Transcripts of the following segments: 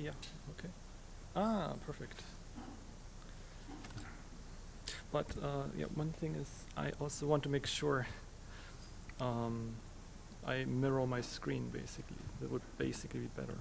Yeah, okay. Ah, perfect. But yeah, one thing is I also want to make sure I mirror my screen basically. That would basically be better.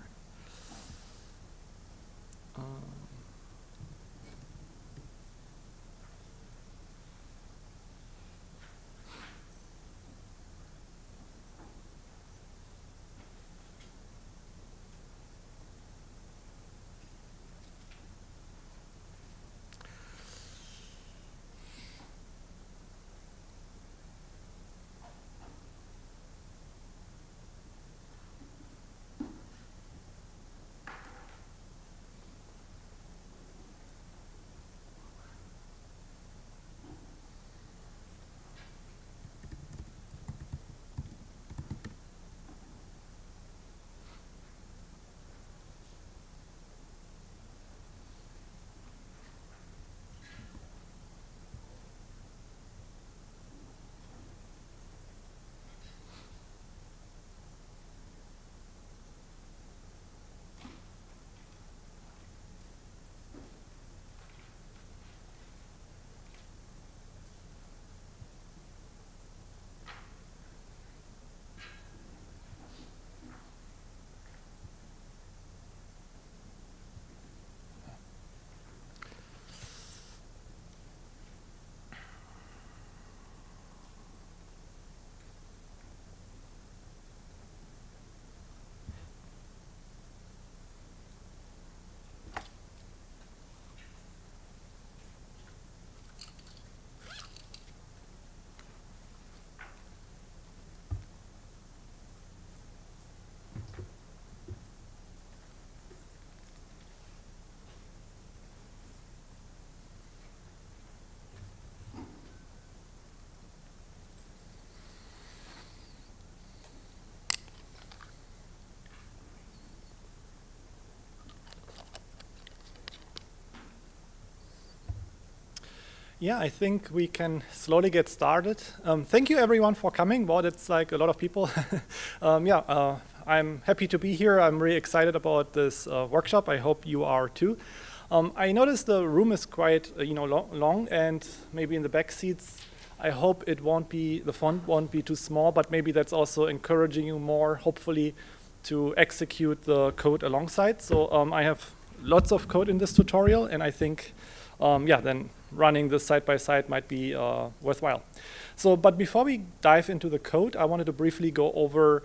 Yeah, I think we can slowly get started. Thank you everyone for coming. Wow, that's like a lot of people. I'm happy to be here. I'm really excited about this workshop. I hope you are too. I noticed the room is quite long, and maybe in the back seats, I hope the font won't be too small, but maybe that's also encouraging you more, hopefully, to execute the code alongside. So I have lots of code in this tutorial, and I think, then running this side by side might be worthwhile. So, but before we dive into the code, I wanted to briefly go over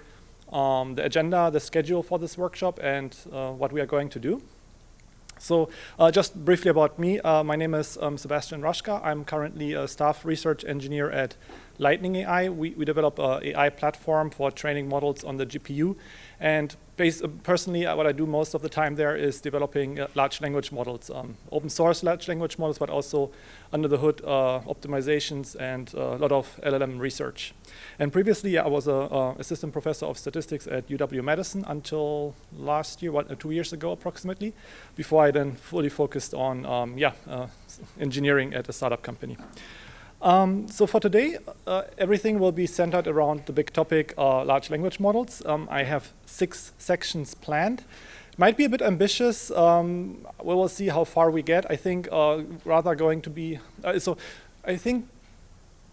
the agenda, the schedule for this workshop, and what we are going to do. So just briefly about me, my name is Sebastian Raschka. I'm currently a staff research engineer at Lightning AI. We develop an AI platform for training models on the GPU. And personally, what I do most of the time there is developing large language models, open source large language models, but also under the hood optimizations and a lot of LLM research. And previously, I was an assistant professor of statistics at UW-Madison until last year, 2 years ago approximately, before I then fully focused on engineering at a startup company. So for today, everything will be centered around the big topic, large language models. I have 6 sections planned. Might be a bit ambitious. We will see how far we get. I think rather going to be, I think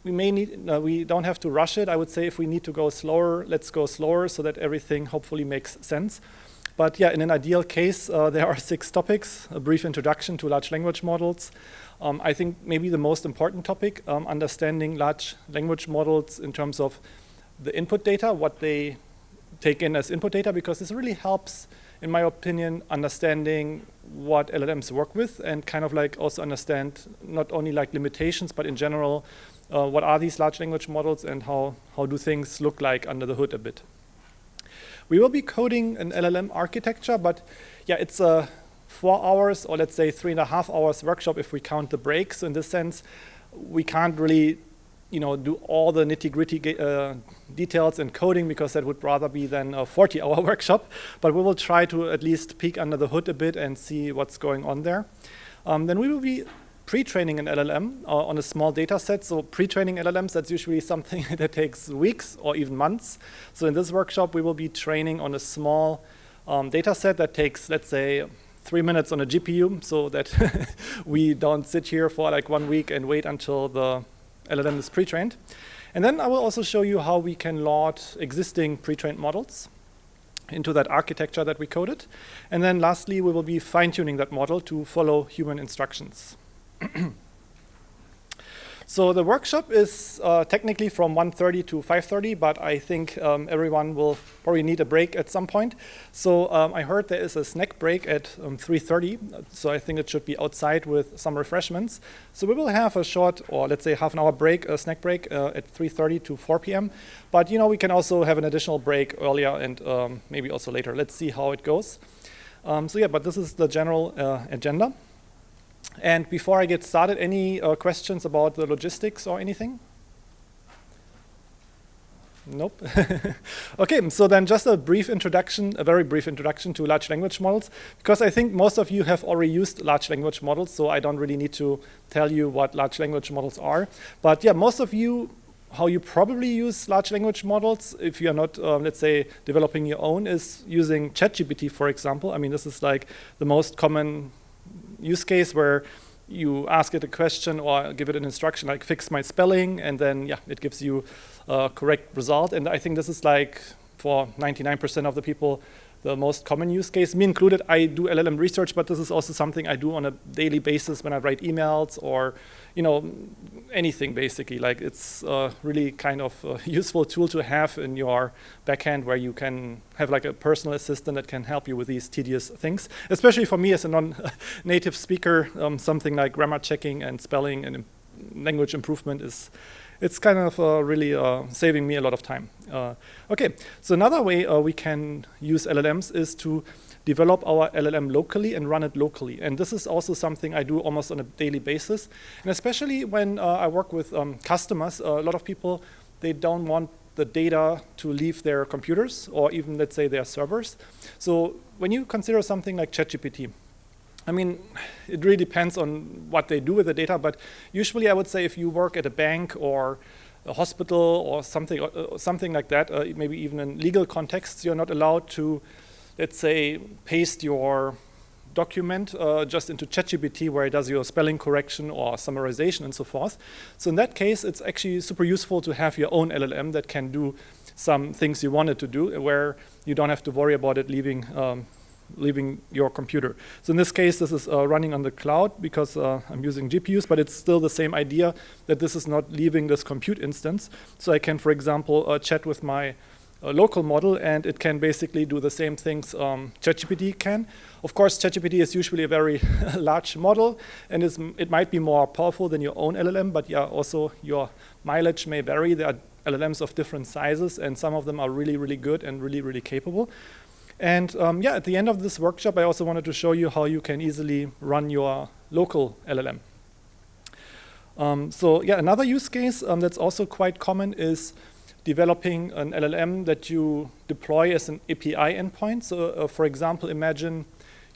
we don't have to rush it. I would say if we need to go slower, let's go slower so that everything hopefully makes sense. But yeah, in an ideal case, there are 6 topics, a brief introduction to large language models. I think maybe the most important topic, understanding large language models in terms of the input data, what they take in as input data, because this really helps, in my opinion, understanding what LLMs work with and kind of like also understand not only like limitations, but in general, what are these large language models and how do things look like under the hood a bit. We will be coding an LLM architecture, but yeah, it's a 4 hours or let's say 3.5 hours workshop if we count the breaks. So in this sense, we can't really do all the nitty-gritty details in coding because that would rather be than a 40-hour workshop. But we will try to at least peek under the hood a bit and see what's going on there. Then we will be pre-training an LLM on a small data set. So pre-training LLMs, that's usually something that takes weeks or even months. So in this workshop, we will be training on a small data set that takes, let's say, 3 minutes on a GPU, so that we don't sit here for like 1 week and wait until the LLM is pre-trained. And then I will also show you how we can load existing pre-trained models into that architecture that we coded. And then lastly, we will be fine-tuning that model to follow human instructions. So the workshop is technically from 1:30 to 5:30, but I think everyone will probably need a break at some point. So I heard there is a snack break at 3:30, so I think it should be outside with some refreshments. So we will have a short, or let's say half an hour break, a snack break at 3:30 to 4 p.m. But we can also have an additional break earlier and maybe also later. Let's see how it goes. So yeah, but this is the general agenda. And before I get started, any questions about the logistics or anything? Nope. Okay, so then just a brief introduction, a very brief introduction to large language models, because I think most of you have already used large language models, so I don't really need to tell you what large language models are. But yeah, most of you, how you probably use large language models, if you're not, let's say, developing your own, is using ChatGPT, for example. I mean, this is like the most common use case where you ask it a question or give it an instruction like fix my spelling, and then yeah, it gives you a correct result. And I think this is like for 99% of the people the most common use case, me included. I do LLM research, but this is also something I do on a daily basis when I write emails or anything basically. Like it's really kind of a useful tool to have in your backend, where you can have like a personal assistant that can help you with these tedious things. Especially for me as a non-native speaker, something like grammar checking and spelling and language improvement it's kind of really saving me a lot of time. Okay, so another way we can use LLMs is to develop our LLM locally and run it locally. And this is also something I do almost on a daily basis. And especially when I work with customers, a lot of people, they don't want the data to leave their computers or even, let's say, their servers. So when you consider something like ChatGPT, I mean, it really depends on what they do with the data, but usually I would say if you work at a bank or a hospital or something like that, maybe even in legal contexts, you're not allowed to, let's say, paste your document just into ChatGPT where it does your spelling correction or summarization and so forth. So in that case, it's actually super useful to have your own LLM that can do some things you want it to do, where you don't have to worry about it leaving your computer. So in this case, this is running on the cloud because I'm using GPUs, but it's still the same idea that this is not leaving this compute instance. So I can, for example, chat with my local model, and it can basically do the same things ChatGPT can. Of course, ChatGPT is usually a very large model, and it might be more powerful than your own LLM, but yeah, also your mileage may vary. There are LLMs of different sizes, and some of them are really, really good and really, really capable. And yeah, at the end of this workshop, I also wanted to show you how you can easily run your local LLM. So yeah, another use case that's also quite common is developing an LLM that you deploy as an API endpoint. So for example, imagine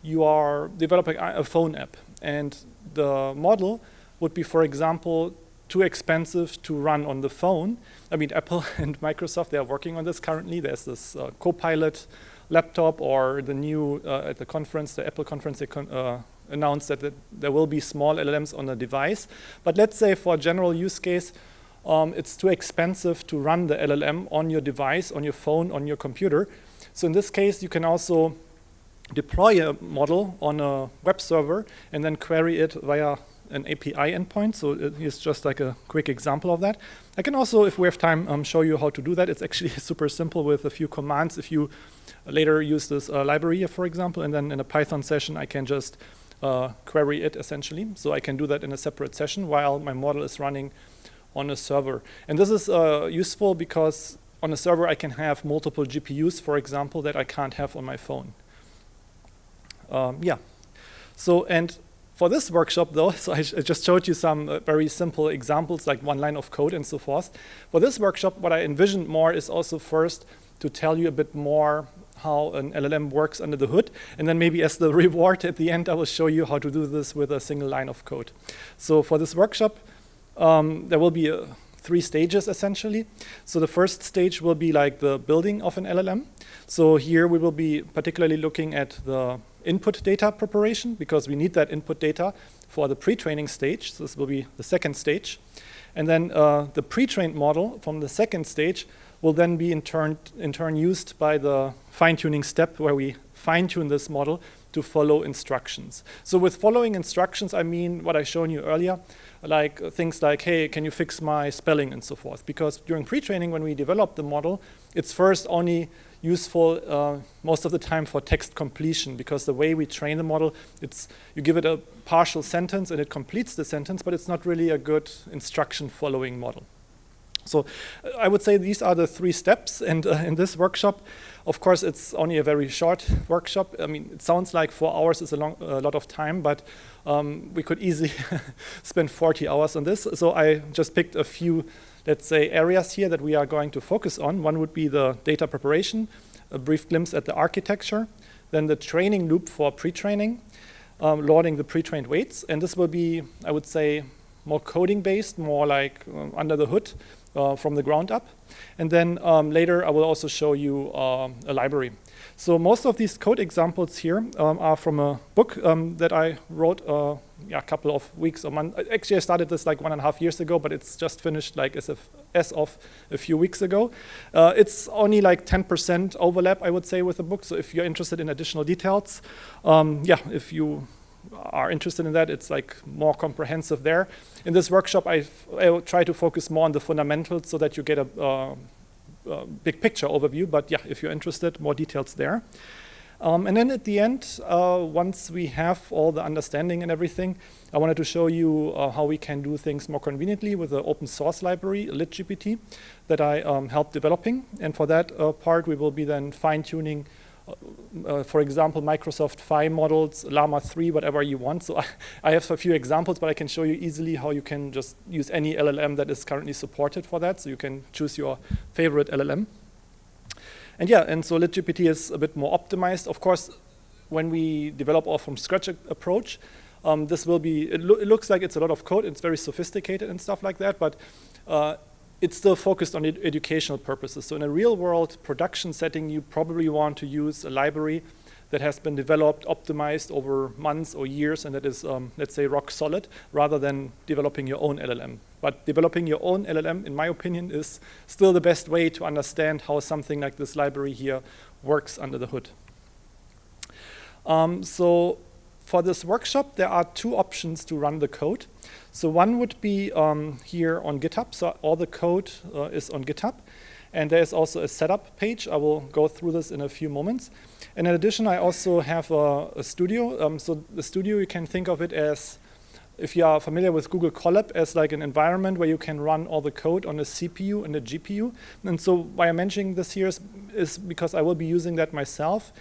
you are developing a phone app, and the model would be, for example, too expensive to run on the phone. I mean, Apple and Microsoft, they are working on this currently. There's this Copilot laptop, or the new, at the conference, the Apple conference, they announced that there will be small LLMs on a device. But let's say for a general use case, it's too expensive to run the LLM on your device, on your phone, on your computer. So in this case, you can also deploy a model on a web server and then query it via an API endpoint. So here's just like a quick example of that. I can also, if we have time, show you how to do that. It's actually super simple with a few commands. If you later use this library here, for example, and then in a Python session, I can just query it essentially. So I can do that in a separate session while my model is running on a server. And this is useful because on a server, I can have multiple GPUs, for example, that I can't have on my phone. Yeah. So, and for this workshop, though, so I just showed you some very simple examples, like one line of code and so forth. For this workshop, what I envisioned more is also first to tell you a bit more how an LLM works under the hood. And then maybe as the reward at the end, I will show you how to do this with a single line of code. So for this workshop, there will be 3 stages essentially. So the first stage will be like the building of an LLM. So here we will be particularly looking at the input data preparation, because we need that input data for the pre-training stage. So this will be the second stage. And then the pre-trained model from the second stage will then be in turn used by the fine-tuning step, where we fine-tune this model to follow instructions. So with following instructions, I mean what I shown you earlier, like things like, hey, can you fix my spelling and so forth? Because during pre-training, when we develop the model, it's first only useful most of the time for text completion, because the way we train the model, you give it a partial sentence and it completes the sentence, but it's not really a good instruction following model. So I would say these are the 3 steps, and in this workshop, of course, it's only a very short workshop. I mean, it sounds like 4 hours is a lot of time, but we could easily spend 40 hours on this. So I just picked a few, let's say, areas here that we are going to focus on. One would be the data preparation, a brief glimpse at the architecture, then the training loop for pre-training, loading the pre-trained weights, and this will be, I would say, more coding-based, more like under the hood, from the ground up. And then later I will also show you a library. So most of these code examples here are from a book that I wrote a couple of weeks or months. Actually, I started this like 1.5 years ago, but it's just finished like as of a few weeks ago. It's only like 10% overlap, I would say, with the book. So if you're interested in additional details, if you are interested in that, it's like more comprehensive there. In this workshop, I will try to focus more on the fundamentals so that you get a big picture overview. But yeah, if you're interested, more details there. And then at the end, once we have all the understanding and everything, I wanted to show you how we can do things more conveniently with the open source library, LitGPT, that I helped developing. And for that part, we will be then fine-tuning for example, Microsoft Phi models, Llama 3, whatever you want. So I have a few examples, but I can show you easily how you can just use any LLM that is currently supported for that. So you can choose your favorite LLM. And yeah, and so LitGPT is a bit more optimized. Of course, when we develop our from scratch approach, this will be, it looks like it's a lot of code. It's very sophisticated and stuff like that, but it's still focused on educational purposes. So in a real world production setting, you probably want to use a library that has been developed, optimized over months or years, and that is, let's say, rock solid, rather than developing your own LLM. But developing your own LLM, in my opinion, is still the best way to understand how something like this library here works under the hood. So for this workshop, there are 2 options to run the code. So one would be here on GitHub. So all the code is on GitHub. And there is also a setup page. I will go through this in a few moments. And in addition, I also have a studio. So the studio, you can think of it as, if you are familiar with Google Colab, as like an environment where you can run all the code on a CPU and a GPU. And so why I'm mentioning this here is because I will be using that myself.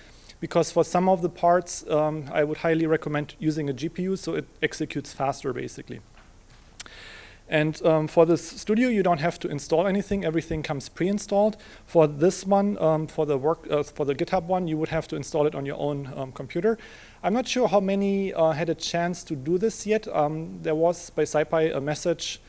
Because for some of the parts, I would highly recommend using a GPU, so it executes faster, basically. And for this studio, you don't have to install anything. Everything comes pre-installed. For this one, for the GitHub one, you would have to install it on your own computer. I'm not sure how many had a chance to do this yet. There was, by SciPy, a message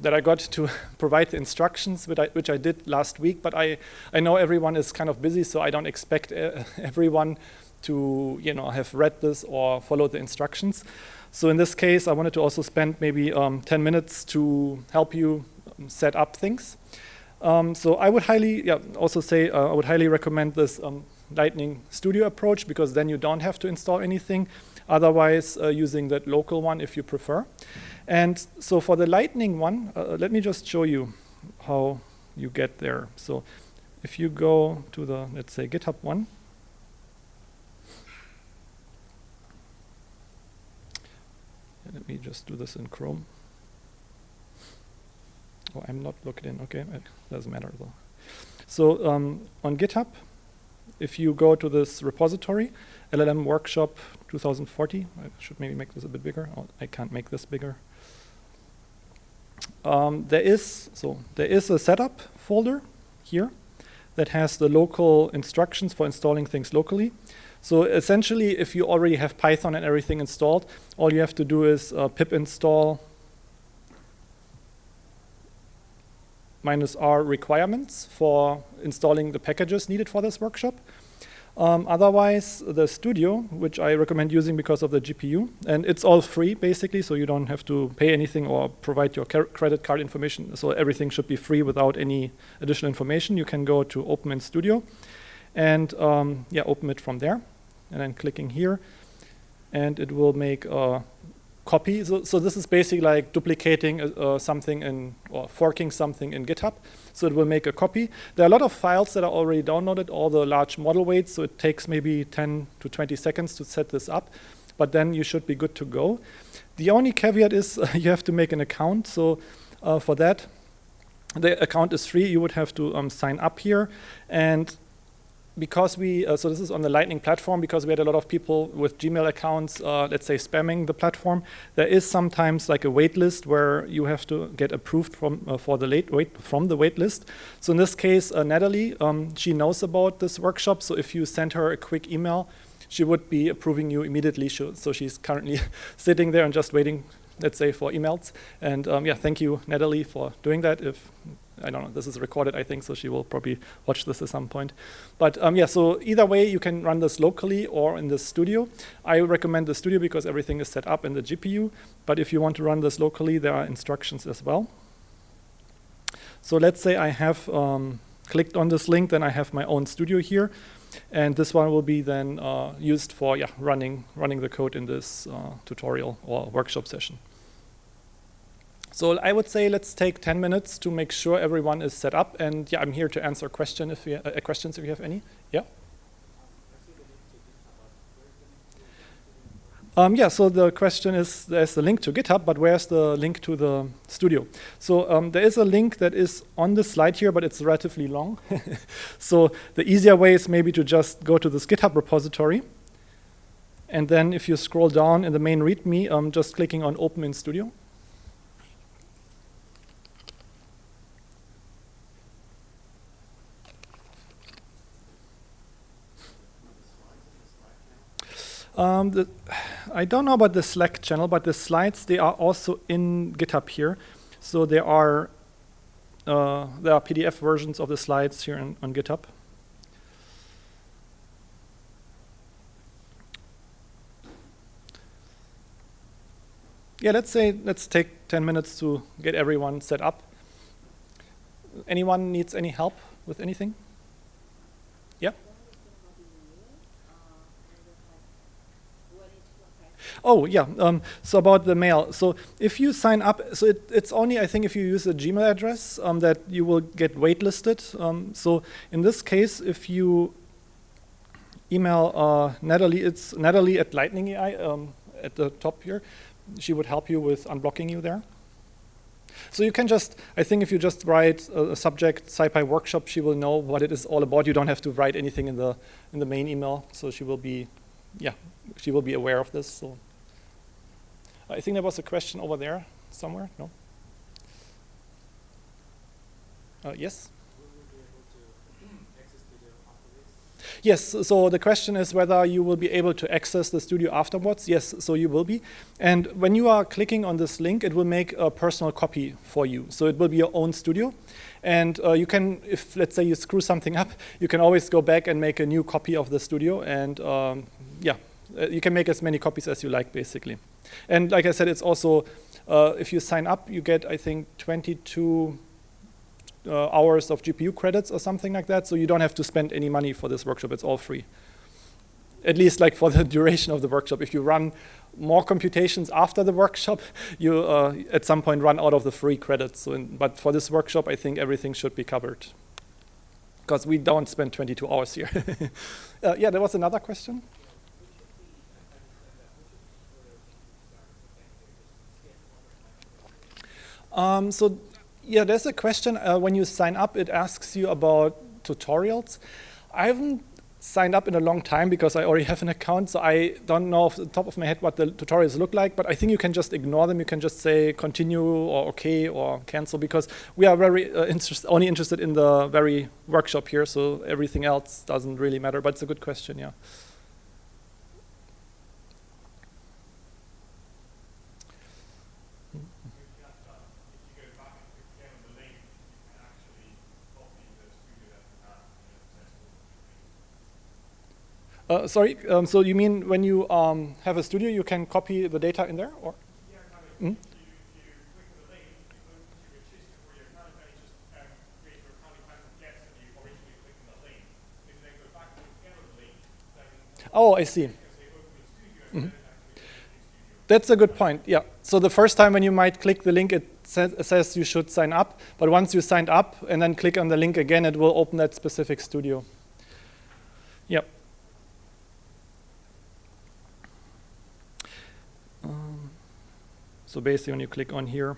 that I got to provide the instructions, which I did last week. But I know everyone is kind of busy, so I don't expect everyone to have read this or followed the instructions. So in this case, I wanted to also spend maybe 10 minutes to help you set up things. So I would highly also say I would highly recommend this Lightning Studio approach, because then you don't have to install anything. Otherwise, using that local one if you prefer. And so for the Lightning one, let me just show you how you get there. So if you go to the, let's say, GitHub one, let me just do this in Chrome. Oh, I'm not logged in. Okay, it doesn't matter though. So on GitHub, if you go to this repository, LLM Workshop 2040, I should maybe make this a bit bigger. Oh, I can't make this bigger. There is a setup folder here that has the local instructions for installing things locally. So essentially, if you already have Python and everything installed, all you have to do is pip install -r requirements for installing the packages needed for this workshop. Otherwise, the studio, which I recommend using because of the GPU, and it's all free basically, so you don't have to pay anything or provide your credit card information. So everything should be free without any additional information. You can go to Open in Studio and yeah, open it from there. And then clicking here, and it will make a copy. So this is basically like duplicating something or forking something in GitHub. So it will make a copy. There are a lot of files that are already downloaded, all the large model weights, so it takes maybe 10 to 20 seconds to set this up, but then you should be good to go. The only caveat is you have to make an account. So for that, the account is free. You would have to sign up here. And because we, so this is on the Lightning platform, because we had a lot of people with Gmail accounts, let's say spamming the platform, there is sometimes like a wait list where you have to get approved from the wait list. So in this case, Natalie, she knows about this workshop. So if you send her a quick email, she would be approving you immediately. So she's currently sitting there and just waiting, let's say, for emails. And yeah, thank you, Natalie, for doing that. If I don't know, this is recorded, I think, so she will probably watch this at some point. But yeah, so either way, you can run this locally or in the studio. I recommend the studio because everything is set up in the GPU. But if you want to run this locally, there are instructions as well. So let's say I have clicked on this link, then I have my own studio here. And this one will be then used for running the code in this tutorial or workshop session. So I would say let's take 10 minutes to make sure everyone is set up. And yeah, I'm here to answer questions if you have any. Yeah. Yeah, so the question is, there's the link to GitHub, but where's the link to the studio? So there is a link that is on the slide here, but it's relatively long. So the easier way is maybe to just go to this GitHub repository. And then if you scroll down in the main README, just clicking on Open in Studio. I don't know about the Slack channel, but the slides, they are also in GitHub here. So there are PDF versions of the slides here on GitHub. Yeah, let's take 10 minutes to get everyone set up. Anyone needs any help with anything? Yeah? Oh, yeah. So about the mail. So if you sign up, so it's only, I think, if you use a Gmail address that you will get waitlisted. So in this case, if you email Natalie, it's Natalie at Lightning AI at the top here. She would help you with unblocking you there. So you can just, I think if you just write a subject SciPy workshop, she will know what it is all about. You don't have to write anything in the main email. So she will be, yeah, she will be aware of this. So I think there was a question over there somewhere. No? Yes? Yes, so the question is whether you will be able to access the studio afterwards. Yes, so you will be. And when you are clicking on this link, it will make a personal copy for you. So it will be your own studio. And you can, if let's say you screw something up, you can always go back and make a new copy of the studio. And yeah, you can make as many copies as you like, basically. And like I said, it's also, if you sign up, you get, I think, 22 hours of GPU credits or something like that. So you don't have to spend any money for this workshop. It's all free. At least like for the duration of the workshop. If you run more computations after the workshop, you at some point run out of the free credits. So but for this workshop, I think everything should be covered. Because we don't spend 22 hours here. Yeah, there was another question. So yeah, there's a question. When you sign up, it asks you about tutorials. I haven't signed up in a long time because I already have an account, so I don't know off the top of my head what the tutorials look like, but I think you can just ignore them. You can just say continue or okay or cancel, because we are very only interested in the very workshop here, so everything else doesn't really matter, but it's a good question, yeah. Sorry, so you mean when you have a studio, you can copy the data in there? Or? Yeah, kind of. Mm? If you click the link, you go to your system for your account and you just create your accounting plan from guests and you originally click on the link. If you then go back to the other link, then Oh, I see. you can say open the studio and then it activates the studio. That's a good point, yeah. So the first time when you might click the link, it says you should sign up. But once you signed up and then click on the link again, it will open that specific studio. Yep. So basically when you click on here,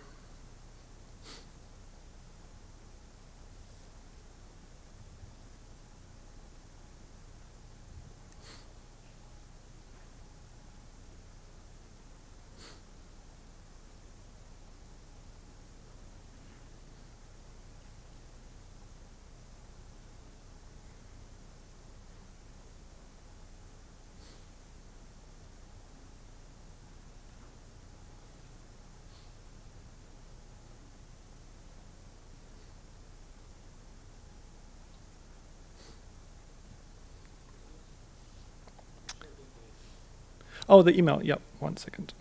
oh, the email, yeah, 1 second.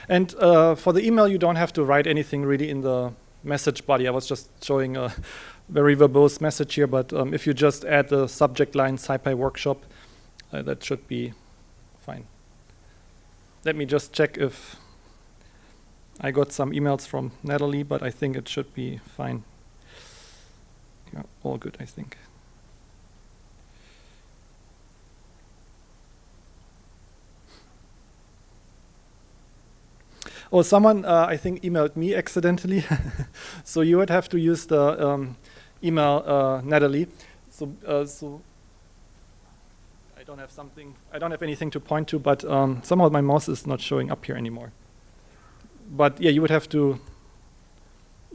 And for the email, you don't have to write anything really in the message body. I was just showing a very verbose message here, but if you just add the subject line SciPy workshop, that should be fine. Let me just check if I got some emails from Natalie, but I think it should be fine. Yeah, all good, I think. Oh, someone, I think, emailed me accidentally. So you would have to use the email Natalie. So I don't have anything to point to, but somehow my mouse is not showing up here anymore. But yeah, you would have to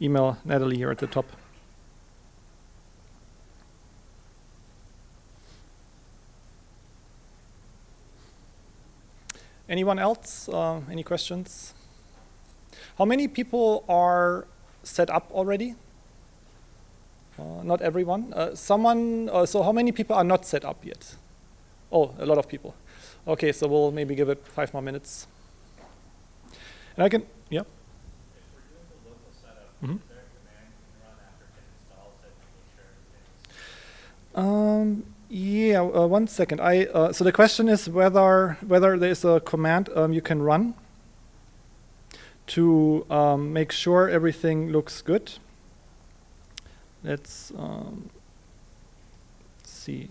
email Natalie here at the top. Anyone else? Any questions? How many people are set up already? Not everyone. So how many people are not set up yet? Oh, a lot of people. Okay, so we'll maybe give it 5 more minutes. And I can, yeah? If we're doing the local setup, is there a command you can run after pip installs it to make sure everything's... Yeah, 1 second. So the question is whether there's a command you can run to make sure everything looks good. Let's see.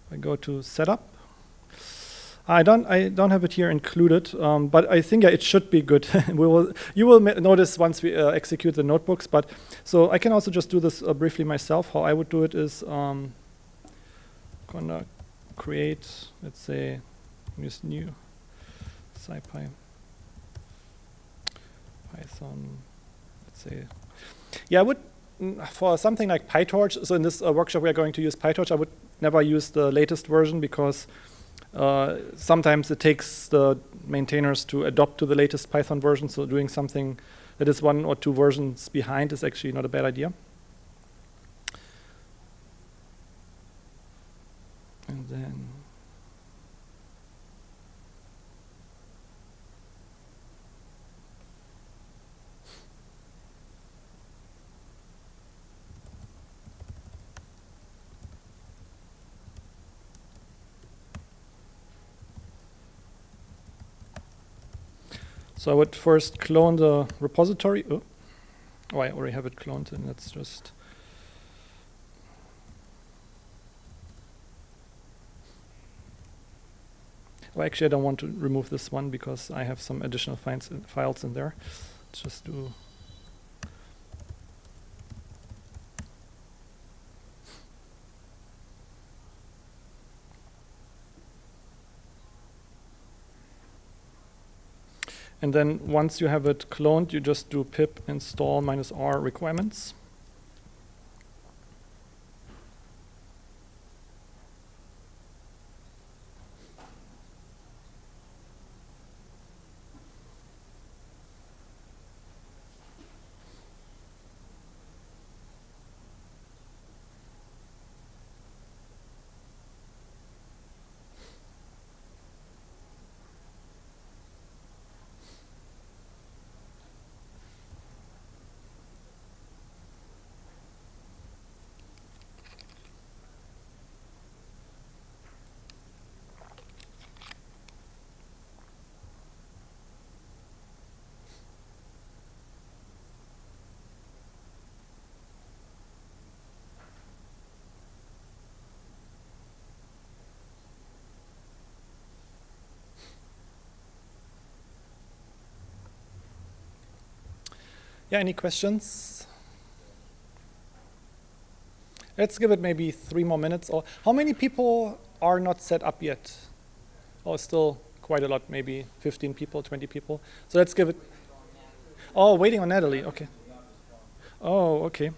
I go to setup. I don't have it here included, but I think it should be good. You will notice once we execute the notebooks. But so I can also just do this briefly myself. How I would do it is gonna create, let's say, use new SciPy Python. Let's say, yeah, I would for something like PyTorch. So in this workshop we are going to use PyTorch. I would never use the latest version because sometimes it takes the maintainers to adopt to the latest Python version, so doing something that is 1 or 2 versions behind is actually not a bad idea. And then so I would first clone the repository. Oh, I already have it cloned, and let's just... Well, actually, I don't want to remove this one because I have some additional files in there. Let's just do... And then once you have it cloned, you just do pip install -r requirements. Yeah, any questions? Let's give it maybe 3 more minutes. Or how many people are not set up yet? Oh, still quite a lot, maybe 15 people, 20 people. So let's give it. Oh, waiting on Natalie. Okay. Oh, okay.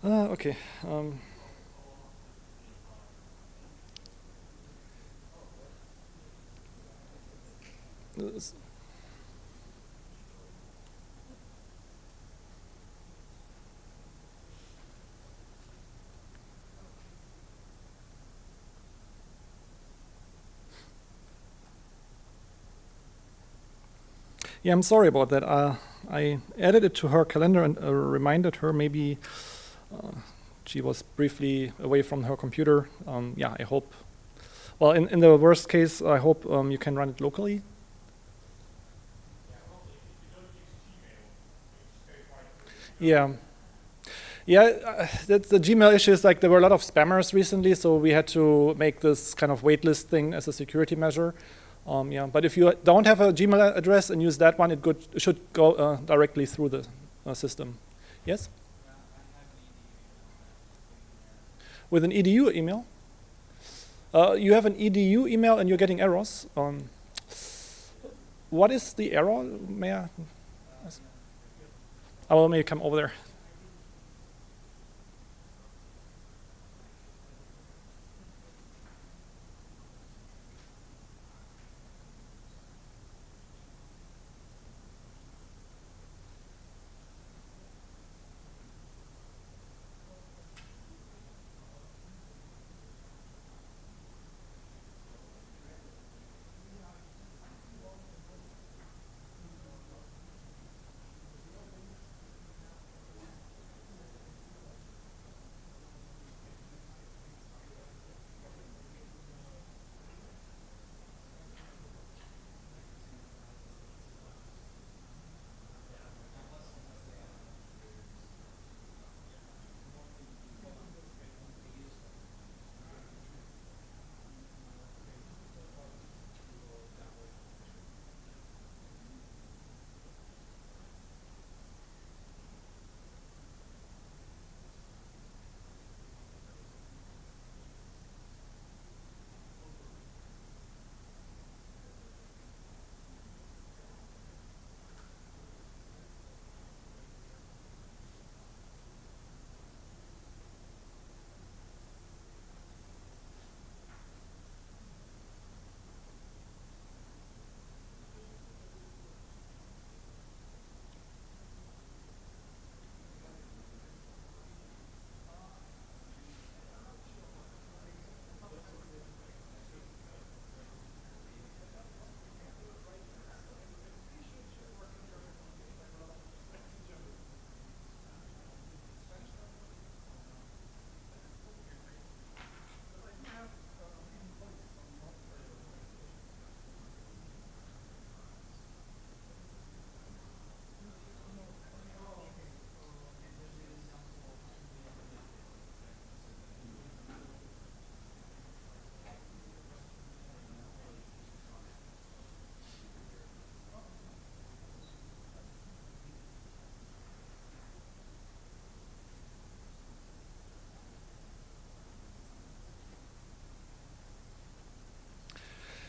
Okay. Yeah, I'm sorry about that. I added it to her calendar and reminded her maybe she was briefly away from her computer. Yeah, I hope. Well, in the worst case, I hope you can run it locally. Yeah. Yeah, that's the Gmail issue. Is like there were a lot of spammers recently, so we had to make this kind of waitlist thing as a security measure. Yeah, but if you don't have a Gmail address and use that one, it should go directly through the system. Yes? With an EDU email? You have an EDU email and you're getting errors. What is the error? May I? I will maybe come over there.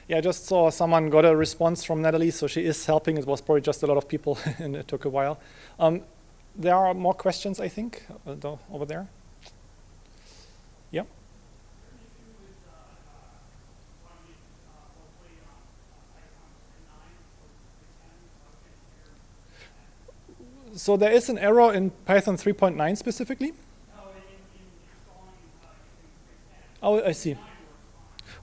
Yeah, I just saw someone got a response from Natalie, so she is helping. It was probably just a lot of people, and it took a while. There are more questions, I think, over there. Yeah. So there is an error in Python 3.9 specifically? Oh, I see.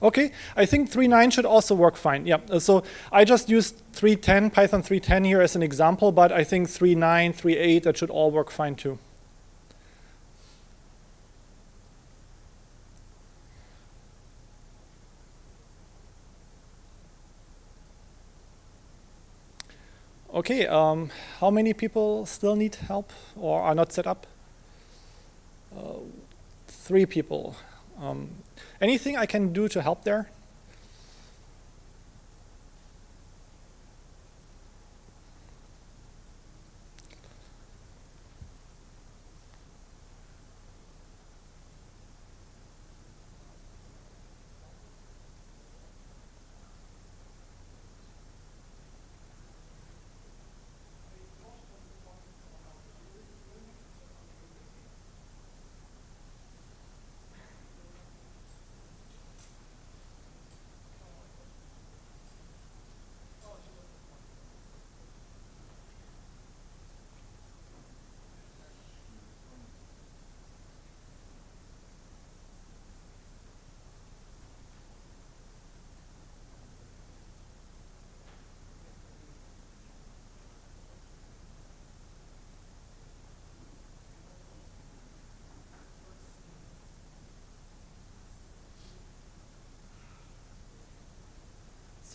Okay, I think 3.9 should also work fine. Yeah, so I just used 3.10, Python 3.10 here as an example, but I think 3.9, 3.8, that should all work fine too. Okay, how many people still need help or are not set up? 3 people. Anything I can do to help there?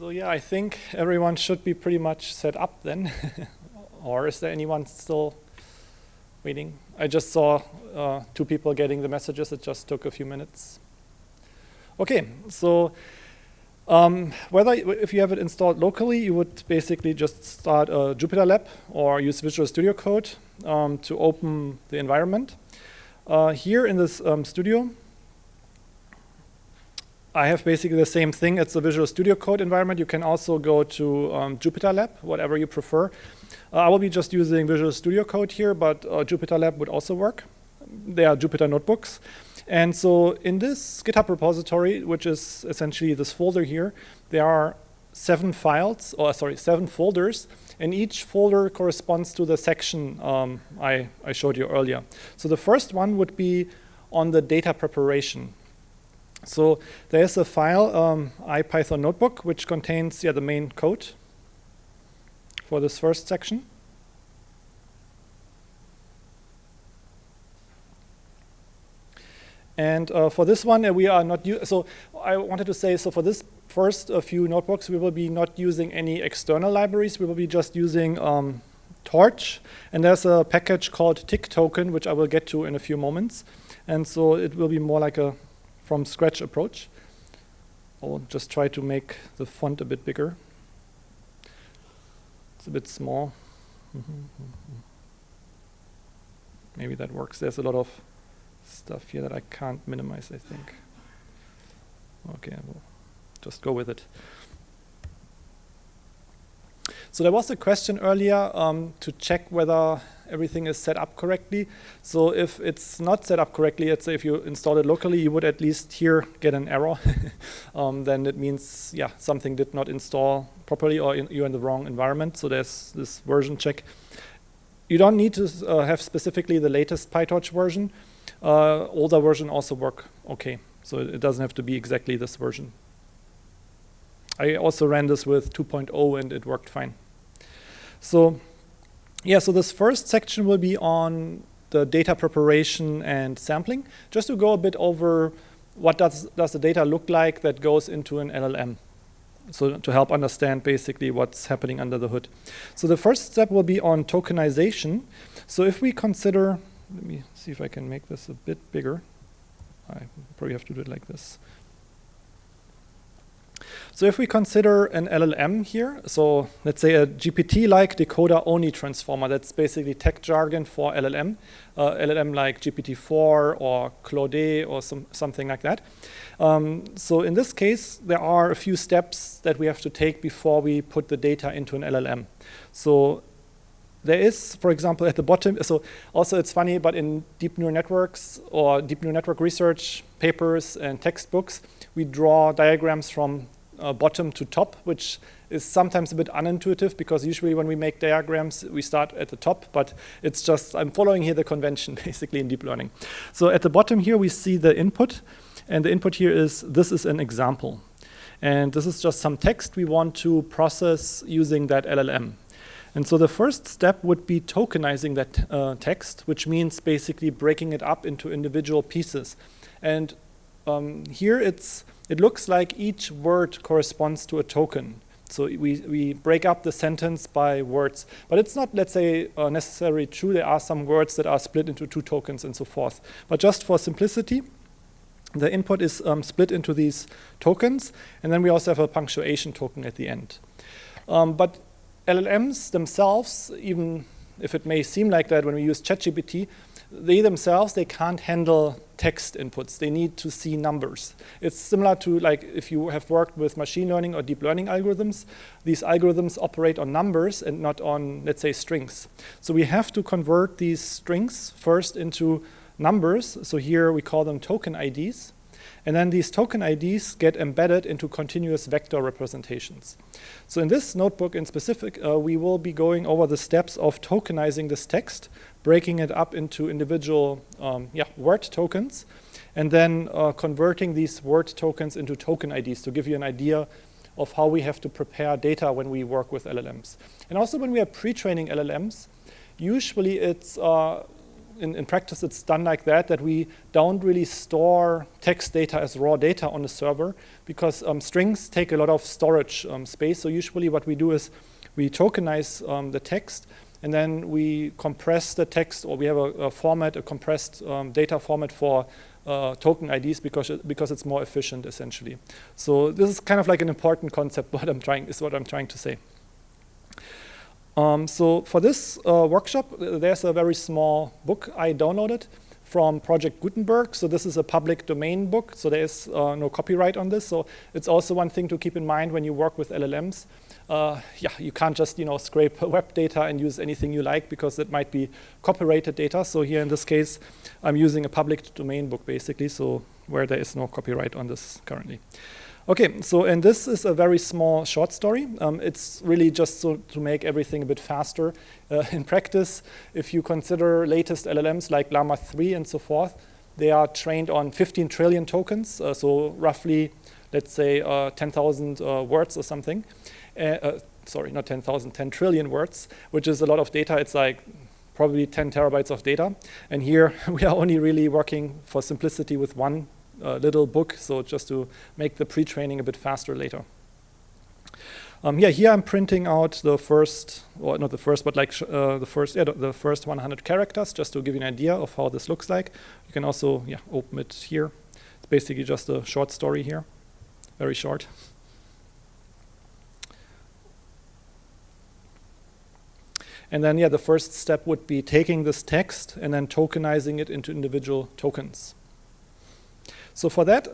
So yeah, I think everyone should be pretty much set up then. Or is there anyone still waiting? I just saw 2 people getting the messages. It just took a few minutes. Okay, so if you have it installed locally, you would basically just start a Jupyter Lab or use Visual Studio Code to open the environment. Here in this studio, I have basically the same thing. It's a Visual Studio Code environment. You can also go to Jupyter Lab, whatever you prefer. I will be just using Visual Studio Code here, but Jupyter Lab would also work. They are Jupyter notebooks. And so in this GitHub repository, which is essentially this folder here, there are 7 folders, and each folder corresponds to the section I showed you earlier. So the first one would be on the data preparation. So there's a file, IPython notebook, which contains the main code for this first section. And for this one, we are not so I wanted to say, so for this first few notebooks, we will be not using any external libraries. We will be just using Torch. And there's a package called tick token, which I will get to in a few moments. And so it will be more like a from scratch approach. I'll just try to make the font a bit bigger. It's a bit small. Maybe that works. There's a lot of stuff here that I can't minimize, I think. Okay, we'll just go with it. So there was a question earlier to check whether everything is set up correctly. So if it's not set up correctly, let's say if you install it locally, you would at least here get an error. Then it means, yeah, something did not install properly or you're in the wrong environment. So there's this version check. You don't need to have specifically the latest PyTorch version. Older version also work okay. So it doesn't have to be exactly this version. I also ran this with 2.0 and it worked fine. So yeah, so this first section will be on the data preparation and sampling. Just to go a bit over what does the data look like that goes into an LLM. So to help understand basically what's happening under the hood. So the first step will be on tokenization. So if we consider, let me see if I can make this a bit bigger. I probably have to do it like this. So if we consider an LLM here, so let's say a GPT-like decoder-only transformer, that's basically tech jargon for LLM, LLM like GPT-4 or Claude or something like that. So in this case, there are a few steps that we have to take before we put the data into an LLM. So there is, for example, at the bottom, so also it's funny, but in deep neural networks or deep neural network research papers and textbooks, we draw diagrams from bottom to top, which is sometimes a bit unintuitive because usually when we make diagrams, we start at the top, but it's just, I'm following here the convention basically in deep learning. So at the bottom here, we see the input, and the input here is, this is an example. And this is just some text we want to process using that LLM. And so the first step would be tokenizing that text, which means basically breaking it up into individual pieces. And here it looks like each word corresponds to a token. So we break up the sentence by words. But it's not, let's say, necessarily true. There are some words that are split into 2 tokens and so forth. But just for simplicity, the input is split into these tokens. And then we also have a punctuation token at the end. But LLMs themselves, even if it may seem like that when we use ChatGPT, they themselves, they can't handle text inputs. They need to see numbers. It's similar to like if you have worked with machine learning or deep learning algorithms, these algorithms operate on numbers and not on, let's say, strings. So we have to convert these strings first into numbers. So here we call them token IDs. And then these token IDs get embedded into continuous vector representations. So in this notebook in specific, we will be going over the steps of tokenizing this text, breaking it up into individual word tokens, and then converting these word tokens into token IDs to give you an idea of how we have to prepare data when we work with LLMs. And also when we are pre-training LLMs, usually it's in practice it's done like that we don't really store text data as raw data on the server because strings take a lot of storage space. So usually what we do is we tokenize the text, and then we compress the text, or we have a format, a compressed data format for token IDs because it's more efficient essentially. So this is kind of like an important concept. What I'm trying to say. So for this workshop, there's a very small book I downloaded from Project Gutenberg. So this is a public domain book, so there is no copyright on this. So it's also one thing to keep in mind when you work with LLMs. You can't just scrape web data and use anything you like because it might be copyrighted data. So here in this case, I'm using a public domain book basically, so where there is no copyright on this currently. Okay, so and this is a very small short story. It's really just so to make everything a bit faster. In practice, if you consider latest LLMs like Llama 3 and so forth, they are trained on 15 trillion tokens, so roughly, let's say 10,000 words or something. Sorry, not 10,000, 10 trillion words, which is a lot of data. It's like probably 10 terabytes of data. And here we are only really working for simplicity with one little book, so just to make the pre-training a bit faster later. Here I'm printing out the first, or not the first, but like the first 100 characters, just to give you an idea of how this looks like. You can also open it here. It's basically just a short story here, very short. And then the first step would be taking this text and then tokenizing it into individual tokens. So for that,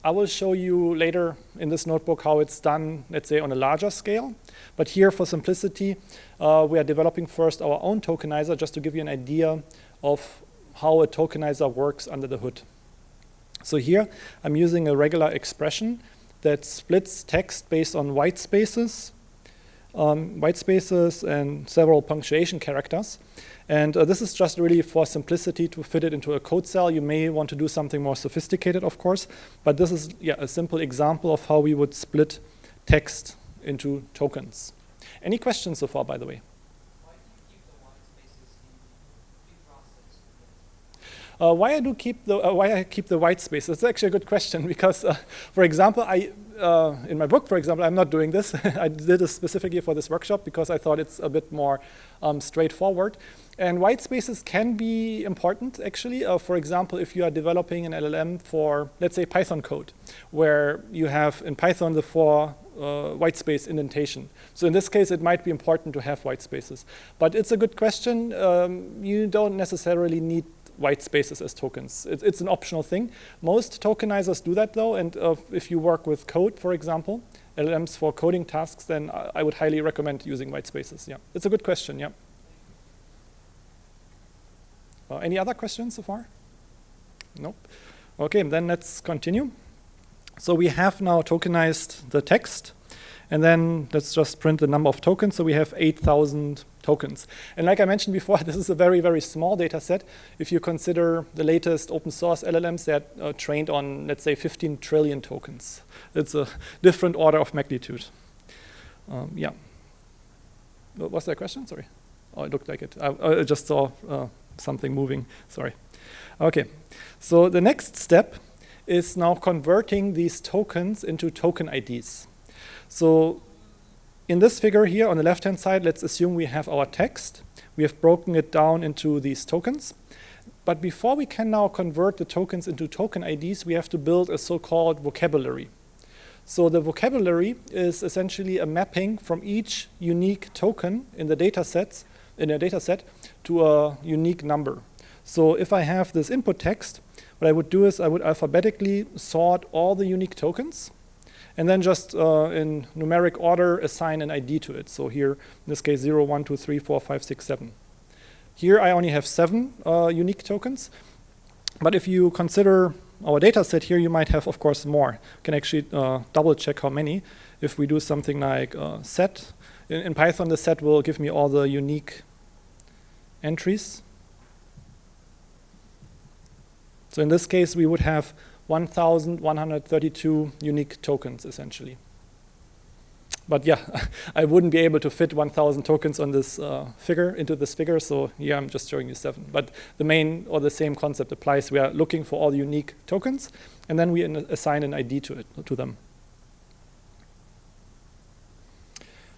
I will show you later in this notebook how it's done, let's say, on a larger scale. But here, for simplicity, we are developing first our own tokenizer, just to give you an idea of how a tokenizer works under the hood. So here, I'm using a regular expression that splits text based on white spaces and several punctuation characters. And this is just really for simplicity to fit it into a code cell. You may want to do something more sophisticated, of course, but this is a simple example of how we would split text into tokens. Any questions so far, by the way? Why do you keep the white spaces in pre-processed? Why I keep the white space? That's actually a good question because, for example, in my book, for example, I'm not doing this. I did this specifically for this workshop because I thought it's a bit more straightforward. And white spaces can be important, actually. For example, if you are developing an LLM for, let's say, Python code, where you have in Python the for white space indentation. So in this case, it might be important to have white spaces. But it's a good question. You don't necessarily need white spaces as tokens. It's an optional thing. Most tokenizers do that, though. And if you work with code, for example, LLMs for coding tasks, then I would highly recommend using white spaces. Yeah, it's a good question. Yeah. Any other questions so far? Nope. Okay, then let's continue. So we have now tokenized the text, and then let's just print the number of tokens. So we have 8,000 tokens. And like I mentioned before, this is a very, very small data set. If you consider the latest open source LLMs, they're trained on, let's say, 15 trillion tokens. It's a different order of magnitude. Yeah. Was there a question? Sorry. Oh, it looked like it. I just saw something moving. Sorry. Okay. So the next step is now converting these tokens into token IDs. So in this figure here on the left-hand side, let's assume we have our text. We have broken it down into these tokens. But before we can now convert the tokens into token IDs, we have to build a so-called vocabulary. So the vocabulary is essentially a mapping from each unique token in the data set to a unique number. So if I have this input text, what I would do is I would alphabetically sort all the unique tokens and then just in numeric order assign an ID to it. So here, in this case, 0, 1, 2, 3, 4, 5, 6, 7. Here I only have 7 unique tokens. But if you consider our data set here, you might have, of course, more. You can actually double check how many. If we do something like set, in Python, the set will give me all the unique entries. So in this case, we would have 1,132 unique tokens, essentially. But yeah, I wouldn't be able to fit 1,000 tokens on this into this figure. So here I'm just showing you 7. But the main or the same concept applies. We are looking for all the unique tokens, and then we assign an ID to them.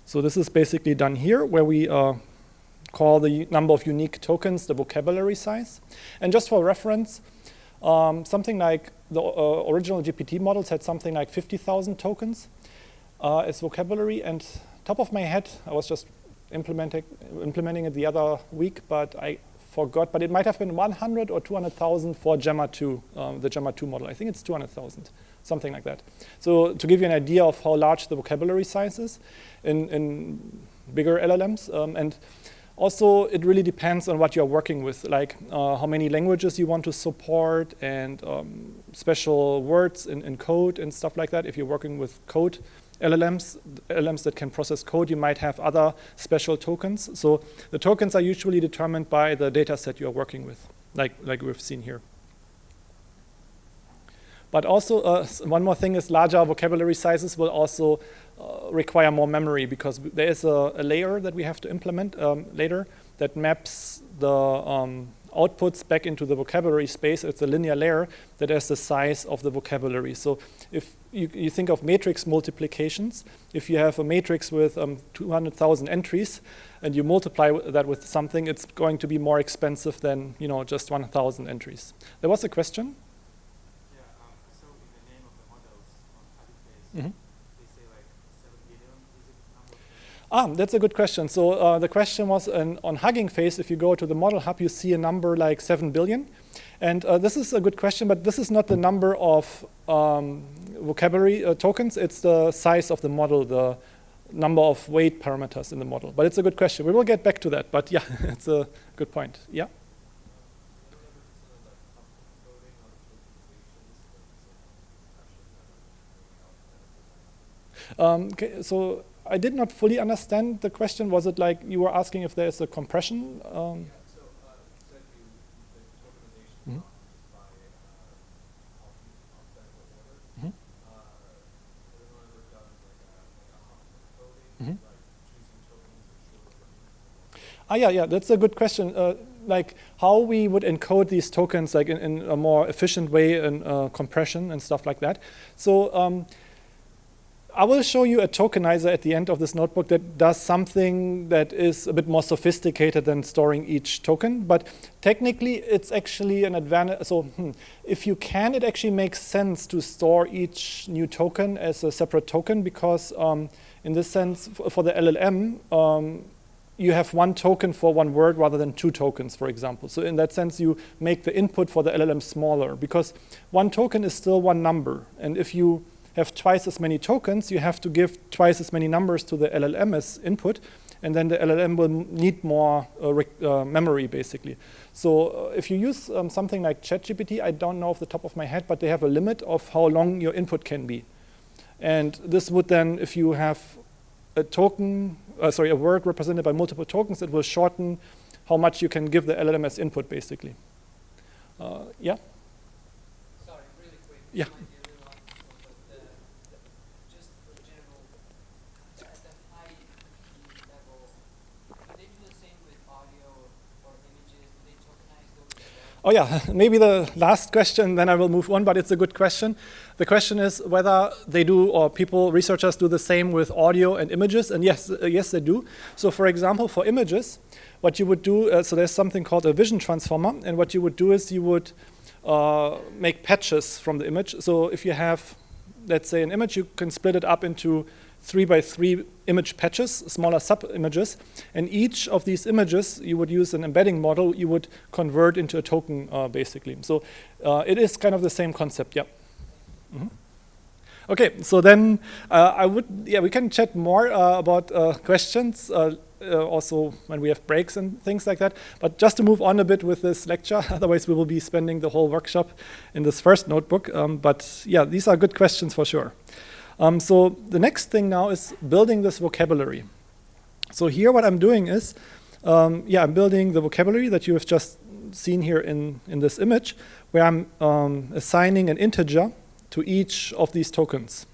So this is basically done here, where we call the number of unique tokens the vocabulary size. And just for reference, something like the original GPT models had something like 50,000 tokens as vocabulary. And top of my head, I was just implementing it the other week, but I forgot. But it might have been 100 or 200,000 for Gemma 2, the Gemma 2 model. I think it's 200,000, something like that. So to give you an idea of how large the vocabulary size is in bigger LLMs. And also, it really depends on what you're working with, like how many languages you want to support and special words in code and stuff like that. If you're working with code LLMs that can process code, you might have other special tokens. So the tokens are usually determined by the data set you're working with, like we've seen here. But also, one more thing is larger vocabulary sizes will also require more memory, because there is a layer that we have to implement later that maps the outputs back into the vocabulary space. It's a linear layer that has the size of the vocabulary. So if you think of matrix multiplications, if you have a matrix with 200,000 entries and you multiply that with something, it's going to be more expensive than just 1,000 entries. There was a question? So in the name of the models on Mm-hmm. they say like 7 billion. Is it number? That's a good question. So the question was on Hugging Face, if you go to the Model Hub, you see a number like 7 billion. And this is a good question, but this is not the number of vocabulary tokens. It's the size of the model, the number of weight parameters in the model. But it's a good question. We will get back to that. But yeah, it's a good point. Yeah. Okay, so I did not fully understand the question. Was it like you were asking if there is a compression? You said the tokenization Mhm. is by alphabetical order. Mhm. Has anyone ever done like a coding, Mhm. like choosing tokens or shorter? Yeah, that's a good question. Like how we would encode these tokens like in a more efficient way in compression and stuff like that. So I will show you a tokenizer at the end of this notebook that does something that is a bit more sophisticated than storing each token. But technically, it's actually an advantage. So if you can, it actually makes sense to store each new token as a separate token, because in this sense, for the LLM, you have one token for one word rather than 2 tokens, for example. So in that sense, you make the input for the LLM smaller, because one token is still one number. And if you have twice as many tokens, you have to give twice as many numbers to the LLM as input, and then the LLM will need more memory, basically. So if you use something like ChatGPT, I don't know off the top of my head, but they have a limit of how long your input can be. And this would then, if you have a word represented by multiple tokens, it will shorten how much you can give the LLM as input, basically. Yeah? Sorry, really quick. Yeah. Might be a little unusual, but just for general, at the high level, do they do the same with audio or images? Do they tokenize those as well? Oh yeah, maybe the last question, then I will move on, but it's a good question. The question is whether they do, or researchers do the same with audio and images, and yes, they do. So for example, for images, what you would do, so there's something called a vision transformer, and what you would do is you would make patches from the image. So if you have, let's say, an image, you can split it up into 3x3 image patches, smaller sub-images, and each of these images, you would use an embedding model, you would convert into a token, basically. So it is kind of the same concept, yeah. Mm-hmm. Okay, so then we can chat more about questions, also when we have breaks and things like that. But just to move on a bit with this lecture, otherwise we will be spending the whole workshop in this first notebook. But yeah, these are good questions for sure. So the next thing now is building this vocabulary. So here what I'm doing is, I'm building the vocabulary that you have just seen here in this image, where I'm assigning an integer to each of these tokens.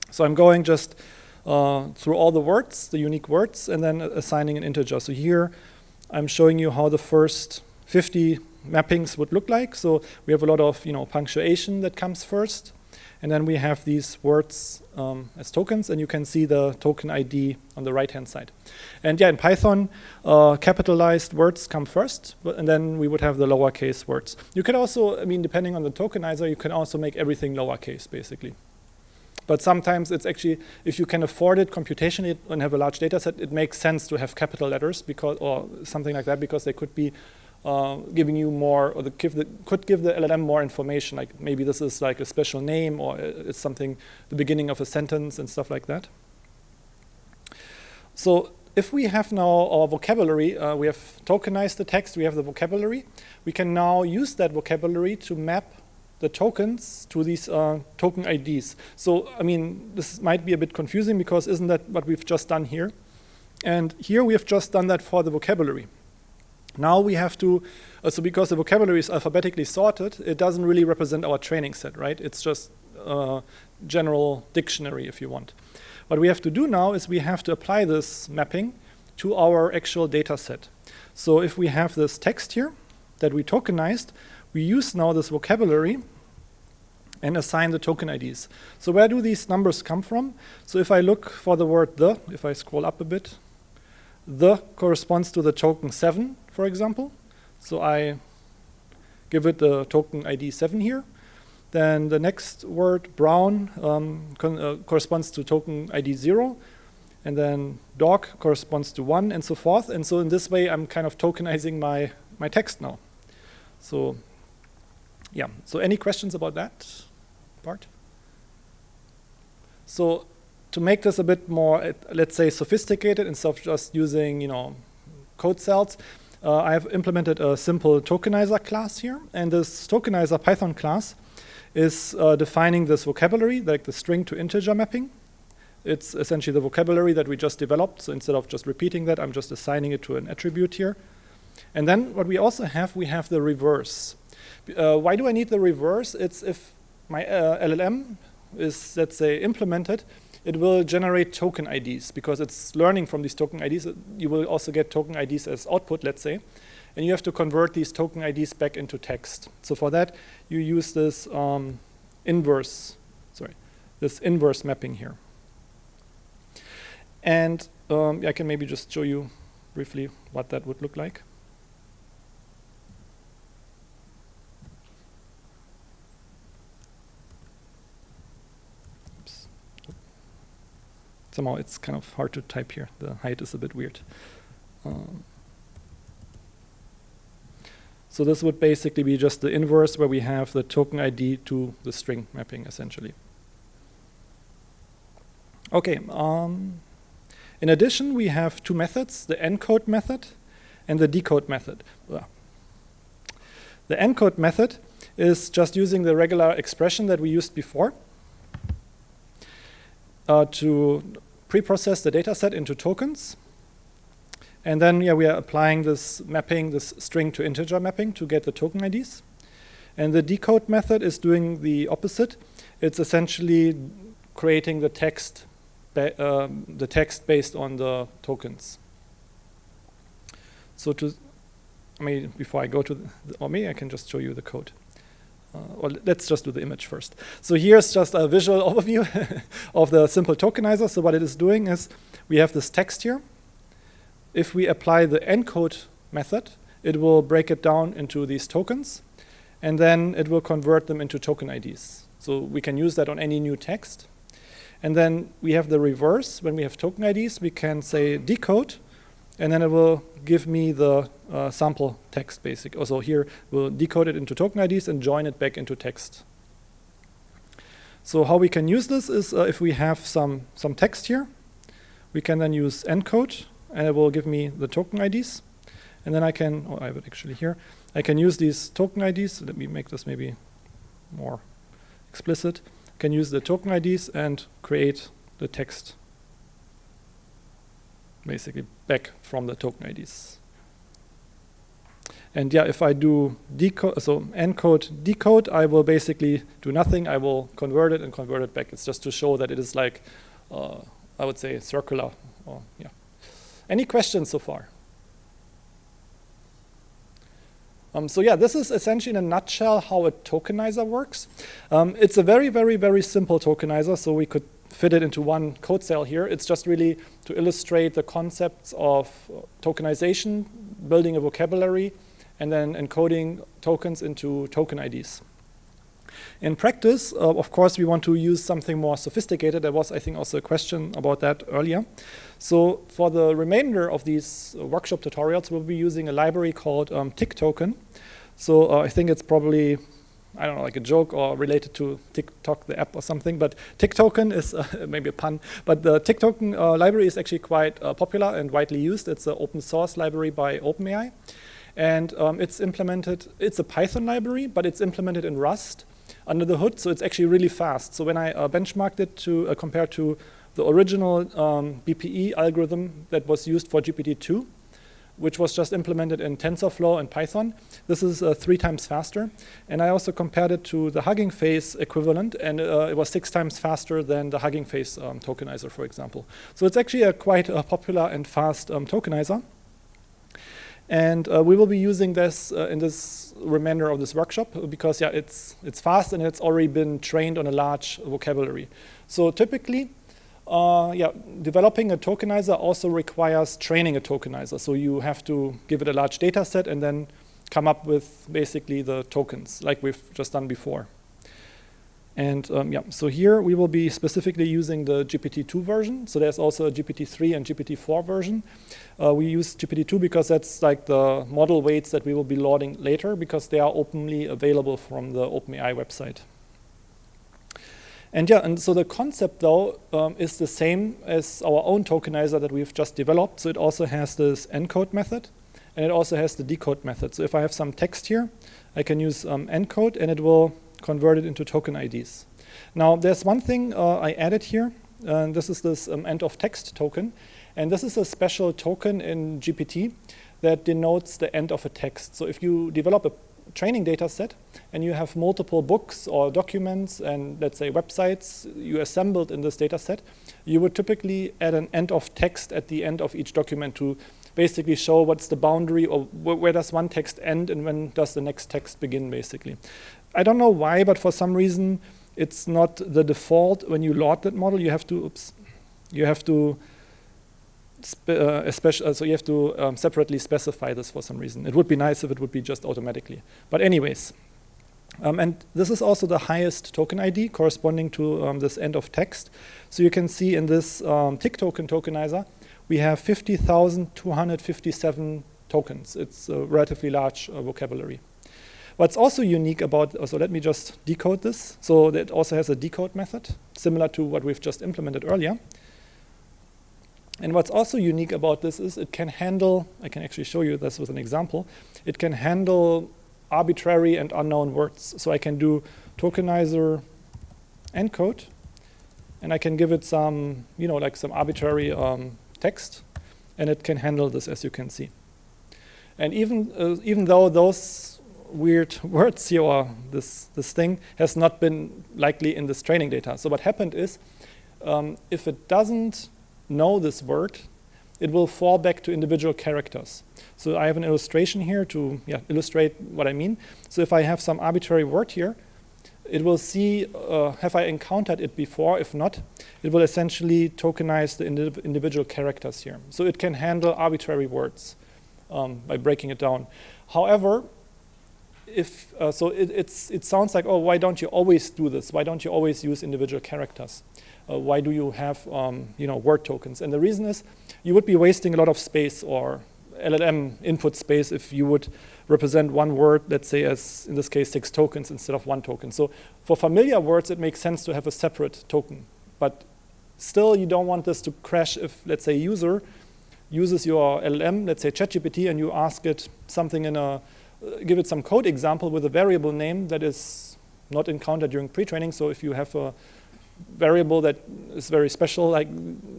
So I'm going just through all the words, the unique words, and then assigning an integer. So here I'm showing you how the first 50 mappings would look like. So we have a lot of punctuation that comes first, and then we have these words as tokens, and you can see the token ID on the right-hand side. And yeah, in Python, capitalized words come first, and then we would have the lowercase words. You could also, depending on the tokenizer, you can also make everything lowercase, basically. But sometimes it's actually, if you can afford it computationally and have a large data set, it makes sense to have capital letters or something like that, because they could be giving you more, or could give the LLM more information, like maybe this is like a special name, or it's something, the beginning of a sentence and stuff like that. So if we have now our vocabulary, we have tokenized the text, we have the vocabulary, we can now use that vocabulary to map the tokens to these token IDs. So, this might be a bit confusing, because isn't that what we've just done here? And here we have just done that for the vocabulary. Now we have to, so because the vocabulary is alphabetically sorted, it doesn't really represent our training set, right? It's just a general dictionary, if you want. What we have to do now is we have to apply this mapping to our actual data set. So if we have this text here that we tokenized, we use now this vocabulary and assign the token IDs. So where do these numbers come from? So if I look for the word the, if I scroll up a bit, the corresponds to the token 7, for example. So I give it the token ID 7 here. Then the next word, brown, corresponds to token ID 0. And then dog corresponds to 1, and so forth. And so in this way, I'm kind of tokenizing my text now. So yeah, so any questions about that part? So to make this a bit more, let's say, sophisticated, instead of just using, code cells, I have implemented a simple tokenizer class here. And this tokenizer Python class is defining this vocabulary, like the string to integer mapping. It's essentially the vocabulary that we just developed. So instead of just repeating that, I'm just assigning it to an attribute here. And then what we also have, we have the reverse. Why do I need the reverse? It's if my LLM is, let's say, implemented, it will generate token IDs, because it's learning from these token IDs. You will also get token IDs as output, let's say. And you have to convert these token IDs back into text. So for that, you use this inverse mapping here. And I can maybe just show you briefly what that would look like. Oops. Somehow it's kind of hard to type here. The height is a bit weird. So this would basically be just the inverse, where we have the token ID to the string mapping, essentially. Okay. In addition, we have two methods, the encode method and the decode method. The encode method is just using the regular expression that we used before to pre-process the data set into tokens. And then we are applying this mapping, this string to integer mapping, to get the token IDs. And the decode method is doing the opposite. It's essentially creating the text based on the tokens. So before I go to or maybe I can just show you the code. Or let's just do the image first. So here's just a visual overview of the simple tokenizer. So what it is doing is we have this text here. If we apply the encode method, it will break it down into these tokens, and then it will convert them into token IDs. So we can use that on any new text. And then we have the reverse. When we have token IDs, we can say decode, and then it will give me the sample text basic. Also here, we'll decode it into token IDs and join it back into text. So how we can use this is if we have some text here, we can then use encode, and it will give me the token IDs. And then I can, I have it actually here, I can use these token IDs. Let me make this maybe more explicit. I can use the token IDs and create the text basically back from the token IDs. And yeah, if I do decode, so encode, decode, I will basically do nothing. I will convert it and convert it back. It's just to show that it is like a I would say, circular. Or, yeah. Any questions so far? So yeah, this is essentially in a nutshell how a tokenizer works. It's a very, very, very simple tokenizer, so we could fit it into one code cell here. It's just really to illustrate the concepts of tokenization, building a vocabulary, and then encoding tokens into token IDs. In practice, of course, we want to use something more sophisticated. There was, I think, also a question about that earlier. So for the remainder of these workshop tutorials, we'll be using a library called tick token. So I think it's probably, I don't know, like a joke or related to TikTok, the app or something. But tick token is maybe a pun. But the tick token library is actually quite popular and widely used. It's an open source library by OpenAI. And it's a Python library, but it's implemented in Rust under the hood, so it's actually really fast. So when I benchmarked it to compared to the original BPE algorithm that was used for GPT-2, which was just implemented in TensorFlow and Python, this is 3 times faster. And I also compared it to the Hugging Face equivalent, and it was 6 times faster than the Hugging Face tokenizer, for example. So it's actually a quite popular and fast tokenizer. And we will be using this in this remainder of this workshop because, yeah, it's fast and it's already been trained on a large vocabulary. So typically, developing a tokenizer also requires training a tokenizer. So you have to give it a large data set and then come up with basically the tokens like we've just done before. And so here we will be specifically using the GPT-2 version. So there's also a GPT-3 and GPT-4 version. We use GPT-2 because that's like the model weights that we will be loading later because they are openly available from the OpenAI website. And yeah, and so the concept though is the same as our own tokenizer that we've just developed. So it also has this encode method and it also has the decode method. So if I have some text here, I can use encode and it will convert it into token IDs. Now, there's one thing I added here, and this is this end of text token. And this is a special token in GPT that denotes the end of a text. So if you develop a training data set and you have multiple books or documents and let's say websites you assembled in this data set, you would typically add an end of text at the end of each document to basically show what's the boundary or where does one text end and when does the next text begin, basically. I don't know why, but for some reason it's not the default when you load that model. You have to separately specify this for some reason. It would be nice if it would be just automatically. But anyways, and this is also the highest token ID corresponding to this end of text. So you can see in this tick token tokenizer, we have 50,257 tokens. It's a relatively large vocabulary. What's also unique about, so let me just decode this. So it also has a decode method, similar to what we've just implemented earlier. And what's also unique about this is it can handle, I can actually show you this with an example, it can handle arbitrary and unknown words. So I can do tokenizer encode, and I can give it some, like some arbitrary text, and it can handle this, as you can see. And even though those weird words here, or this thing has not been likely in this training data. So what happened is, if it doesn't know this word, it will fall back to individual characters. So I have an illustration here to illustrate what I mean. So if I have some arbitrary word here, it will see, have I encountered it before? If not, it will essentially tokenize the individual characters here. So it can handle arbitrary words by breaking it down. However, if it sounds like, oh, why don't you always do this? Why don't you always use individual characters? Why do you have word tokens? And the reason is you would be wasting a lot of space or LLM input space if you would represent one word, let's say as in this case 6 tokens instead of 1 token. So for familiar words, it makes sense to have a separate token. But still, you don't want this to crash if, let's say, a user uses your LLM, let's say ChatGPT, and you ask it something give it some code example with a variable name that is not encountered during pre-training. So if you have a variable that is very special, like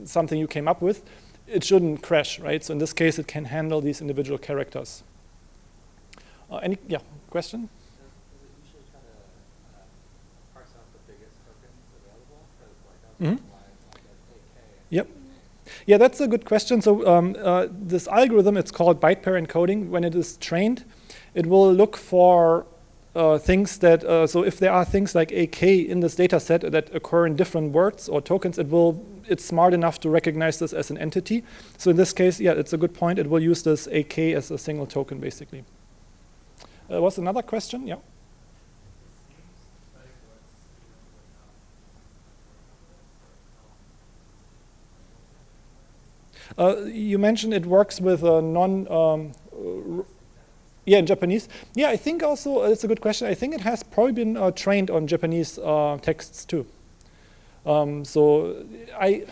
something you came up with, it shouldn't crash, right? So in this case, it can handle these individual characters. Any question? Does it usually try to parse out the biggest tokens available? Because like I was like, why is like AK Yep. Yeah, that's a good question. So this algorithm, it's called byte pair encoding. When it is trained, it will look for things that, so if there are things like AK in this data set that occur in different words or tokens, it's smart enough to recognize this as an entity. So in this case, yeah, it's a good point. It will use this AK as a single token, basically. Was another question? Yeah. You mentioned it works with yeah, in Japanese. Yeah, I think also it's a good question. I think it has probably been trained on Japanese texts too. So I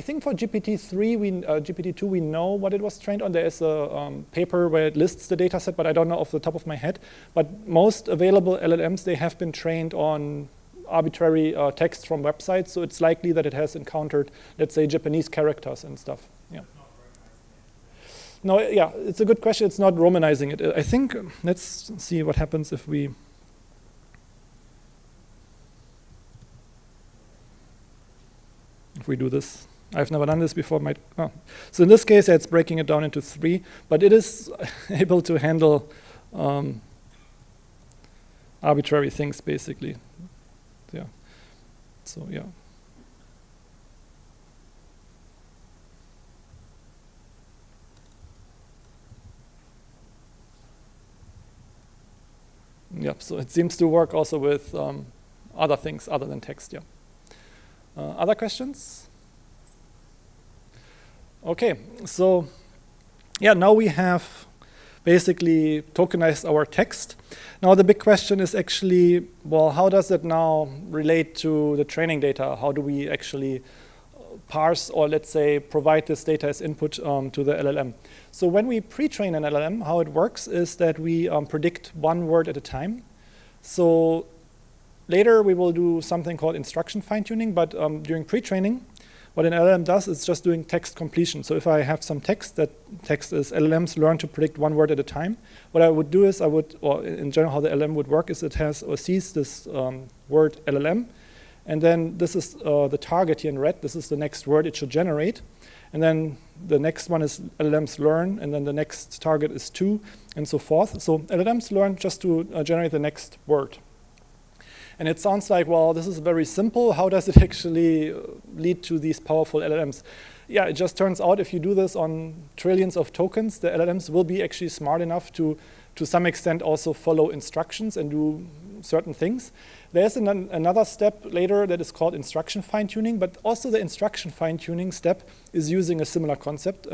think for GPT-3, GPT-2, we know what it was trained on. There is a paper where it lists the data set, but I don't know off the top of my head. But most available LLMs, they have been trained on arbitrary text from websites, so it's likely that it has encountered, let's say, Japanese characters and stuff. Yeah. No, yeah, it's a good question. It's not romanizing it. I think, let's see what happens if we... do this. I've never done this before. So in this case, it's breaking it down into 3, but it is able to handle arbitrary things, basically. Yeah. So yeah. Yep. So it seems to work also with other things other than text. Yeah. Other questions? Okay. So yeah, now we have basically tokenized our text. Now the big question is actually, well, how does it now relate to the training data? How do we actually parse or, let's say, provide this data as input to the LLM? So when we pre-train an LLM, how it works is that we predict one word at a time. So later we will do something called instruction fine-tuning, but during pre-training, what an LLM does is just doing text completion. So if I have some text, that text is LLMs learn to predict one word at a time. What I would do is or in general how the LLM would work is it has or sees this word LLM, and then this is the target here in red. This is the next word it should generate. And then the next one is LLMs learn, and then the next target is 2, and so forth. So LLMs learn just to generate the next word. And it sounds like, well, this is very simple. How does it actually lead to these powerful LLMs? Yeah, it just turns out if you do this on trillions of tokens, the LLMs will be actually smart enough to some extent also follow instructions and do certain things. There's another step later that is called instruction fine-tuning, but also the instruction fine-tuning step is using a similar concept.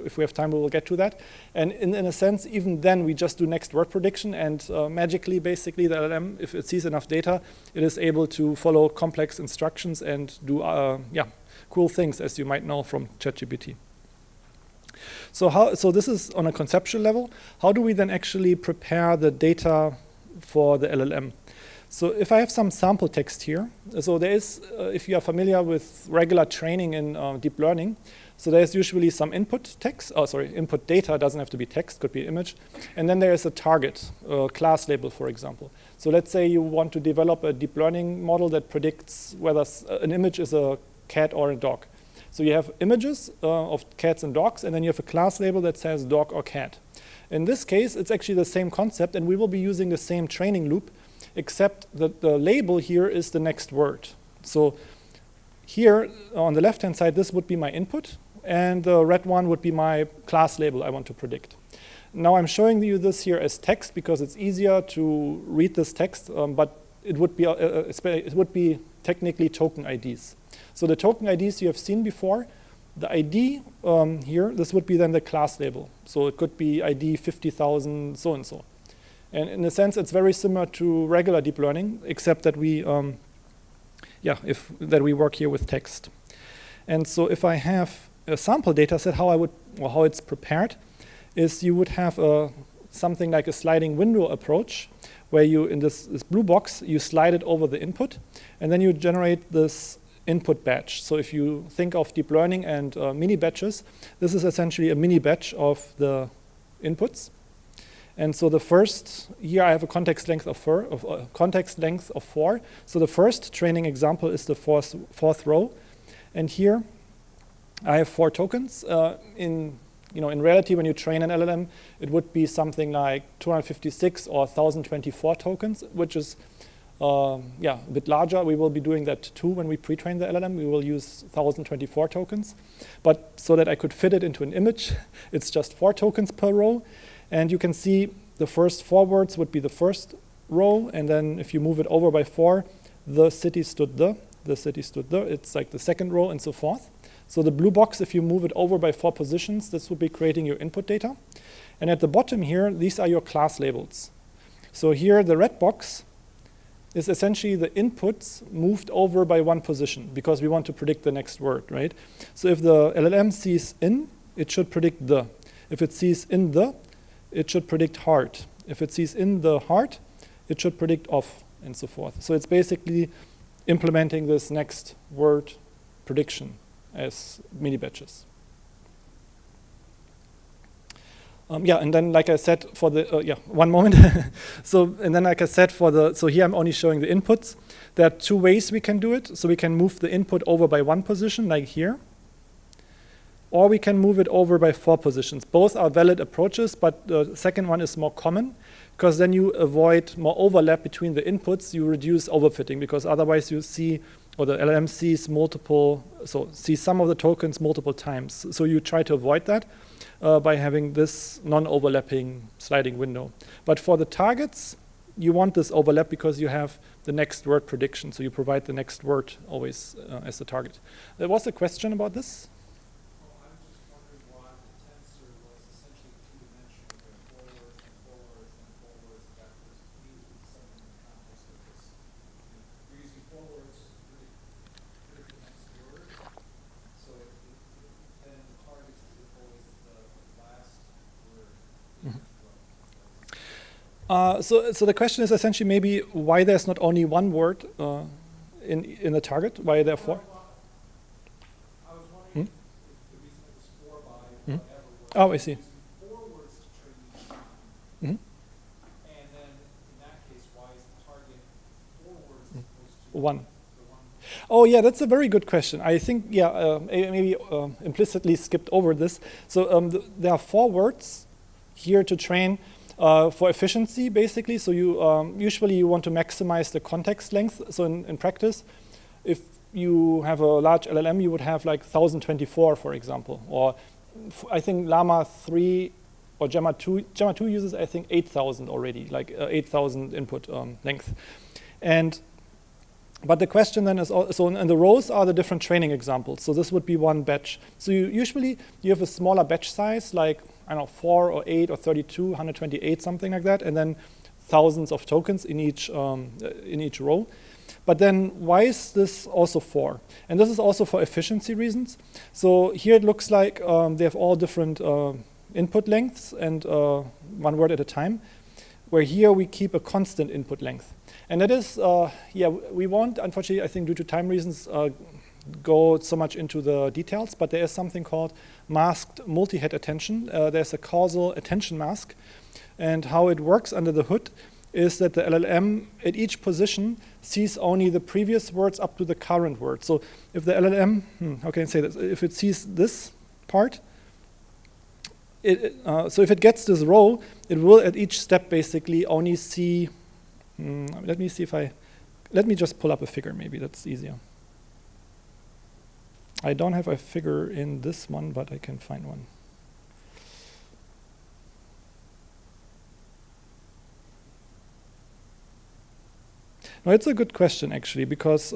If we have time, we will get to that. And in a sense, even then, we just do next word prediction, and magically, basically, the LLM, if it sees enough data, it is able to follow complex instructions and do cool things, as you might know from ChatGPT. So this is on a conceptual level. How do we then actually prepare the data for the LLM? So if I have some sample text here, so there is, if you are familiar with regular training in deep learning, so there's usually some input text, input data, doesn't have to be text, could be image. And then there is a target, class label, for example. So let's say you want to develop a deep learning model that predicts whether an image is a cat or a dog. So you have images of cats and dogs, and then you have a class label that says dog or cat. In this case, it's actually the same concept, and we will be using the same training loop, except that the label here is the next word. So here on the left-hand side, this would be my input, and the red one would be my class label I want to predict. Now I'm showing you this here as text because it's easier to read this text, but it would be technically token IDs. So the token IDs you have seen before, the ID here, this would be then the class label. So it could be ID 50,000 so-and-so. And in a sense, it's very similar to regular deep learning, except that we work here with text. And so if I have a sample data set, how it's prepared is you would have something like a sliding window approach, where you, in this blue box, you slide it over the input, and then you generate this input batch. So if you think of deep learning and mini batches, this is essentially a mini batch of the inputs. And so the first, here I have a context length of 4. So the first training example is the fourth row. And here I have 4 tokens. In reality, when you train an LLM, it would be something like 256 or 1024 tokens, which is a bit larger. We will be doing that too when we pre-train the LLM. We will use 1024 tokens. But so that I could fit it into an image, it's just 4 tokens per row. And you can see the first 4 words would be the first row. And then if you move it over by 4, the city stood the city stood the. It's like the second row and so forth. So the blue box, if you move it over by 4 positions, this would be creating your input data. And at the bottom here, these are your class labels. So here, the red box is essentially the inputs moved over by 1 position, because we want to predict the next word, right? So if the LLM sees in, it should predict the. If it sees in the, it should predict heart. If it sees in the heart, it should predict off, and so forth. So it's basically implementing this next word prediction as mini batches. And then like I said for the, one moment. And then like I said so here I'm only showing the inputs. There are 2 ways we can do it. So we can move the input over by 1 position, like here. Or we can move it over by 4 positions. Both are valid approaches, but the second one is more common, because then you avoid more overlap between the inputs. You reduce overfitting, because otherwise you see, or the LLM sees sees some of the tokens multiple times. So you try to avoid that by having this non-overlapping sliding window. But for the targets, you want this overlap because you have the next word prediction. So you provide the next word always as the target. There was a question about this? Well, I was just wondering why the tensor was essentially 2-dimensional, with forwards and forwards and backwards. Usually something in the context of this. We're using forwards to predict the next word. So then the target is always the last word. So the question is essentially maybe why there's not only 1 word in the target, why there are 4? I was wondering if the reason it was 4 by whatever was Oh, I see. using 4 words to train each time. Mhm. And then in that case, why is the target 4 words as opposed to 1. the 1? Oh, yeah, that's a very good question. I think, maybe implicitly skipped over this. So there are 4 words here to train for efficiency, basically. So you usually you want to maximize the context length. So in practice, if you have a large LLM, you would have like 1024, for example. Or I think Llama 3 or Gemma 2 uses, I think, 8,000 already, like 8,000 input length. But the question then is also, and the rows are the different training examples. So this would be 1 batch. So usually you have a smaller batch size, like, I don't know, 4 or 8 or 32, 128, something like that, and then thousands of tokens in each row. But then why is this also 4? And this is also for efficiency reasons. So here it looks like they have all different input lengths and 1 word at a time, where here we keep a constant input length. And that is, we won't, unfortunately, I think due to time reasons, go so much into the details, but there is something called masked multi-head attention. There's a causal attention mask. And how it works under the hood is that the LLM at each position sees only the previous words up to the current word. So if the LLM, how can I say this? If it sees this part, so if it gets this row, it will at each step basically only see, let me just pull up a figure, maybe that's easier. I don't have a figure in this one, but I can find one. No, it's a good question, actually, because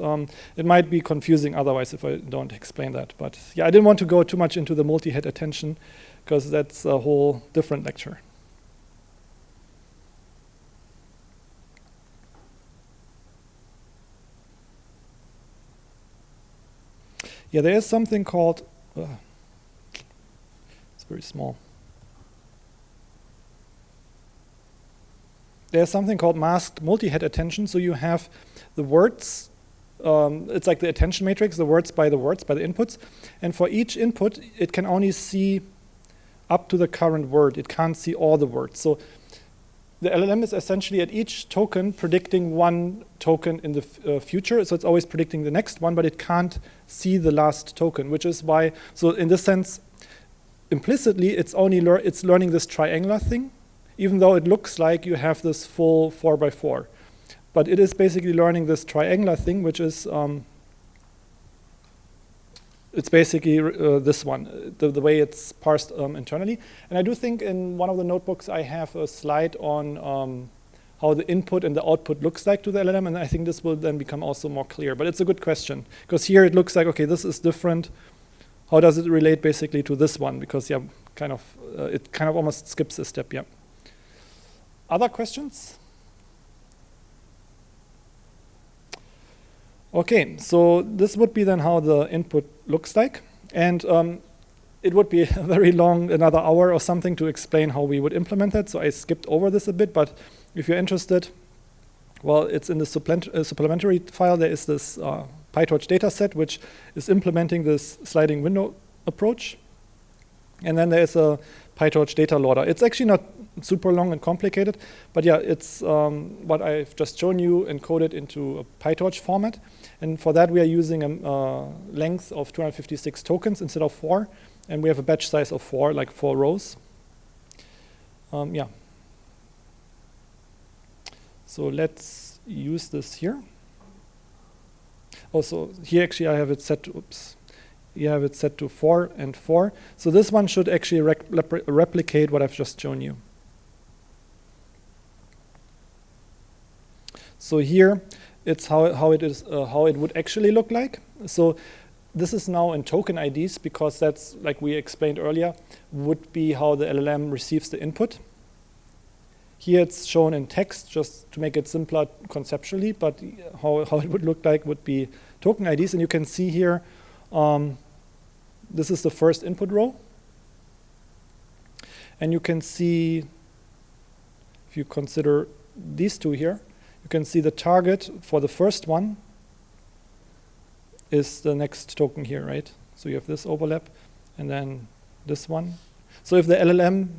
it might be confusing otherwise if I don't explain that. But yeah, I didn't want to go too much into the multi-head attention, because that's a whole different lecture. Yeah, there is something called, it's very small. There's something called masked multi-head attention. So you have the words, it's like the attention matrix, the words, by the inputs. And for each input, it can only see up to the current word. It can't see all the words. So the LLM is essentially at each token predicting one token in the future. So it's always predicting the next one, but it can't see the last token, which is why, so in this sense, implicitly, it's learning this triangular thing, even though it looks like you have this full 4x4. But it is basically learning this triangular thing, which is, it's basically this one, the way it's parsed internally. And I do think in one of the notebooks I have a slide on how the input and the output looks like to the LLM, and I think this will then become also more clear. But it's a good question, because here it looks like, okay, this is different. How does it relate basically to this one? Because yeah, it kind of almost skips a step, yeah. Other questions? Okay, so this would be then how the input looks like. And it would be very long, another hour or something, to explain how we would implement that. So I skipped over this a bit, but if you're interested, well, it's in the supplementary file. There is this PyTorch dataset, which is implementing this sliding window approach. And then there is a PyTorch data loader. It's actually not super long and complicated, but yeah, it's what I've just shown you encoded into a PyTorch format. And for that, we are using a length of 256 tokens instead of 4. And we have a batch size of 4, like 4 rows. Yeah. So let's use this here. Also, here actually I have it set to, oops. You have it set to 4 and 4. So this one should actually replicate what I've just shown you. So here, it's how it would actually look like. So this is now in token IDs, because that's, like we explained earlier, would be how the LLM receives the input. Here it's shown in text, just to make it simpler conceptually, but how it would look like would be token IDs. And you can see here, this is the first input row. And you can see, if you consider these two here, you can see the target for the first one is the next token here, right? So you have this overlap, and then this one. So if the LLM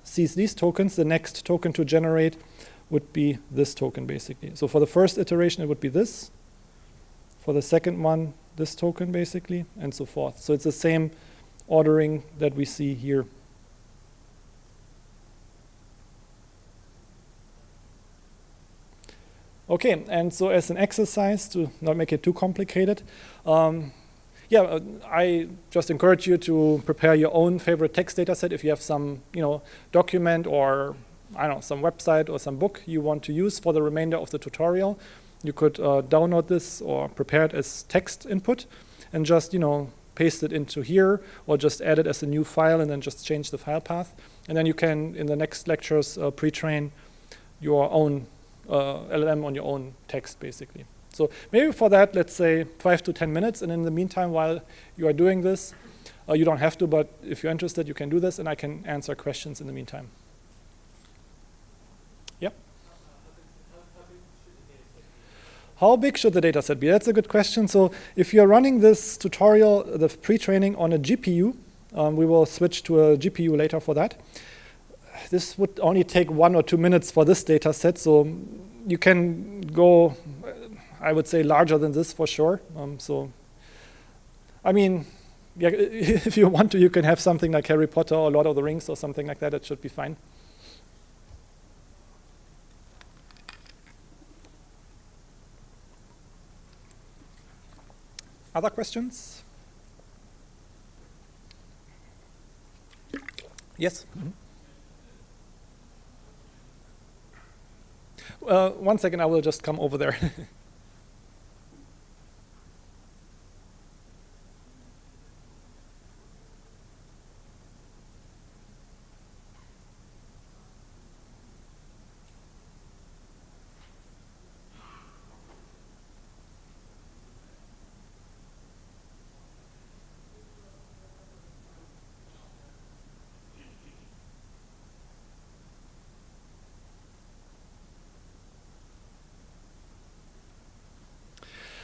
sees these tokens, the next token to generate would be this token, basically. So for the first iteration, it would be this. For the second one, this token, basically, and so forth. So it's the same ordering that we see here. Okay, and so as an exercise, to not make it too complicated, I just encourage you to prepare your own favorite text data set. If you have some, document or, I don't know, some website or some book you want to use for the remainder of the tutorial, you could download this or prepare it as text input and just, paste it into here, or just add it as a new file and then just change the file path. And then you can, in the next lectures, pre-train your own LLM on your own text, basically. So maybe for that, let's say 5 to 10 minutes. And in the meantime, while you are doing this, you don't have to, but if you're interested, you can do this, and I can answer questions in the meantime. Yep. How big should the data set be? That's a good question. So if you're running this tutorial, the pre-training on a GPU, we will switch to a GPU later for that. This would only take 1 or 2 minutes for this data set, so you can go, I would say, larger than this for sure. I mean, yeah, if you want to, you can have something like Harry Potter or Lord of the Rings or something like that. It should be fine. Other questions? Yes? Mm-hmm. 1 second, I will just come over there.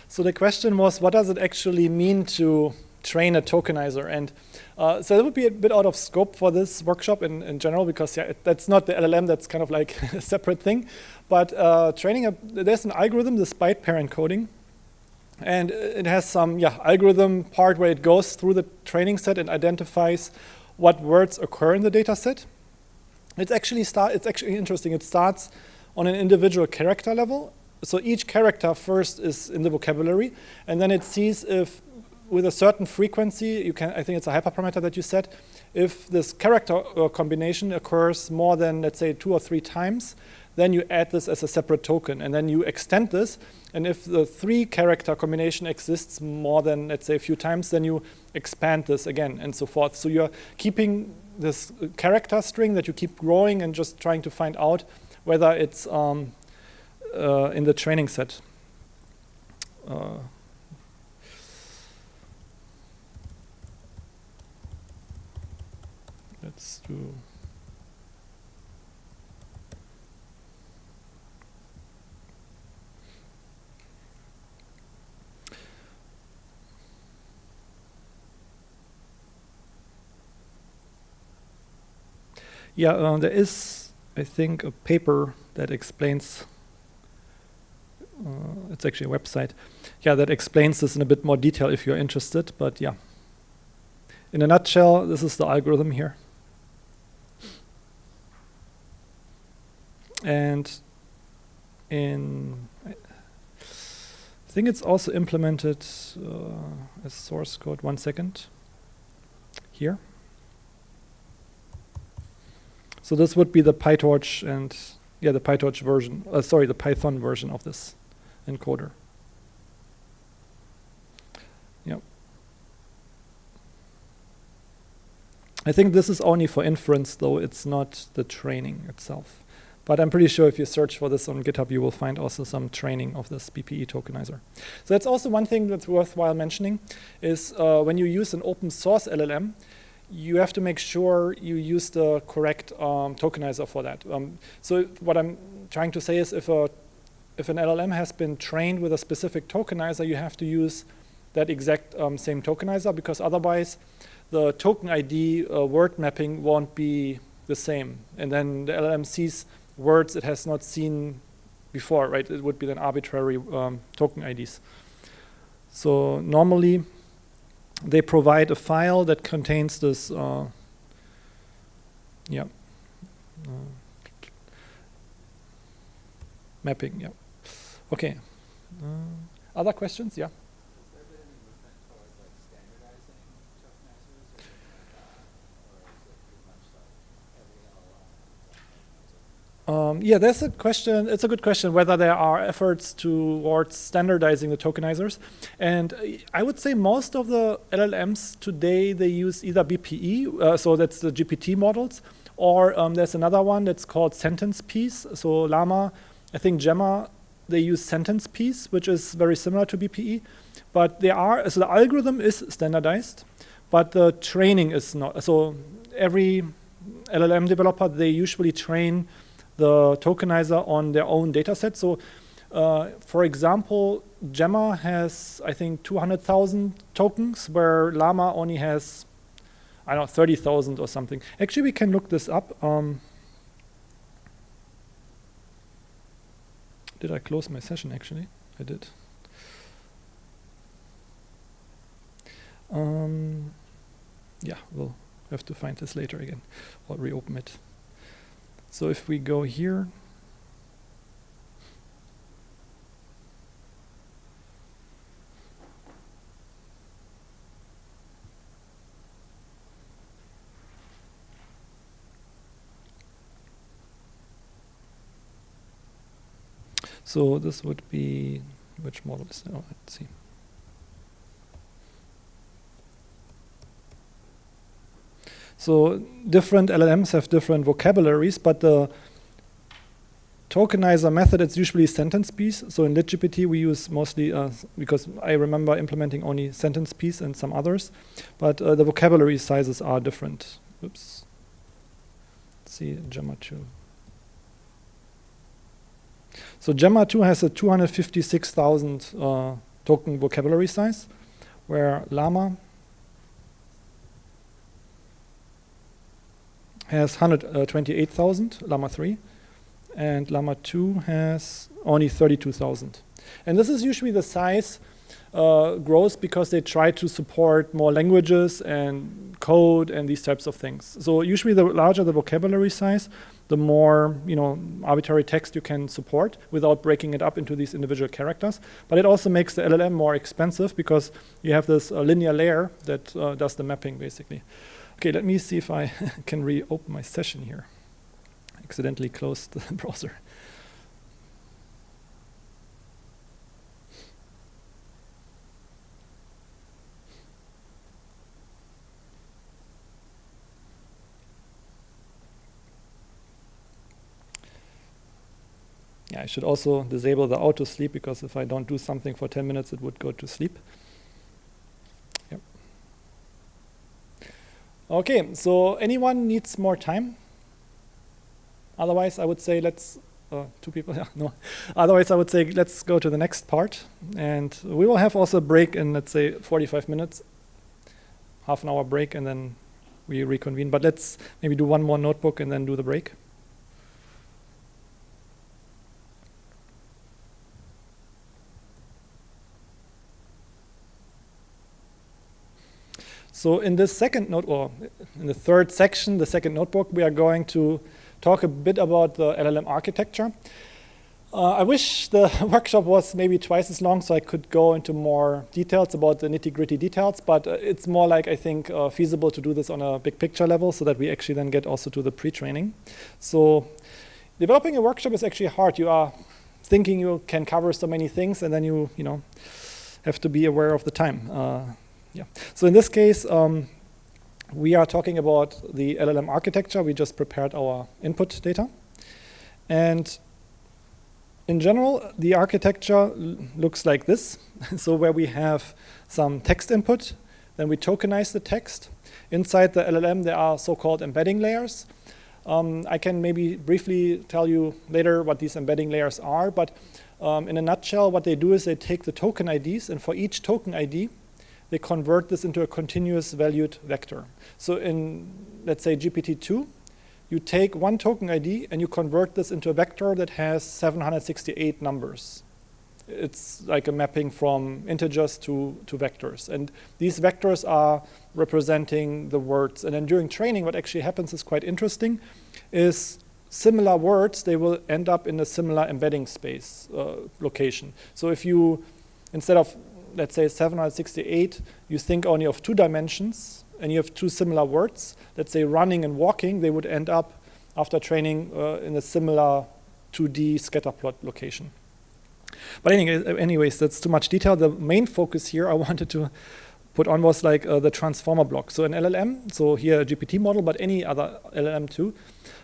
So the question was, what does it actually mean to train a tokenizer. And so that would be a bit out of scope for this workshop in general, because that's not the LLM, that's kind of like a separate thing. But there's an algorithm, this byte pair encoding. And it has some algorithm part where it goes through the training set and identifies what words occur in the data set. It's actually interesting. It starts on an individual character level. So each character first is in the vocabulary, and then it sees if, with a certain frequency, I think it's a hyperparameter that you set, if this character combination occurs more than, let's say, 2 or 3 times, then you add this as a separate token, and then you extend this, and if the 3 character combination exists more than, let's say, a few times, then you expand this again, and so forth. So you're keeping this character string that you keep growing and just trying to find out whether it's in the training set. Let's do. Yeah, there is, I think, a paper that explains. It's actually a website. Yeah, that explains this in a bit more detail if you're interested. But yeah, in a nutshell, this is the algorithm here. And I think it's also implemented as source code. 1 second. Here. So this would be the PyTorch and the PyTorch version. The Python version of this encoder. Yep. I think this is only for inference, though it's not the training itself. But I'm pretty sure if you search for this on GitHub, you will find also some training of this BPE tokenizer. So that's also one thing that's worthwhile mentioning, is when you use an open source LLM, you have to make sure you use the correct tokenizer for that. So what I'm trying to say is if an LLM has been trained with a specific tokenizer, you have to use that exact same tokenizer, because otherwise the token ID word mapping won't be the same. And then the LLM sees words it has not seen before, right? It would be then arbitrary token IDs. So normally they provide a file that contains this mapping, yeah. Okay. Other questions? Yeah. Has there been any movement towards like standardizing tokenizers or anything like that? Or is it pretty much like every LLM? Yeah, there's a question. It's a good question whether there are efforts towards standardizing the tokenizers. And I would say most of the LLMs today, they use either BPE, so that's the GPT models, or there's another one that's called sentence piece. So Llama, I think Gemma, they use sentence piece, which is very similar to BPE. But the algorithm is standardized, but the training is not. So every LLM developer, they usually train the tokenizer on their own data set. So for example, Gemma has, I think, 200,000 tokens, where Llama only has, I don't know, 30,000 or something. Actually, we can look this up. Did I close my session, actually? I did. Yeah, we'll have to find this later again. I'll reopen it. So if we go here, so this would be, which model is that? Oh, let's see. So different LLMs have different vocabularies, but the tokenizer method, it's usually sentence piece. So in LitGPT, we use mostly, because I remember implementing only sentence piece and some others, but the vocabulary sizes are different. Oops. Let's see, Gemma 2. So Gemma 2 has a 256,000 token vocabulary size, where Llama has 128,000, Llama 3, and Llama 2 has only 32,000. And this is usually the size grows because they try to support more languages and code and these types of things. So usually the larger the vocabulary size, the more arbitrary text you can support without breaking it up into these individual characters. But it also makes the LLM more expensive because you have this linear layer that does the mapping basically. Okay, let me see if I can reopen my session here. Accidentally closed the browser. Yeah, I should also disable the auto sleep because if I don't do something for 10 minutes, it would go to sleep. Yep. Okay, so anyone needs more time? Otherwise, I would say let's, two people, yeah, no. Otherwise, I would say let's go to the next part. And we will have also a break in, let's say, 45 minutes, half an hour break, and then we reconvene. But let's maybe do one more notebook and then do the break. So in this second note, or in the third section, the second notebook, we are going to talk a bit about the LLM architecture. I wish the workshop was maybe twice as long so I could go into more details about the nitty-gritty details, but it's more like, I think, feasible to do this on a big picture level so that we actually then get also to the pre-training. So developing a workshop is actually hard. You are thinking you can cover so many things, and then you have to be aware of the time. Yeah. So in this case, we are talking about the LLM architecture. We just prepared our input data. And in general, the architecture looks like this. So where we have some text input, then we tokenize the text. Inside the LLM, there are so-called embedding layers. I can maybe briefly tell you later what these embedding layers are, but in a nutshell, what they do is they take the token IDs, and for each token ID, they convert this into a continuous valued vector. So in, let's say, GPT-2, you take one token ID and you convert this into a vector that has 768 numbers. It's like a mapping from integers to vectors. And these vectors are representing the words. And then during training, what actually happens is quite interesting, is similar words, they will end up in a similar embedding space location. So if you, instead of, let's say 768, you think only of 2 dimensions, and you have 2 similar words, let's say running and walking, they would end up, after training, in a similar 2D scatterplot location. But anyways, that's too much detail. The main focus here I wanted to put on was like the transformer block. So an LLM, so here a GPT model, but any other LLM too,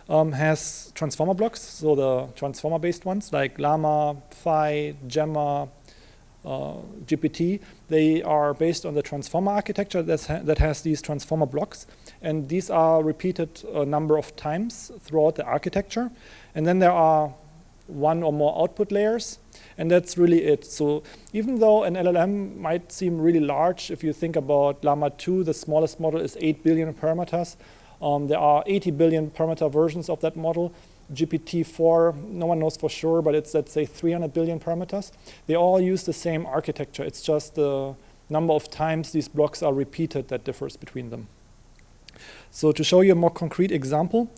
has transformer blocks. So the transformer-based ones like Llama, Phi, Gemma, GPT, they are based on the transformer architecture that has these transformer blocks. And these are repeated a number of times throughout the architecture. And then there are 1 or more output layers. And that's really it. So even though an LLM might seem really large, if you think about Llama 2, the smallest model is 8 billion parameters. There are 80 billion parameter versions of that model. GPT-4, no one knows for sure, but it's, let's say, 300 billion parameters. They all use the same architecture. It's just the number of times these blocks are repeated that differs between them. So to show you a more concrete example,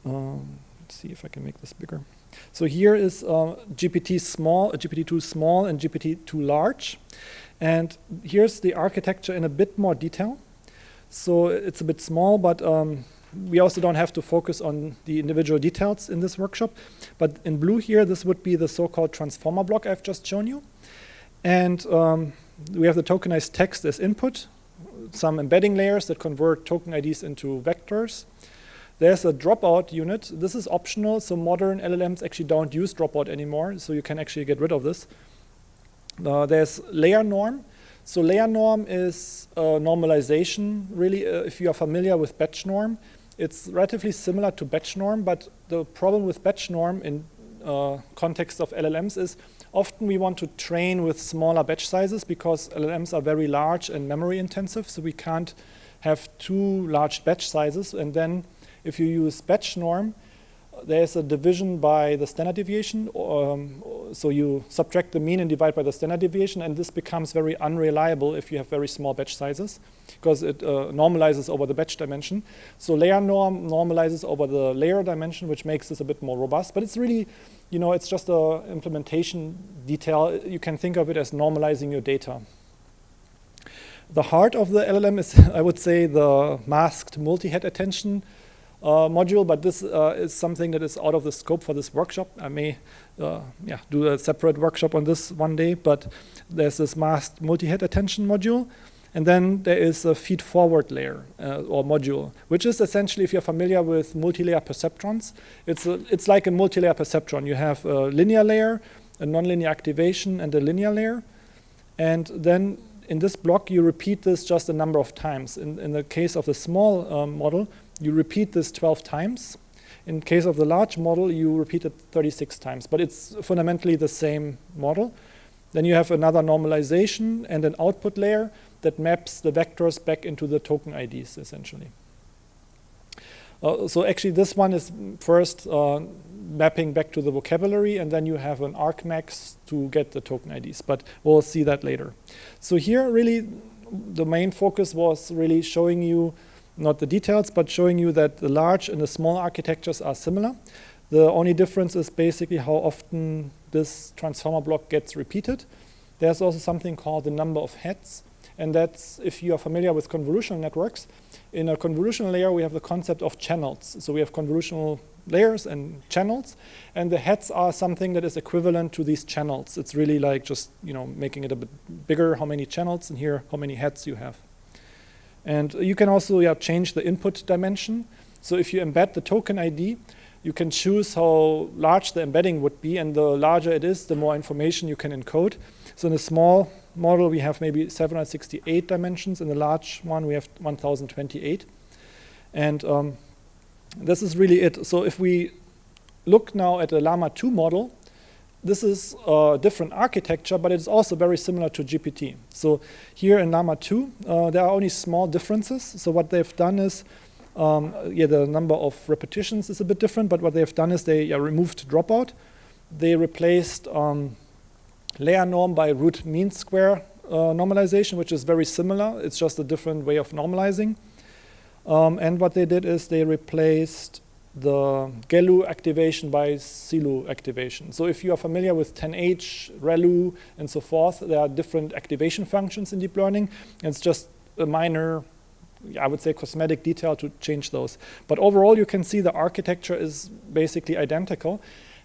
let's see if I can make this bigger. So here is GPT small, GPT-2 small, and GPT-2 large. And here's the architecture in a bit more detail. So it's a bit small, but we also don't have to focus on the individual details in this workshop. But in blue here, this would be the so-called transformer block I've just shown you. And we have the tokenized text as input, some embedding layers that convert token IDs into vectors. There's a dropout unit. This is optional, so modern LLMs actually don't use dropout anymore, so you can actually get rid of this. There's layer norm. So layer norm is normalization, really, if you are familiar with batch norm. It's relatively similar to batch norm, but the problem with batch norm in context of LLMs is often we want to train with smaller batch sizes because LLMs are very large and memory intensive, so we can't have too large batch sizes, and then if you use batch norm, there's a division by the standard deviation. So you subtract the mean and divide by the standard deviation, and this becomes very unreliable if you have very small batch sizes, because it normalizes over the batch dimension. So layer norm normalizes over the layer dimension, which makes this a bit more robust. But it's really, it's just a implementation detail. You can think of it as normalizing your data. The heart of the LLM is, I would say, the masked multi-head attention module, but this is something that is out of the scope for this workshop. I may do a separate workshop on this one day, but there's this masked multi-head attention module, and then there is a feed-forward layer or module, which is essentially, if you're familiar with multi-layer perceptrons, it's like a multi-layer perceptron. You have a linear layer, a nonlinear activation, and a linear layer, and then in this block, you repeat this just a number of times. In the case of the small model, you repeat this 12 times. In case of the large model, you repeat it 36 times. But it's fundamentally the same model. Then you have another normalization and an output layer that maps the vectors back into the token IDs, essentially. So actually, this one is first mapping back to the vocabulary, and then you have an argmax to get the token IDs. But we'll see that later. So here, really, the main focus was really showing you, not the details, but showing you that the large and the small architectures are similar. The only difference is basically how often this transformer block gets repeated. There's also something called the number of heads. And that's, if you are familiar with convolutional networks, in a convolutional layer, we have the concept of channels. So we have convolutional layers and channels, and the heads are something that is equivalent to these channels. It's really like just making it a bit bigger, how many channels, and here how many heads you have. And you can also change the input dimension. So if you embed the token ID, you can choose how large the embedding would be, and the larger it is, the more information you can encode. So in a small model, we have maybe 768 dimensions. In the large one, we have 1028. And this is really it. So if we look now at the Llama 2 model, this is a different architecture, but it's also very similar to GPT. So here in Llama 2, there are only small differences. So what they've done is, the number of repetitions is a bit different, but what they've done is they removed dropout. They replaced layer norm by root mean square normalization, which is very similar. It's just a different way of normalizing. And what they did is they replaced the GELU activation by SILU activation. So if you are familiar with 10H, ReLU, and so forth, there are different activation functions in deep learning. And it's just a minor, I would say, cosmetic detail to change those. But overall, you can see the architecture is basically identical.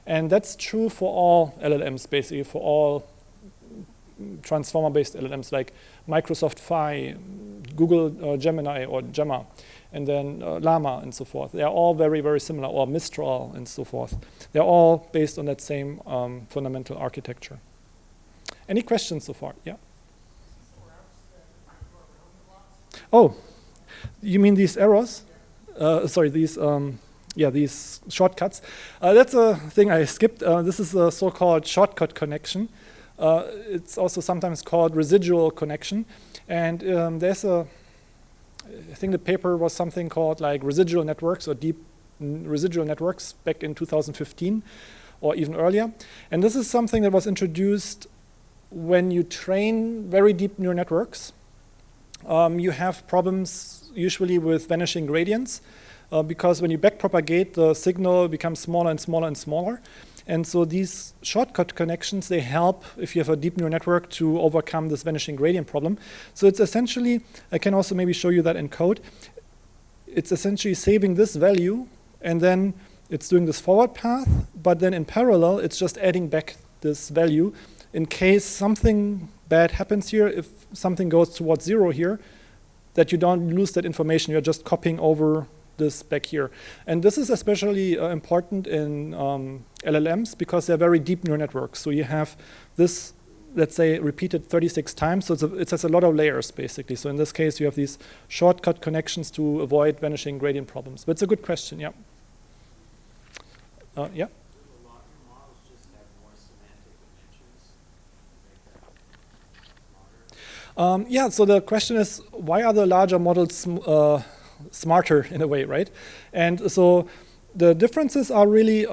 And that's true for all LLMs, basically, for all transformer-based LLMs like Microsoft Phi, Google Gemini or Gemma, and then Llama and so forth. They are all very, very similar, or Mistral and so forth. They're all based on that same fundamental architecture. Any questions so far? Yeah? Oh, you mean these arrows? Sorry, these shortcuts. That's a thing I skipped. This is a so-called shortcut connection. It's also sometimes called residual connection. And I think the paper was something called like residual networks or deep residual networks back in 2015 or even earlier. And this is something that was introduced when you train very deep neural networks. You have problems usually with vanishing gradients because when you backpropagate, the signal becomes smaller and smaller and smaller. And so these shortcut connections, they help if you have a deep neural network to overcome this vanishing gradient problem. So it's essentially, I can also maybe show you that in code. It's essentially saving this value, and then it's doing this forward path, but then in parallel, it's just adding back this value in case something bad happens here, if something goes towards 0 here, that you don't lose that information. You're just copying over this back here. And this is especially important in LLMs because they're very deep neural networks. So you have this, let's say, repeated 36 times. So it has a lot of layers, basically. So in this case, you have these shortcut connections to avoid vanishing gradient problems. But it's a good question, yeah. Yeah? Do a lot of models just have more semantic dimensions? Yeah, so the question is, why are the larger models smarter in a way, right? And so the differences are really,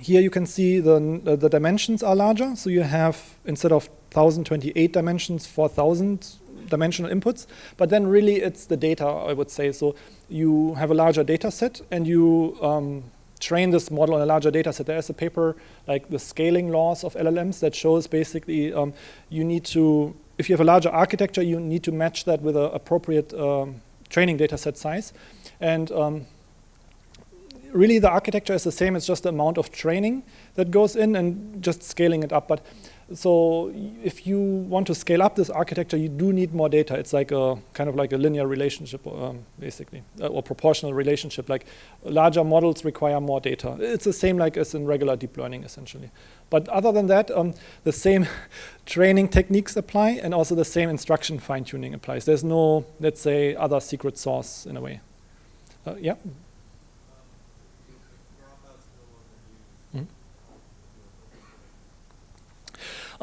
here you can see the dimensions are larger. So you have, instead of 1028 dimensions, 4000 dimensional inputs. But then really it's the data, I would say. So you have a larger data set and you train this model on a larger data set. There's a paper like the scaling laws of LLMs that shows basically you need to, if you have a larger architecture, you need to match that with an appropriate training data set size. And really the architecture is the same, it's just the amount of training that goes in and just scaling it up. But so if you want to scale up this architecture, you do need more data. It's like a kind of like a linear relationship, basically, or proportional relationship. Like larger models require more data. It's the same like as in regular deep learning, essentially. But other than that, the same training techniques apply, and also the same instruction fine-tuning applies. There's no, let's say, other secret sauce in a way. Yeah.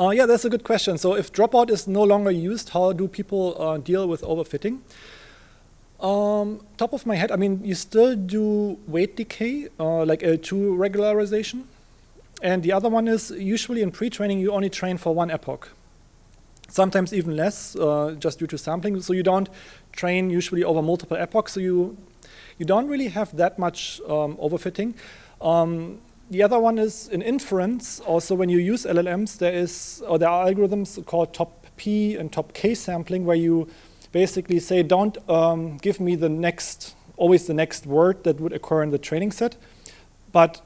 Yeah, that's a good question. So if dropout is no longer used, how do people deal with overfitting? Top of my head, I mean, you still do weight decay, like L2 regularization. And the other one is, usually in pre-training, you only train for one epoch. Sometimes even less, just due to sampling. So you don't train usually over multiple epochs. So you don't really have that much overfitting. The other one is in inference. Also, when you use LLMs, there are algorithms called top P and top K sampling, where you basically say, don't give me always the next word that would occur in the training set, but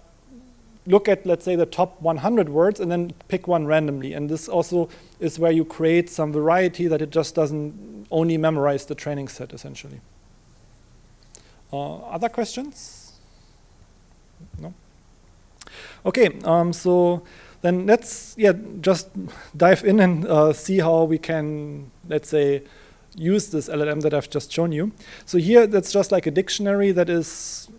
look at, let's say, the top 100 words and then pick one randomly. And this also is where you create some variety that it just doesn't only memorize the training set, essentially. Other questions? No? Okay, so then let's just dive in and see how we can, let's say, use this LLM that I've just shown you. So here, that's just like a dictionary that is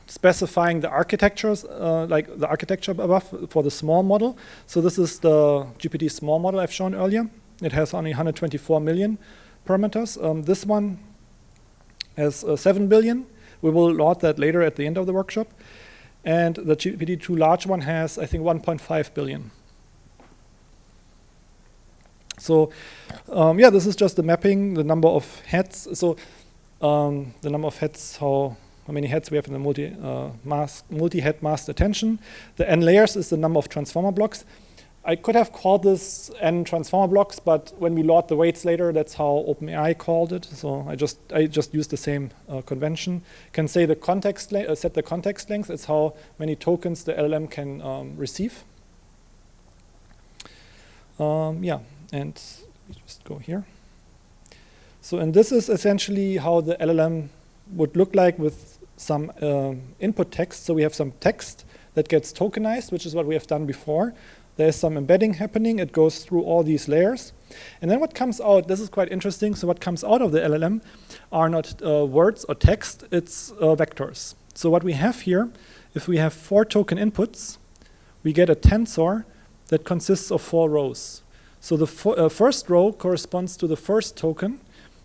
specifying the architectures, like the architecture above for the small model. So this is the GPT small model I've shown earlier. It has only 124 million parameters. This one has 7 billion. We will load that later at the end of the workshop. And the GPT-2 large one has, I think, 1.5 billion. So yeah, this is just the mapping, the number of heads. So the number of heads, how many heads we have in the multi-head masked attention. The n layers is the number of transformer blocks. I could have called this n transformer blocks, but when we load the weights later, that's how OpenAI called it. So I just used the same convention. Can say the context set the context length. It's how many tokens the LLM can receive. Yeah, and we just go here. So and this is essentially how the LLM would look like with some input text. So we have some text that gets tokenized, which is what we have done before. There's some embedding happening. It goes through all these layers. And then what comes out, this is quite interesting. So what comes out of the LLM are not words or text, it's vectors. So what we have here, if we have 4 token inputs, we get a tensor that consists of 4 rows. So the first row corresponds to the first token.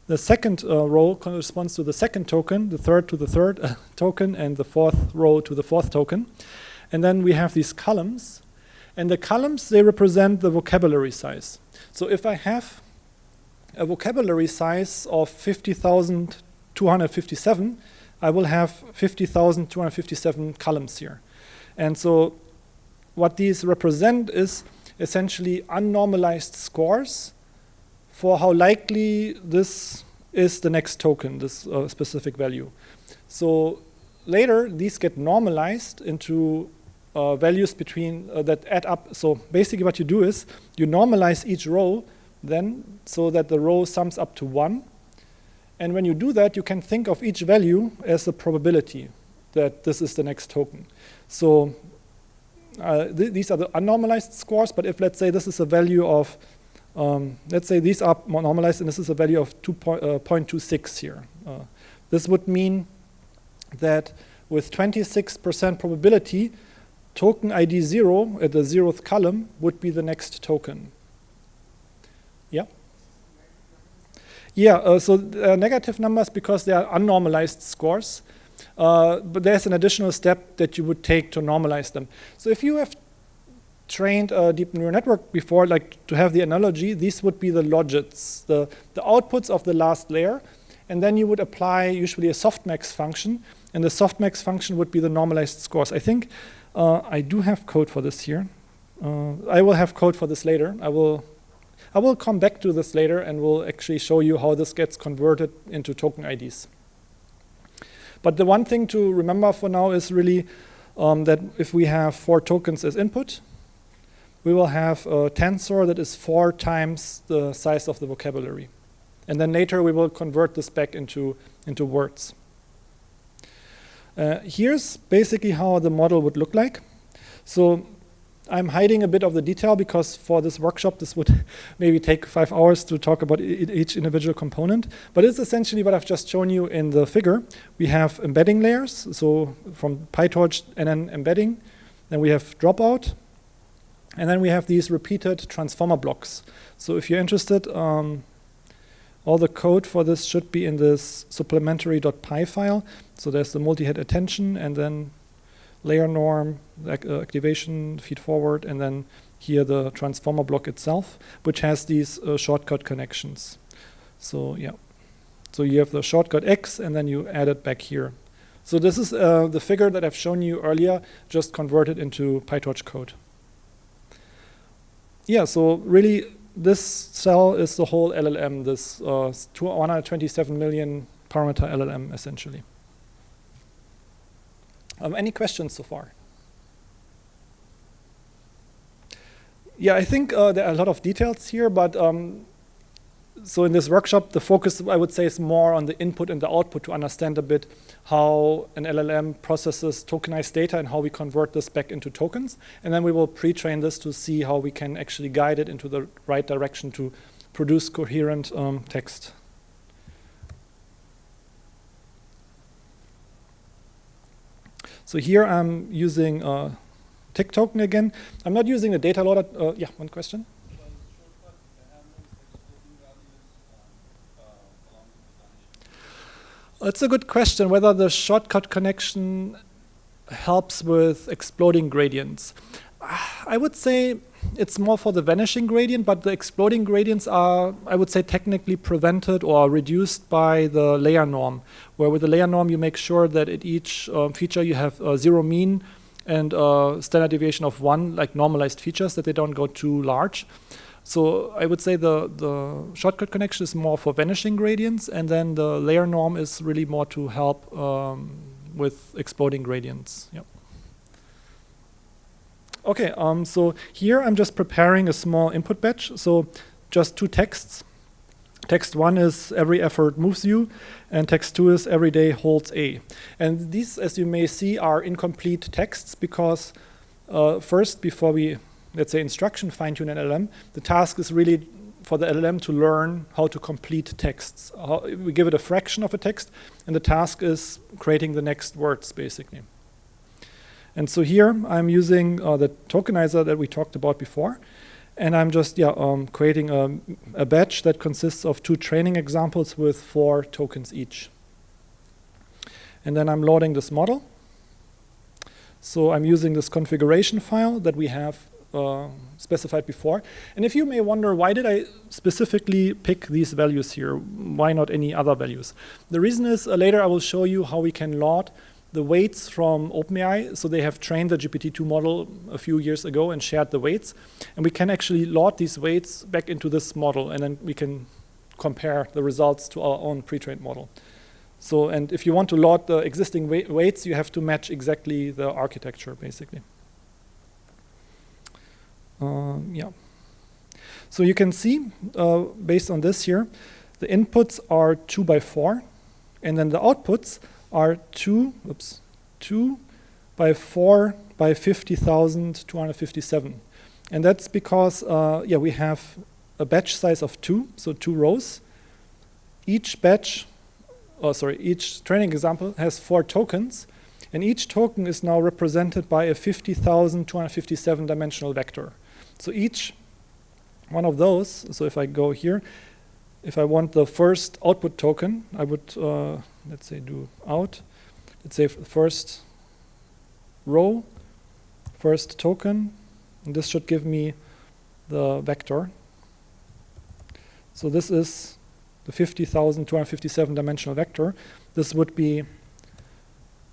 The second row corresponds to the second token, the third to the third token, and the fourth row to the fourth token. And then we have these columns. And the columns, they represent the vocabulary size. So if I have a vocabulary size of 50,257, I will have 50,257 columns here. And so what these represent is essentially unnormalized scores for how likely this is the next token, this specific value. So later, these get normalized into values between that add up. So basically what you do is you normalize each row then so that the row sums up to 1. And when you do that, you can think of each value as a probability that this is the next token. So these are the unnormalized scores, but if let's say this is a value of, let's say these are more normalized and this is a value of 0.26 here. This would mean that with 26% probability, token ID 0 at the 0th column would be the next token. Yeah? Yeah, so negative numbers because they are unnormalized scores. But there's an additional step that you would take to normalize them. So if you have trained a deep neural network before, like to have the analogy, these would be the logits, the outputs of the last layer. And then you would apply usually a softmax function. And the softmax function would be the normalized scores. I think I do have code for this here. I will have code for this later. I will come back to this later and will actually show you how this gets converted into token IDs. But the one thing to remember for now is really that if we have 4 tokens as input, we will have a tensor that is 4 times the size of the vocabulary. And then later we will convert this back into words. Here's basically how the model would look like. So I'm hiding a bit of the detail because for this workshop, this would maybe take 5 hours to talk about each individual component. But it's essentially what I've just shown you in the figure. We have embedding layers, so from PyTorch and then embedding. Then we have dropout. And then we have these repeated transformer blocks. So if you're interested, all the code for this should be in this supplementary.py file. So there's the multi-head attention, and then layer norm, activation, feed forward, and then here the transformer block itself, which has these shortcut connections. So yeah, so you have the shortcut X, and then you add it back here. So this is the figure that I've shown you earlier, just converted into PyTorch code. Yeah, so really this cell is the whole LLM, this 127 million parameter LLM essentially. Any questions so far? Yeah, I think there are a lot of details here, but so in this workshop, the focus, I would say, is more on the input and the output to understand a bit how an LLM processes tokenized data and how we convert this back into tokens. And then we will pre-train this to see how we can actually guide it into the right direction to produce coherent text. So here I'm using tick token again. I'm not using the data loader. Yeah, one question? It's a good question whether the shortcut connection helps with exploding gradients. I would say it's more for the vanishing gradient, but the exploding gradients are, I would say, technically prevented or reduced by the layer norm, where with the layer norm you make sure that at each feature you have 0 mean and standard deviation of 1, like normalized features, that they don't go too large. So I would say the shortcut connection is more for vanishing gradients, and then the layer norm is really more to help with exploding gradients. Yep. Okay, so here I'm just preparing a small input batch. So just 2 texts. Text 1 is every effort moves you, and text 2 is every day holds A. And these, as you may see, are incomplete texts because first, before we, let's say, instruction fine-tune an LLM, the task is really for the LLM to learn how to complete texts. We give it a fraction of a text, and the task is creating the next words, basically. And so here I'm using the tokenizer that we talked about before, and I'm just creating a batch that consists of 2 training examples with 4 tokens each. And then I'm loading this model. So I'm using this configuration file that we have specified before. And if you may wonder, why did I specifically pick these values here? Why not any other values? The reason is later I will show you how we can load the weights from OpenAI. So they have trained the GPT-2 model a few years ago and shared the weights. And we can actually load these weights back into this model, and then we can compare the results to our own pre-trained model. So, and if you want to load the existing weights, you have to match exactly the architecture, basically. Yeah. So you can see, based on this here, the inputs are 2 by 4, and then the outputs are 2 by 4 by 50,257. And that's because, we have a batch size of 2, so 2 rows. Each training example has 4 tokens, and each token is now represented by a 50,257 dimensional vector. So each one of those, so if I go here, if I want the first output token, I would, let's say, do out. Let's say first row, first token, and this should give me the vector. So this is the 50,257 dimensional vector. This would be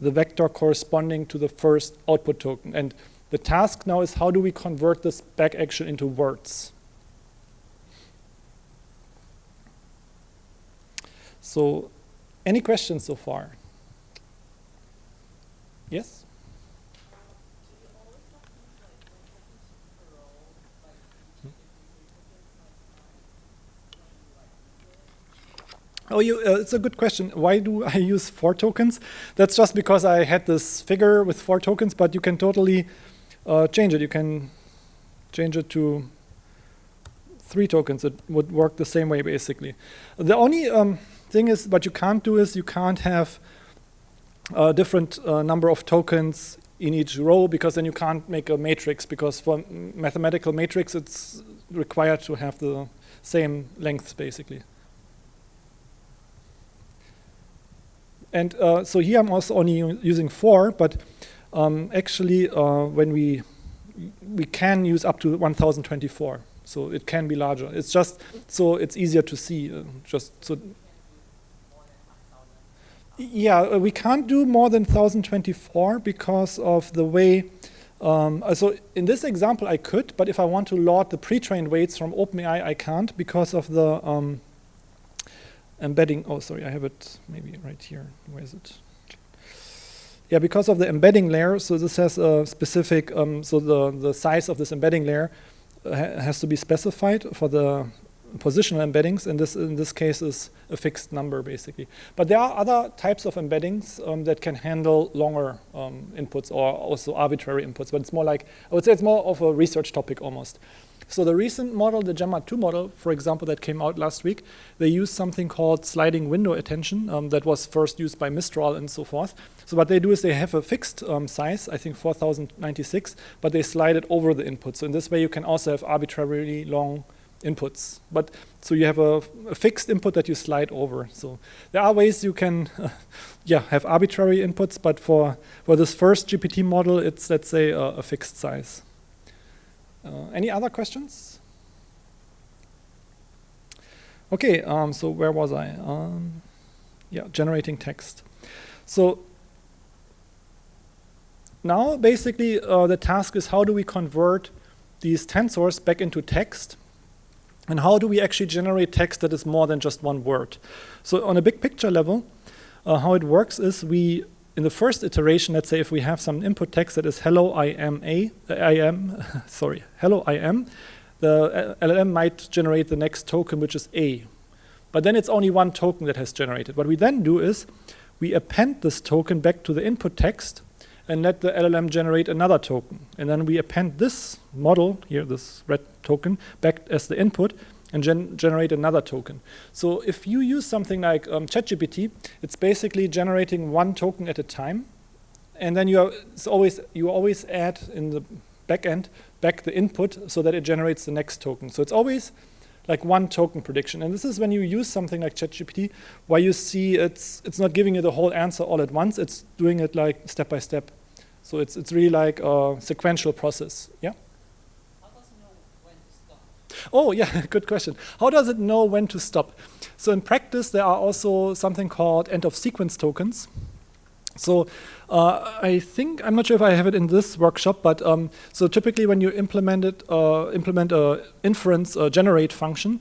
the vector corresponding to the first output token. And the task now is, how do we convert this back action into words? So, any questions so far? Yes? Oh, it's a good question. Why do I use 4 tokens? That's just because I had this figure with 4 tokens, but you can totally change it. You can change it to 3 tokens. It would work the same way, basically. The only thing is, what you can't do is you can't have a different number of tokens in each row, because then you can't make a matrix, because for mathematical matrix, it's required to have the same length, basically. And so here I'm also only using 4, but actually when we can use up to 1024, so it can be larger. It's just so it's easier to see. Just so. Yeah, we can't do more than 1024 because of the way. So in this example I could, but if I want to load the pre-trained weights from OpenAI, I can't because of the embedding. Oh, sorry, I have it maybe right here. Where is it? Yeah, because of the embedding layer. So this has a specific. So the size of this embedding layer has to be specified for the positional embeddings, and this in this case is a fixed number, basically. But there are other types of embeddings that can handle longer inputs or also arbitrary inputs. But it's more like, I would say it's more of a research topic almost. So the recent model, the Gemma 2 model, for example, that came out last week, they used something called sliding window attention that was first used by Mistral and so forth. So what they do is they have a fixed size, I think 4096, but they slide it over the input. So in this way you can also have arbitrarily long inputs. But so you have a fixed input that you slide over. So there are ways you can have arbitrary inputs, but for this first GPT model, it's, let's say, a fixed size. Any other questions? Okay, so where was I? Generating text. So now basically the task is, how do we convert these tensors back into text? And how do we actually generate text that is more than just one word? So on a big picture level, how it works is in the first iteration, let's say if we have some input text that is hello, hello, I am, the LLM might generate the next token, which is A. But then it's only one token that has generated. What we then do is we append this token back to the input text and let the LLM generate another token. And then we append this model here, this red token, back as the input and generate another token. So if you use something like ChatGPT, it's basically generating one token at a time. And then you always add in the back end back the input so that it generates the next token. So it's always like one token prediction. And this is when you use something like ChatGPT, where you see it's not giving you the whole answer all at once. It's doing it like step by step. So it's really like a sequential process. Yeah? How does it know when to stop? Oh, yeah, good question. How does it know when to stop? So in practice, there are also something called end-of-sequence tokens. So I think, I'm not sure if I have it in this workshop, but so typically when you implement a inference generate function,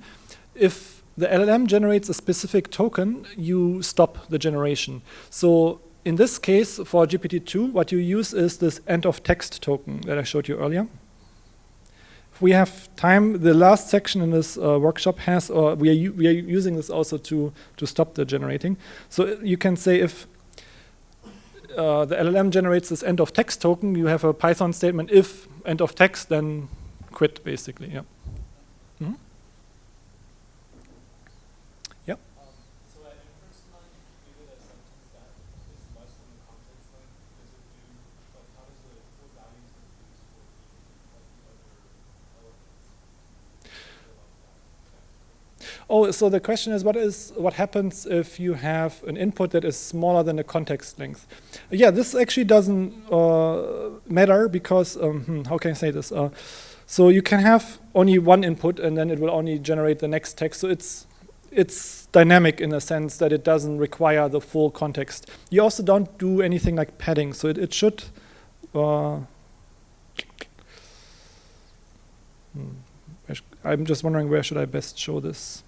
if the LLM generates a specific token, you stop the generation. So in this case, for GPT-2, what you use is this end-of-text token that I showed you earlier. If we have time, the last section in this workshop has, we are using this also to stop the generating. So you can say if the LLM generates this end-of-text token, you have a Python statement, if end-of-text, then quit, basically, yeah. Mm-hmm. Yep. So at inference time, if you give it a sentence that is less than the context length, does it do, like, how does it, what values does it use for the other elements? Oh, so the question is what happens if you have an input that is smaller than the context length? Yeah, this actually doesn't matter because how can I say this? So you can have only one input and then it will only generate the next text. So it's dynamic in a sense that it doesn't require the full context. You also don't do anything like padding, so it should. I'm just wondering where should I best show this.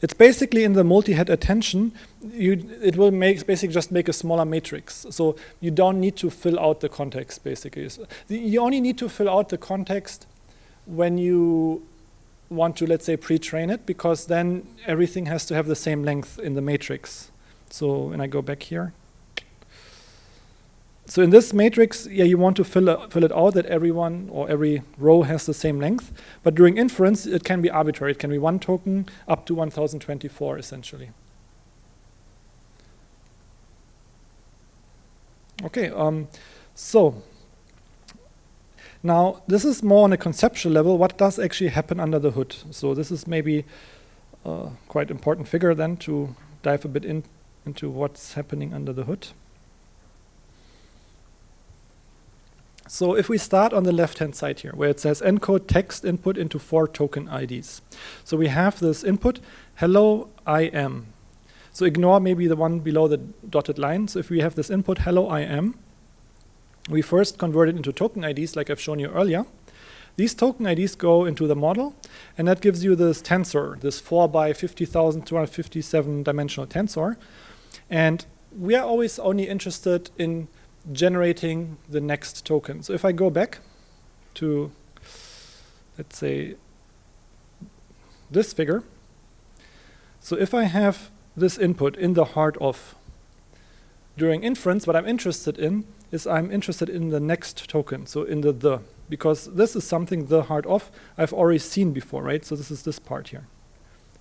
It's basically in the multi-head attention. It will basically just make a smaller matrix. So you don't need to fill out the context basically. So you only need to fill out the context when you want to, let's say, pre-train it, because then everything has to have the same length in the matrix. So when I go back here. So in this matrix, yeah, you want to fill it out that everyone or every row has the same length. But during inference, it can be arbitrary. It can be one token up to 1024, essentially. Okay, so now this is more on a conceptual level. What does actually happen under the hood? So this is maybe a quite important figure then to dive a bit into what's happening under the hood. So if we start on the left-hand side here, where it says encode text input into 4 token IDs. So we have this input, hello, I am. So ignore maybe the one below the dotted line. So if we have this input, hello, I am, we first convert it into token IDs like I've shown you earlier. These token IDs go into the model, and that gives you this tensor, this 4 by 50,257 dimensional tensor. And we are always only interested in generating the next token. So if I go back to, let's say, this figure, so if I have this input in the heart of, during inference, what I'm interested in is I'm interested in the next token, so in the, because this is something the heart of I've already seen before, right? So this is this part here.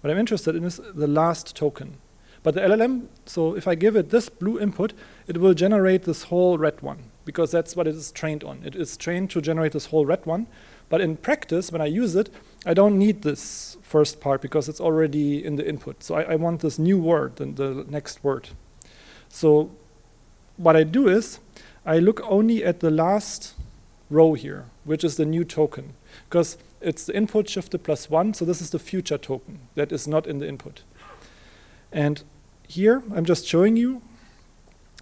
What I'm interested in is the last token. But the LLM, so if I give it this blue input, it will generate this whole red one, because that's what it is trained on. It is trained to generate this whole red one. But in practice, when I use it, I don't need this first part because it's already in the input. So I want this new word and the next word. So what I do is I look only at the last row here, which is the new token, because it's the input shifted +1. So this is the future token that is not in the input. And here, I'm just showing you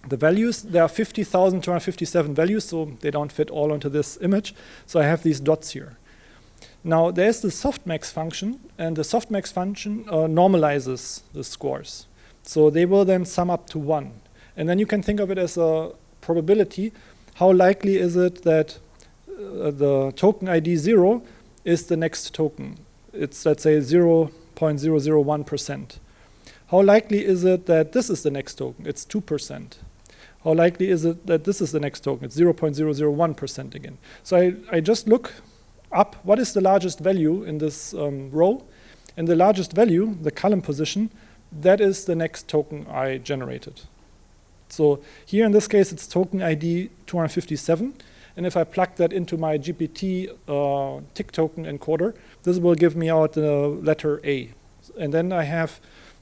the values. There are 50,257 values, so they don't fit all onto this image. So I have these dots here. Now, there's the softmax function, and the softmax function normalizes the scores. So they will then sum up to 1. And then you can think of it as a probability. How likely is it that the token ID 0 is the next token? It's, let's say, 0.001%. How likely is it that this is the next token? It's 2%. How likely is it that this is the next token? It's 0.001% again. So I just look up what is the largest value in this row, and the largest value, the column position, that is the next token I generated. So here in this case, it's token ID 257. And if I plug that into my GPT tick token encoder, this will give me out the letter A. And then I have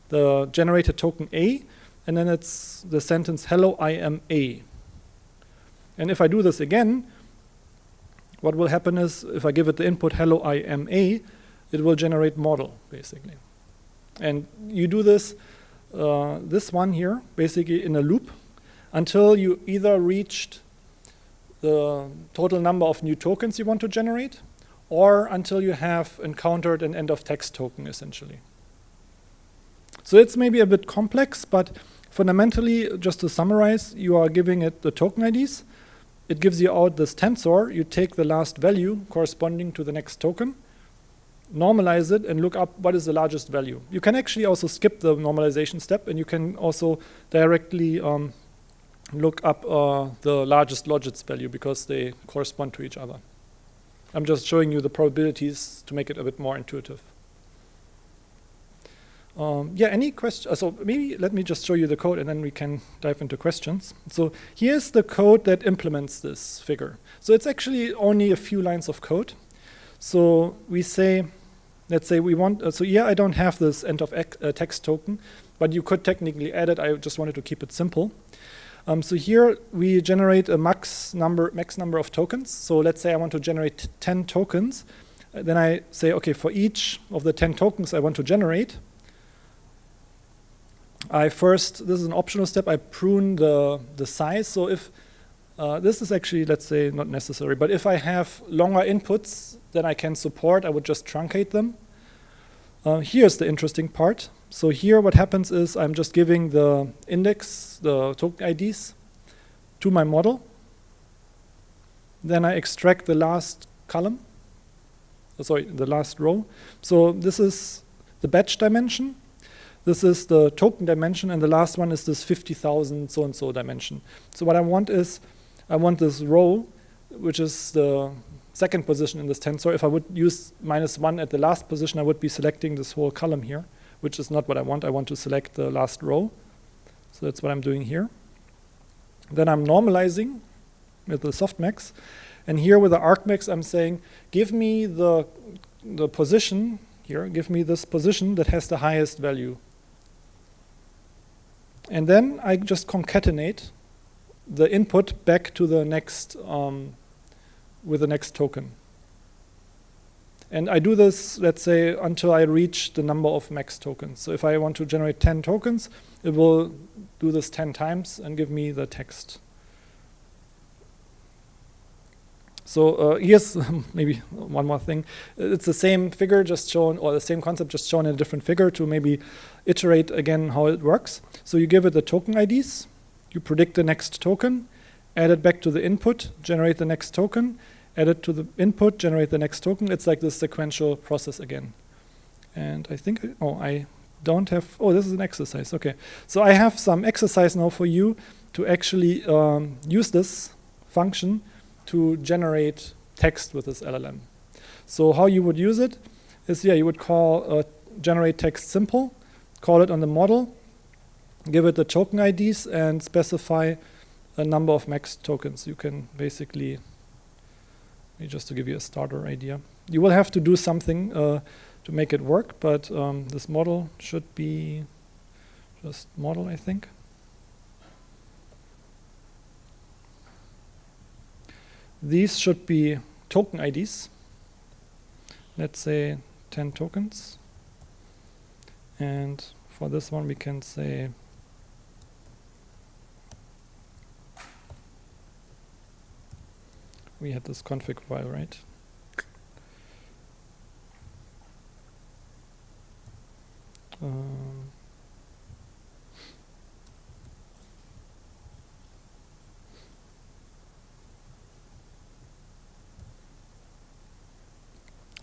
the generated token A, and then it's the sentence, hello, I am A. And if I do this again, what will happen is, if I give it the input, hello, I am A, it will generate model, basically. And you do this, this one here, basically in a loop, until you either reached the total number of new tokens you want to generate, or until you have encountered an end-of-text token, essentially. So it's maybe a bit complex, but fundamentally, just to summarize, you are giving it the token IDs. It gives you out this tensor. You take the last value corresponding to the next token, normalize it, and look up what is the largest value. You can actually also skip the normalization step, and you can also directly look up the largest logits value because they correspond to each other. I'm just showing you the probabilities to make it a bit more intuitive. Yeah, any questions? So maybe let me just show you the code and then we can dive into questions. So here's the code that implements this figure. So it's actually only a few lines of code. So we say, let's say we want, so here I don't have this end of text token, but you could technically add it. I just wanted to keep it simple. So here we generate a max number of tokens. So let's say I want to generate 10 tokens. Then I say, okay, for each of the 10 tokens I want to generate, this is an optional step, I prune the size. So if this is actually, let's say, not necessary, but if I have longer inputs than I can support, I would just truncate them. Here's the interesting part. So here what happens is I'm just giving the index, the token IDs, to my model. Then I extract the last column, the last row. So this is the batch dimension. This is the token dimension, and the last one is this 50,000 so-and-so dimension. So what I want is, I want this row, which is the second position in this tensor. If I would use -1 at the last position, I would be selecting this whole column here, which is not what I want. I want to select the last row. So that's what I'm doing here. Then I'm normalizing with the softmax. And here with the argmax, I'm saying, give me the position here, give me this position that has the highest value. And then I just concatenate the input back to the next, with the next token. And I do this, let's say, until I reach the number of max tokens. So if I want to generate 10 tokens, it will do this 10 times and give me the text. So here's maybe one more thing. It's the same figure just shown, or the same concept just shown in a different figure to maybe iterate again how it works. So you give it the token IDs, you predict the next token, add it back to the input, generate the next token, add it to the input, generate the next token. It's like this sequential process again. And I think, I don't have, this is an exercise, okay. So I have some exercise now for you to actually use this function to generate text with this LLM. So how you would use it is, you would call generate text simple, call it on the model, give it the token IDs, and specify a number of max tokens. You can basically, just to give you a starter idea. You will have to do something to make it work, but this model should be just model, I think. These should be token IDs. Let's say 10 tokens. And for this one, we can say we had this config file, right?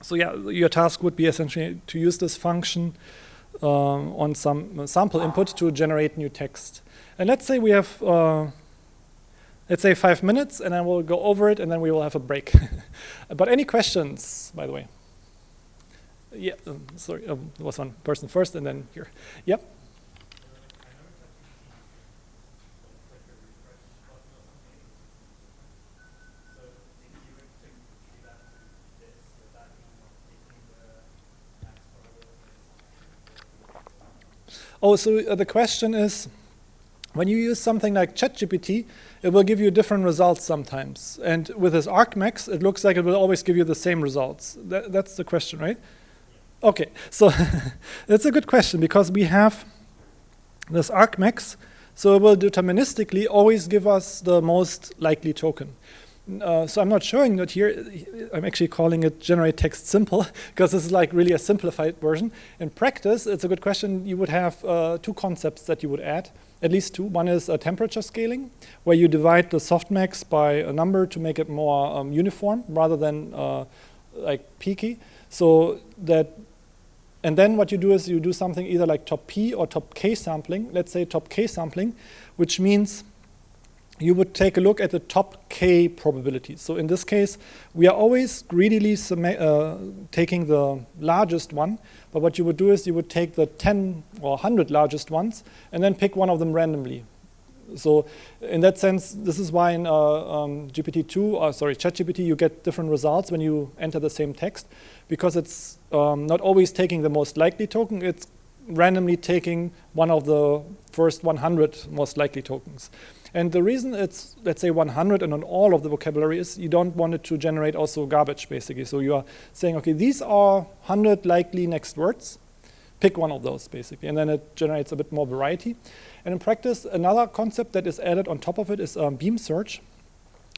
So your task would be essentially to use this function on some sample input to generate new text. And let's say we have, let's say 5 minutes, and then we'll go over it, and then we will have a break. But any questions, by the way? Yeah, sorry, there was one person first, and then here. Yep. Oh, so the question is, when you use something like ChatGPT, it will give you different results sometimes. And with this argmax, it looks like it will always give you the same results. That's the question, right? Okay, so that's a good question, because we have this argmax, so it will deterministically always give us the most likely token. So I'm not showing that here. I'm actually calling it generate text simple, because this is like really a simplified version. In practice, it's a good question. You would have 2 concepts that you would add, at least 2. One is temperature scaling, where you divide the softmax by a number to make it more uniform rather than like peaky. So that, and then what you do is you do something either like top P or top K sampling. Let's say top K sampling, which means you would take a look at the top K probabilities. So in this case, we are always greedily taking the largest one, but what you would do is you would take the 10 or 100 largest ones and then pick one of them randomly. So in that sense, this is why in ChatGPT, you get different results when you enter the same text, because it's not always taking the most likely token, it's randomly taking one of the first 100 most likely tokens. And the reason it's, let's say, 100 and on all of the vocabulary is you don't want it to generate also garbage, basically. So you are saying, okay, these are 100 likely next words. Pick one of those, basically. And then it generates a bit more variety. And in practice, another concept that is added on top of it is beam search.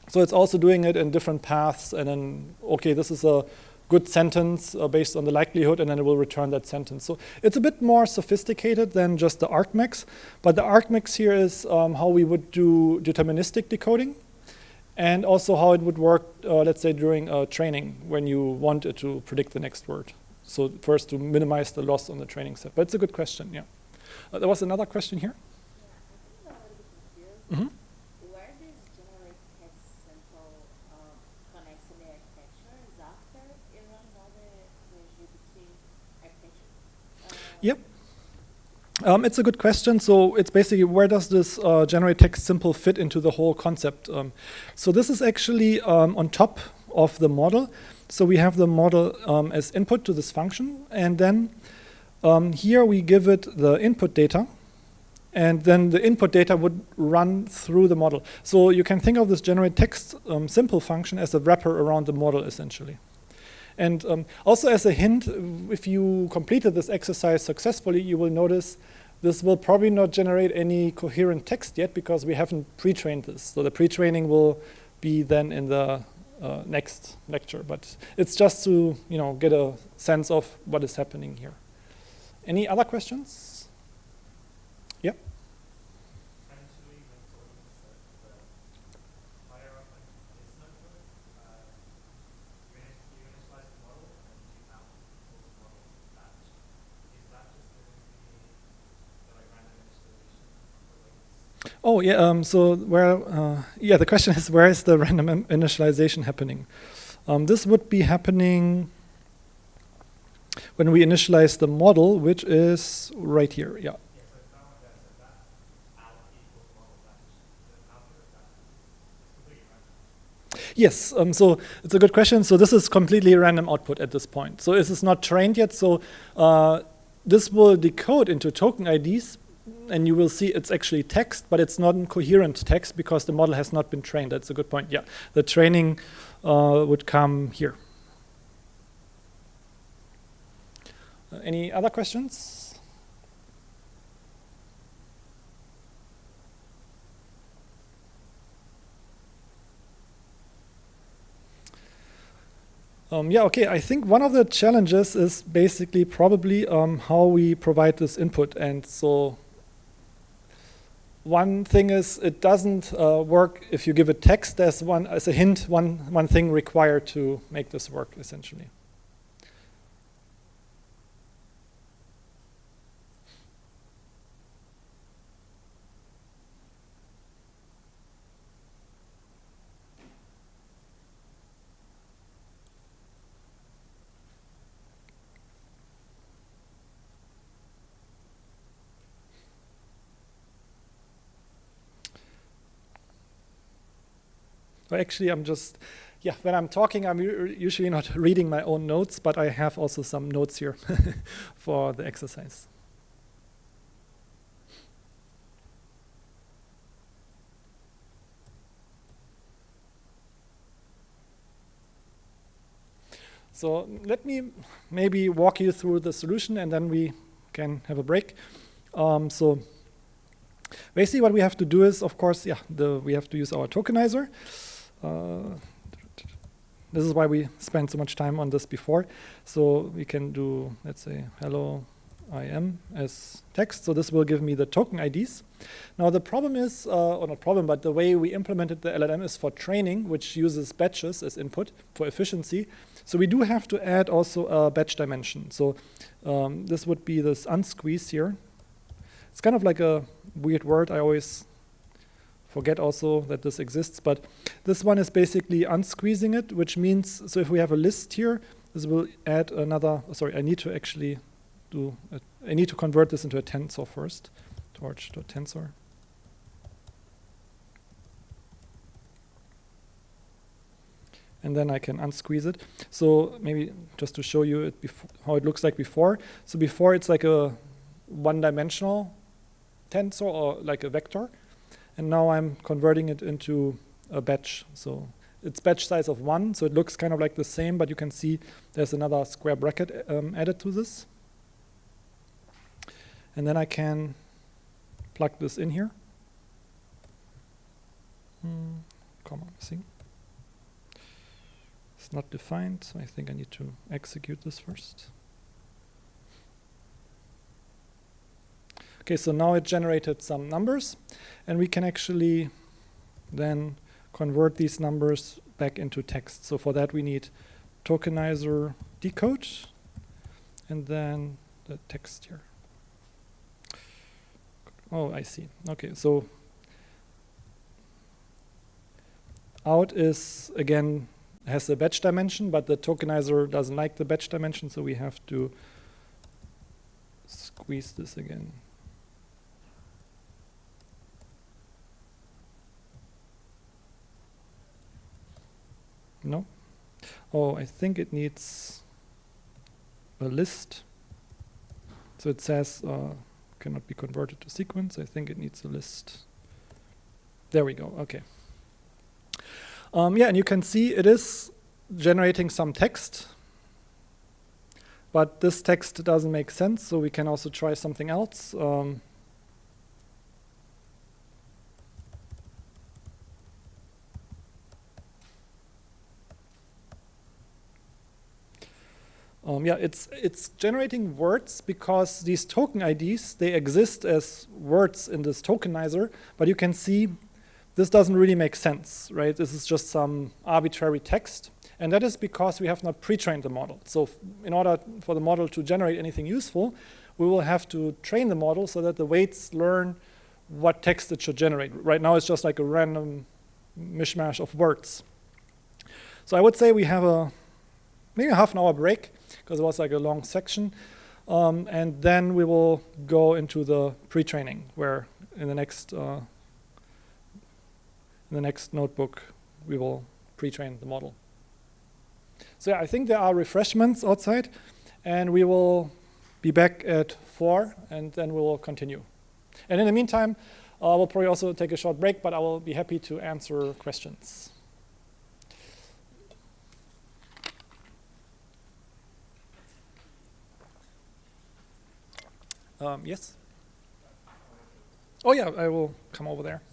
So it's also doing it in different paths. And then, okay, this is a good sentence based on the likelihood, and then it will return that sentence. So it's a bit more sophisticated than just the argmax, but the argmax here is how we would do deterministic decoding, and also how it would work, let's say, during training, when you want it to predict the next word. So first, to minimize the loss on the training set. But it's a good question, yeah. There was another question here? Yeah, I think I'm a little bit confused. Mm-hmm. Where does generate text sample connects to the architecture? Is after it runs all the GPT architecture? Yep. It's a good question. So it's basically, where does this generate text simple fit into the whole concept? So this is actually on top of the model. So we have the model as input to this function, and then here we give it the input data, and then the input data would run through the model. So you can think of this generate text simple function as a wrapper around the model, essentially. And also as a hint, if you completed this exercise successfully, you will notice this will probably not generate any coherent text yet, because we haven't pre-trained this. So the pre-training will be then in the next lecture. But it's just to get a sense of what is happening here. Any other questions? Yep. Eventually, when sort of set the higher up and this number, you initialize the model and then you have the model batch. Is that just going to be the random initialization? Oh yeah. So the question is, where is the random initialization happening? This would be happening when we initialize the model, which is right here. Yeah. Yes, so it's a good question. So this is completely random output at this point. So this is not trained yet. So this will decode into token IDs, and you will see it's actually text, but it's not coherent text because the model has not been trained. That's a good point. Yeah, the training would come here. Any other questions? Yeah, okay, I think one of the challenges is basically probably how we provide this input. And so one thing is, it doesn't work if you give it text as a hint, one thing required to make this work, essentially. Actually, when I'm talking, I'm usually not reading my own notes, but I have also some notes here for the exercise. So let me maybe walk you through the solution, and then we can have a break. So basically what we have to do is, of course, we have to use our tokenizer. This is why we spent so much time on this before. So we can do, let's say, hello IM as text. So this will give me the token IDs. Now the problem is, or not problem, but the way we implemented the LLM is for training, which uses batches as input for efficiency. So we do have to add also a batch dimension. So this would be this unsqueeze here. It's kind of like a weird word. I always forget also that this exists, but this one is basically unsqueezing it, which means, so if we have a list here, this will add another, sorry, I need to actually I need to convert this into a tensor first, torch.tensor. and then I can unsqueeze it. So maybe just to show you how it looks like before. So before it's like a one-dimensional tensor or like a vector, and now I'm converting it into a batch. So it's batch size of 1, so it looks kind of like the same, but you can see there's another square bracket added to this. And then I can plug this in here. Comma missing. It's not defined, so I think I need to execute this first. Okay, so now it generated some numbers, and we can actually then convert these numbers back into text. So for that we need tokenizer decode, and then the text here. Oh, I see. Okay, so out is, again, has a batch dimension, but the tokenizer doesn't like the batch dimension, so we have to squeeze this again. No? Oh, I think it needs a list. So it says cannot be converted to sequence. I think it needs a list. There we go. Okay. Yeah, and you can see it is generating some text, but this text doesn't make sense, so we can also try something else. Yeah, it's generating words because these token IDs, they exist as words in this tokenizer, but you can see this doesn't really make sense, right? This is just some arbitrary text, and that is because we have not pre-trained the model. So in order for the model to generate anything useful, we will have to train the model so that the weights learn what text it should generate. Right now it's just like a random mishmash of words. So I would say we have maybe a half an hour break, because it was like a long section. And then we will go into the pre-training, where in the next notebook, we will pre-train the model. So yeah, I think there are refreshments outside, and we will be back at 4, and then we will continue. And in the meantime, we'll probably also take a short break, but I will be happy to answer questions. Yes? Oh yeah, I will come over there.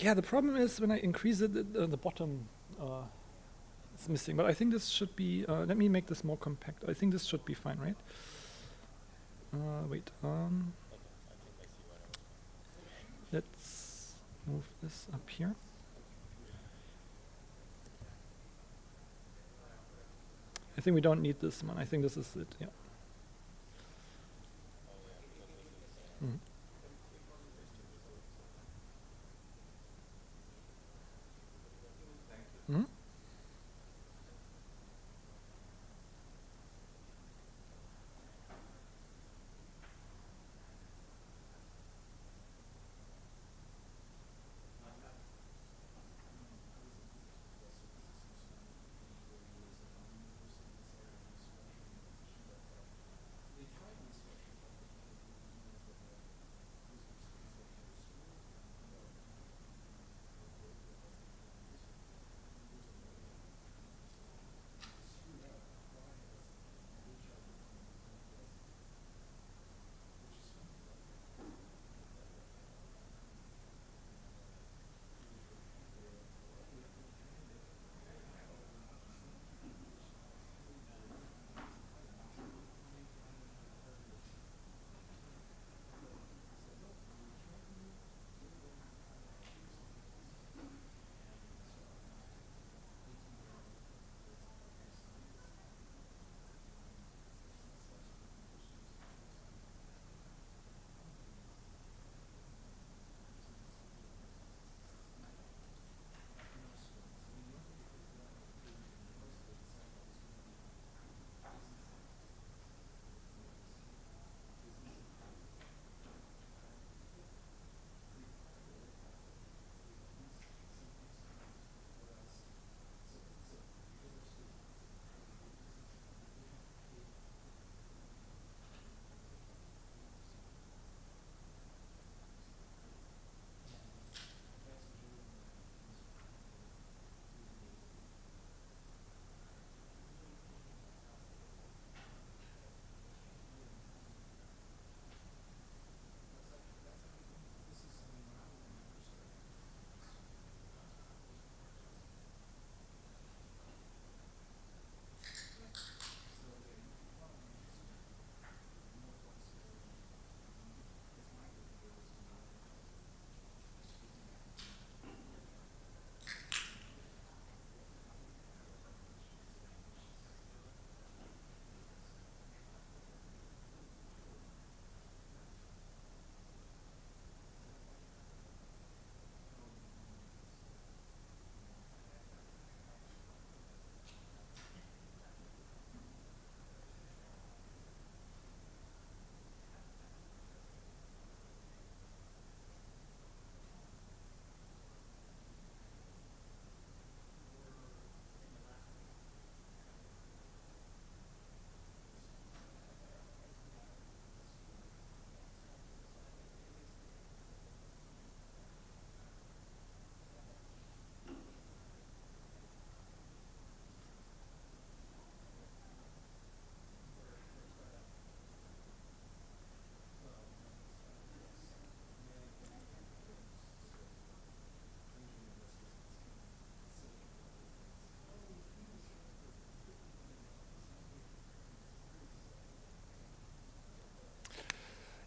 Yeah, the problem is when I increase it, the bottom is missing. But I think this should be, let me make this more compact. I think this should be fine, right? Wait, let's move this up here. I think we don't need this one. I think this is it, yeah. Mm. Mm?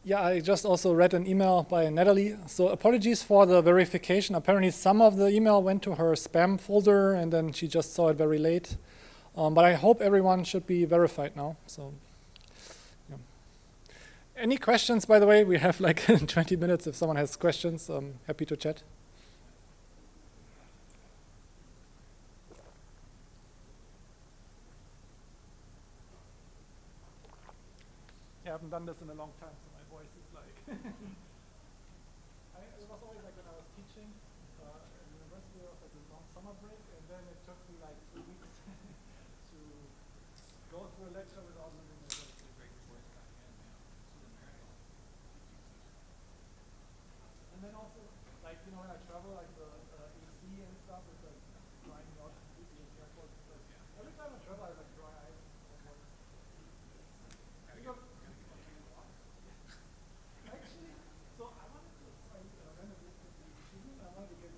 Yeah, I just also read an email by Natalie. So apologies for the verification. Apparently some of the email went to her spam folder and then she just saw it very late. But I hope everyone should be verified now. So, yeah. Any questions, by the way? We have like 20 minutes if someone has questions. I'm happy to chat. I haven't done this in a long time, so my voice is like... it was always like when I was teaching at university, I was like a long summer break, and then it took me like 2 weeks to go through a lecture without losing my voice. And then also, like, you know, when I travel, like the AC and stuff, it's like drying me out completely in the airport. Like, every time I travel, I have like dry eyes. Actually, so I wanted to, I ran a risk of the student, I wanted to get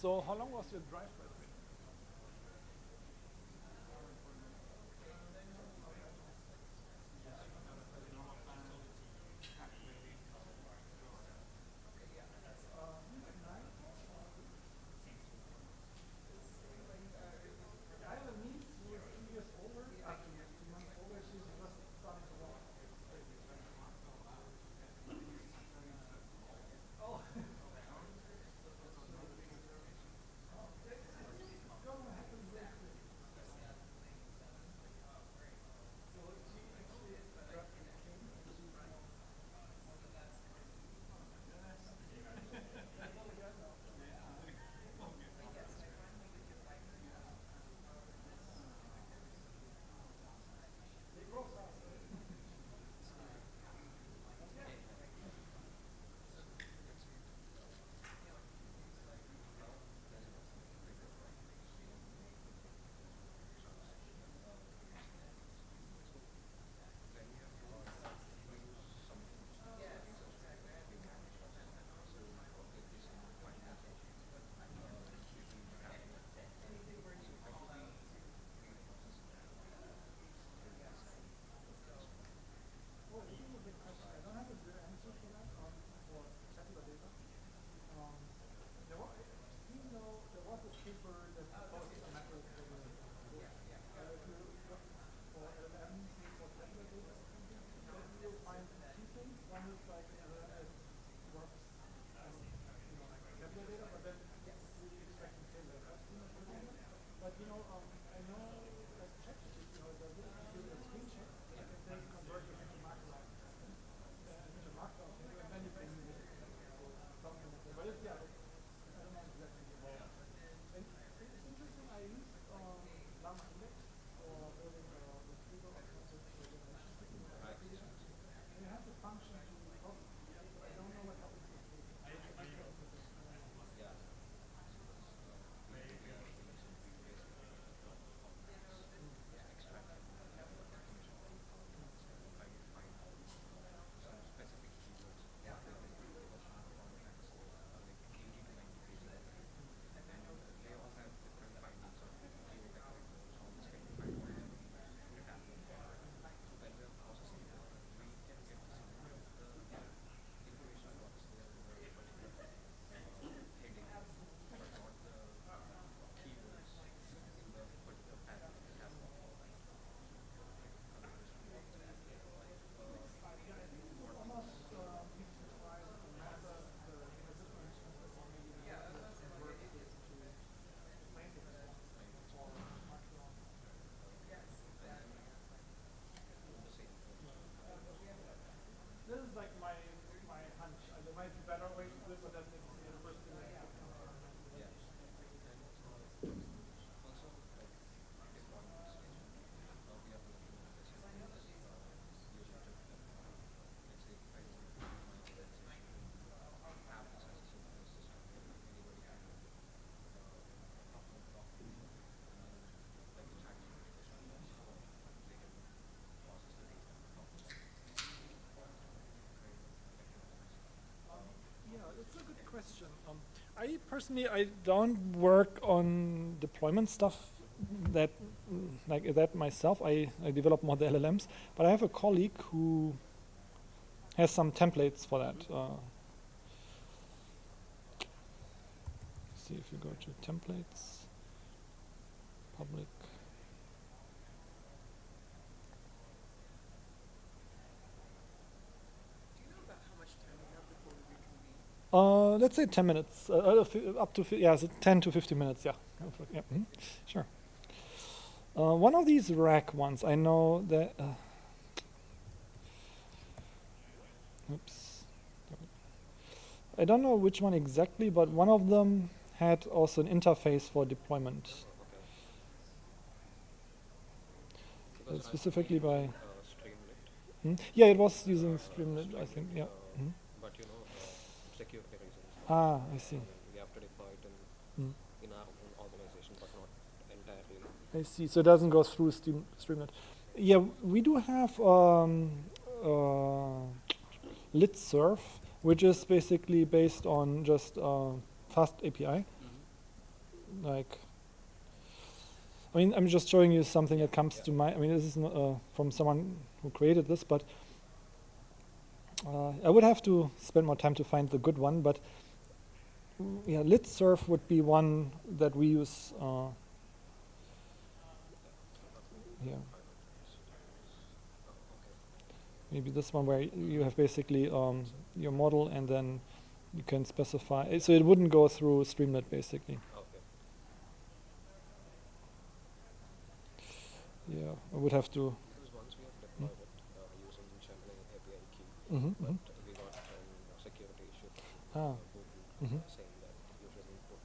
So how long was your drive? I have a niece who is 2 years older, 2 months older. She's just starting to walk. Oh. It's gonna happen very quick. So she actually grabbed the cane and she's now. They grow fast. Well, this is a big question. I don't have a good answer for that, for tabular data. There was a paper that proposed a method for the if you look for LLMs for tabular data or something, then you'll find two things. One is like it works like tabular data, but then really extracting table data. But I know that ChatGPT has a little computer screenshot that can then convert it into markdown. And then you can use it for something like that. But it's, I don't know exactly how. And it's interesting, I used Llama Index for building a retrieval augmented generation technique. And you have the function to process it. But I don't know what happens with it. This is like my hunch. There might be better ways to do it, but that's the first thing that comes to my mind. It's a good question. I personally, I don't work on deployment stuff that like that myself. I develop more the LLMs, but I have a colleague who has some templates for that. See if you go to templates, public. Let's say 10 minutes, up to so 10 to 50 minutes. Yeah, sure. One of these rack ones, I know that. Oops. I don't know which one exactly, but one of them had also an interface for deployment. Specifically by. Yeah, it was using Streamlit, I think. Yeah. But security reasons. Ah, I see. We have to deploy it in our own organization, but not entirely. I see. So it doesn't go through Streamlit. Yeah, we do have LitSurf, which is basically based on just fast API. like, I mean, I'm just showing you something that comes to mind. I mean, this is from someone who created this, but I would have to spend more time to find the good one. But yeah, litsurf would be one that we use here. Maybe this one where you have basically your model and then you can specify. So it wouldn't go through Streamlit basically. Okay. Yeah, I would have to. Because once we have deployed it using channeling API key, Mm-hmm, but we got an security issue from Ah. Google saying that you shouldn't put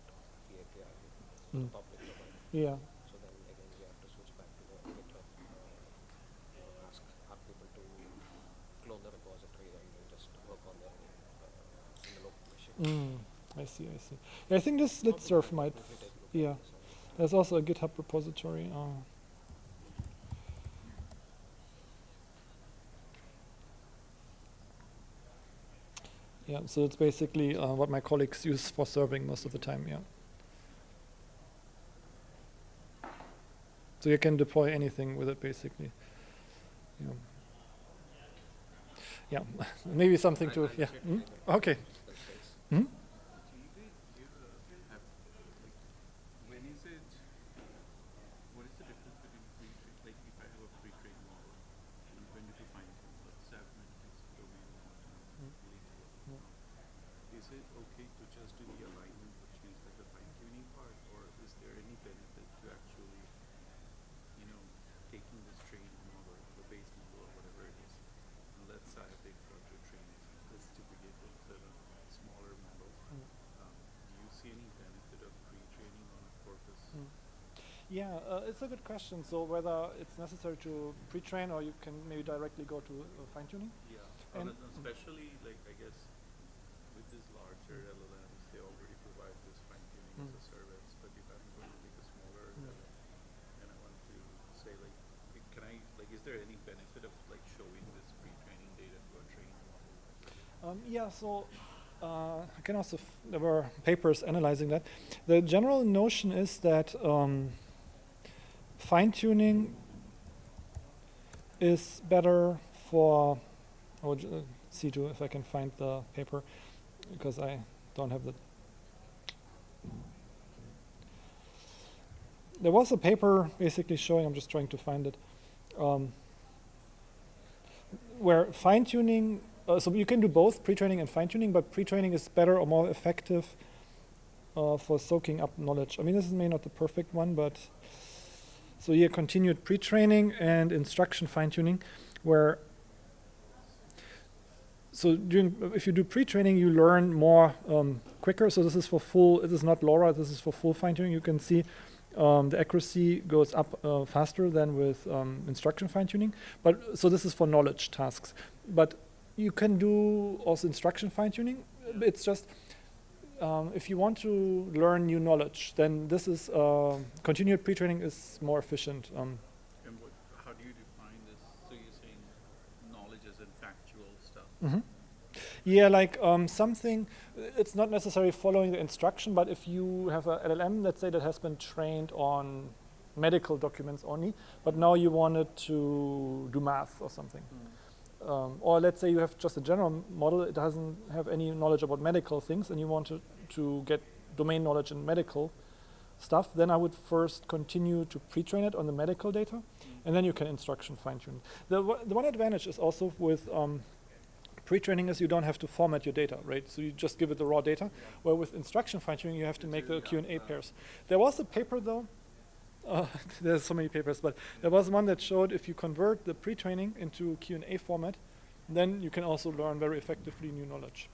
the API in the public domain. Yeah. So then again we have to switch back to the GitHub, ask people to clone the repository and then just work on their in the local machine. I see. Yeah, I think this litsurf might. Yeah. There's also a GitHub repository. Yeah, so it's basically what my colleagues use for serving most of the time, yeah. So you can deploy anything with it, basically. Yeah, maybe something to, yeah. Okay. When is it, what is the difference between pre-train, like if I have a pre-trained model, and I'm going to do fine-tune, let's say I've mentioned this domain is it okay to just do the alignment, which means like the fine-tuning part, or is there any benefit to actually, you know, taking this trained model, the base model or whatever it is, and let's say I take Pretrain, let's typically the smaller models. Do you see any benefit of pre-training on a corpus? Yeah, it's a good question. So whether it's necessary to pre-train or you can maybe directly go to fine-tuning? Yeah, and especially like I guess with these larger LLMs, they already provide this fine-tuning as a service. But if I'm going to make a smaller LLM and I want to say like, can I like, is there any benefit of like showing this pre-training data to a trained model? Yeah, so I can also, there were papers analyzing that. The general notion is that fine-tuning is better for, I would see too if I can find the paper, because I don't have the. There was a paper basically showing, I'm just trying to find it, where fine-tuning, so you can do both pre-training and fine-tuning, but pre-training is better or more effective for soaking up knowledge. I mean, this is maybe not the perfect one, but so here continued pre-training and instruction fine-tuning, where so if you do pre-training, you learn more quicker. So this is for full. It is not LoRa. This is for full fine-tuning. You can see the accuracy goes up faster than with instruction fine-tuning. But so this is for knowledge tasks. But you can do also instruction fine-tuning. It's just if you want to learn new knowledge, then this is continued pre-training is more efficient. And how do you define this? So you're saying knowledge as in factual stuff? Yeah, like something, it's not necessarily following the instruction, but if you have a LLM, let's say that has been trained on medical documents only, but now you wanted to do math or something. Or let's say you have just a general model, it doesn't have any knowledge about medical things, and you want to get domain knowledge in medical stuff, then I would first continue to pre-train it on the medical data, and then you can instruction fine-tune. The one advantage is also with pre-training is you don't have to format your data, right? So you just give it the raw data, where with instruction fine-tuning you have to make the Q&A pairs. There was a paper though, there's so many papers, but there was one that showed if you convert the pre-training into Q&A format, then you can also learn very effectively new knowledge.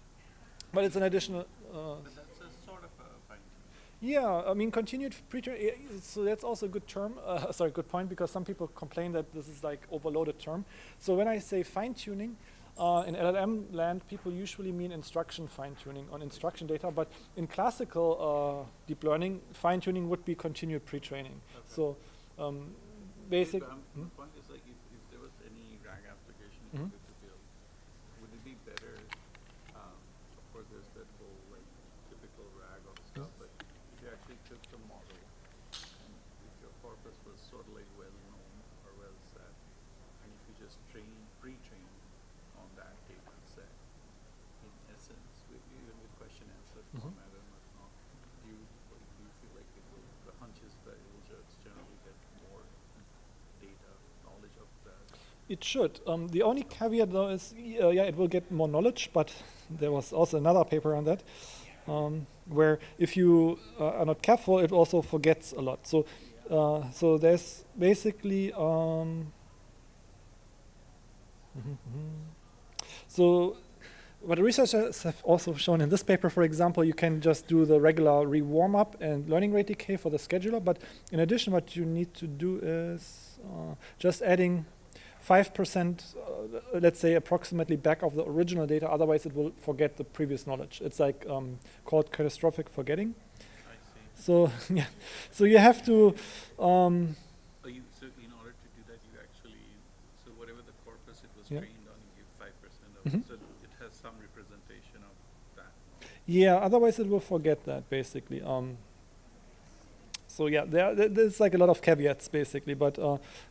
But it's an additional. But that's a sort of a fine-tuning. Yeah, I mean continued pre-training. So that's also a good term. Sorry, good point, because some people complain that this is like overloaded term. So when I say fine-tuning, in LLM land, people usually mean instruction fine-tuning on instruction data, but in classical deep learning, fine-tuning would be continued pre-training. Okay. So basic. The point is like if there was any RAG application you wanted to build, would it be better? Of course, there's that whole like typical RAG of stuff, but if you actually took the model even with question answer Mhm. format and whatnot, do you feel like the hunch is that it will just generally get more data, knowledge of that? It should. The only caveat though is, yeah, it will get more knowledge, but there was also another paper on that, where if you are not careful, it also forgets a lot. So there's basically, so what the researchers have also shown in this paper, for example, you can just do the regular re-warm up and learning rate decay for the scheduler, but in addition, what you need to do is just adding 5%, let's say approximately back of the original data, otherwise it will forget the previous knowledge. It's like called catastrophic forgetting. I see. So yeah, so you have to, So in order to do that, you actually, so whatever the corpus it was Yeah. trained on, you give 5% of Mhm. it, so it has some representation of that. yeah, otherwise it will forget that basically. So yeah, there's like a lot of caveats basically, but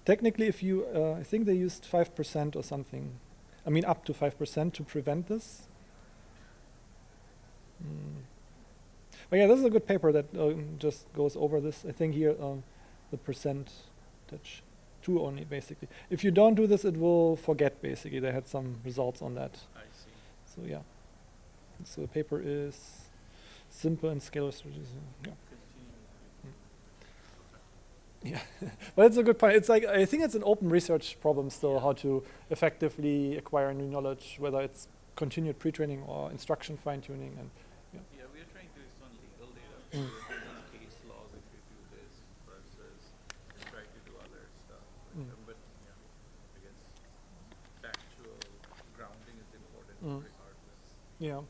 technically if you, I think they used 5% or something, I mean up to 5% to prevent this. But yeah, this is a good paper that just goes over this. I think here the percentage, 2 only basically. If you don't do this, it will forget basically. They had some results on that. I see. So yeah, so the paper is simple and scalar strategies. Yeah. Yeah, but it's a good point. It's like, I think it's an open research problem still, how to effectively acquire new knowledge, whether it's continued pre-training or instruction fine-tuning. And Yeah, we are trying to use on legal data. Mm. We're building case laws if you do this versus try to do other stuff. But yeah, I guess factual grounding is important regardless. yeah,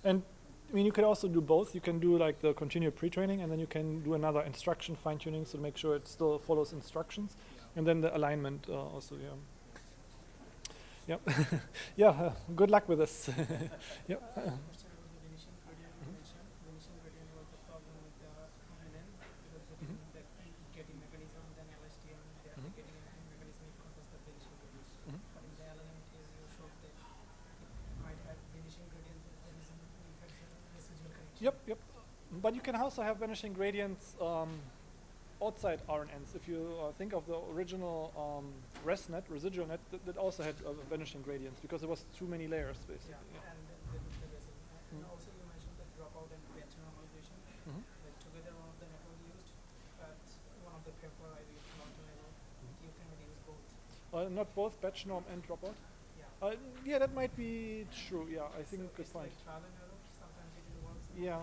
and I mean, you could also do both. You can do like the continued pre-training, and then you can do another instruction fine-tuning, so to make sure it still follows instructions, and then the alignment also. Yeah, yeah. Yeah. Good luck with this. Yeah. Yep. But you can also have vanishing gradients outside RNNs. If you think of the original ResNet, residual net, that also had vanishing gradients because there was too many layers, basically. Yeah. And then the resin. And also you mentioned the dropout and batch normalization. Like together one of the network used, but one of the paper I read long time ago, you cannot use both. Not both batch norm and dropout. Yeah. Yeah, that might be true. Yeah, I think good It's point. like trial and error. Sometimes it works. Yeah.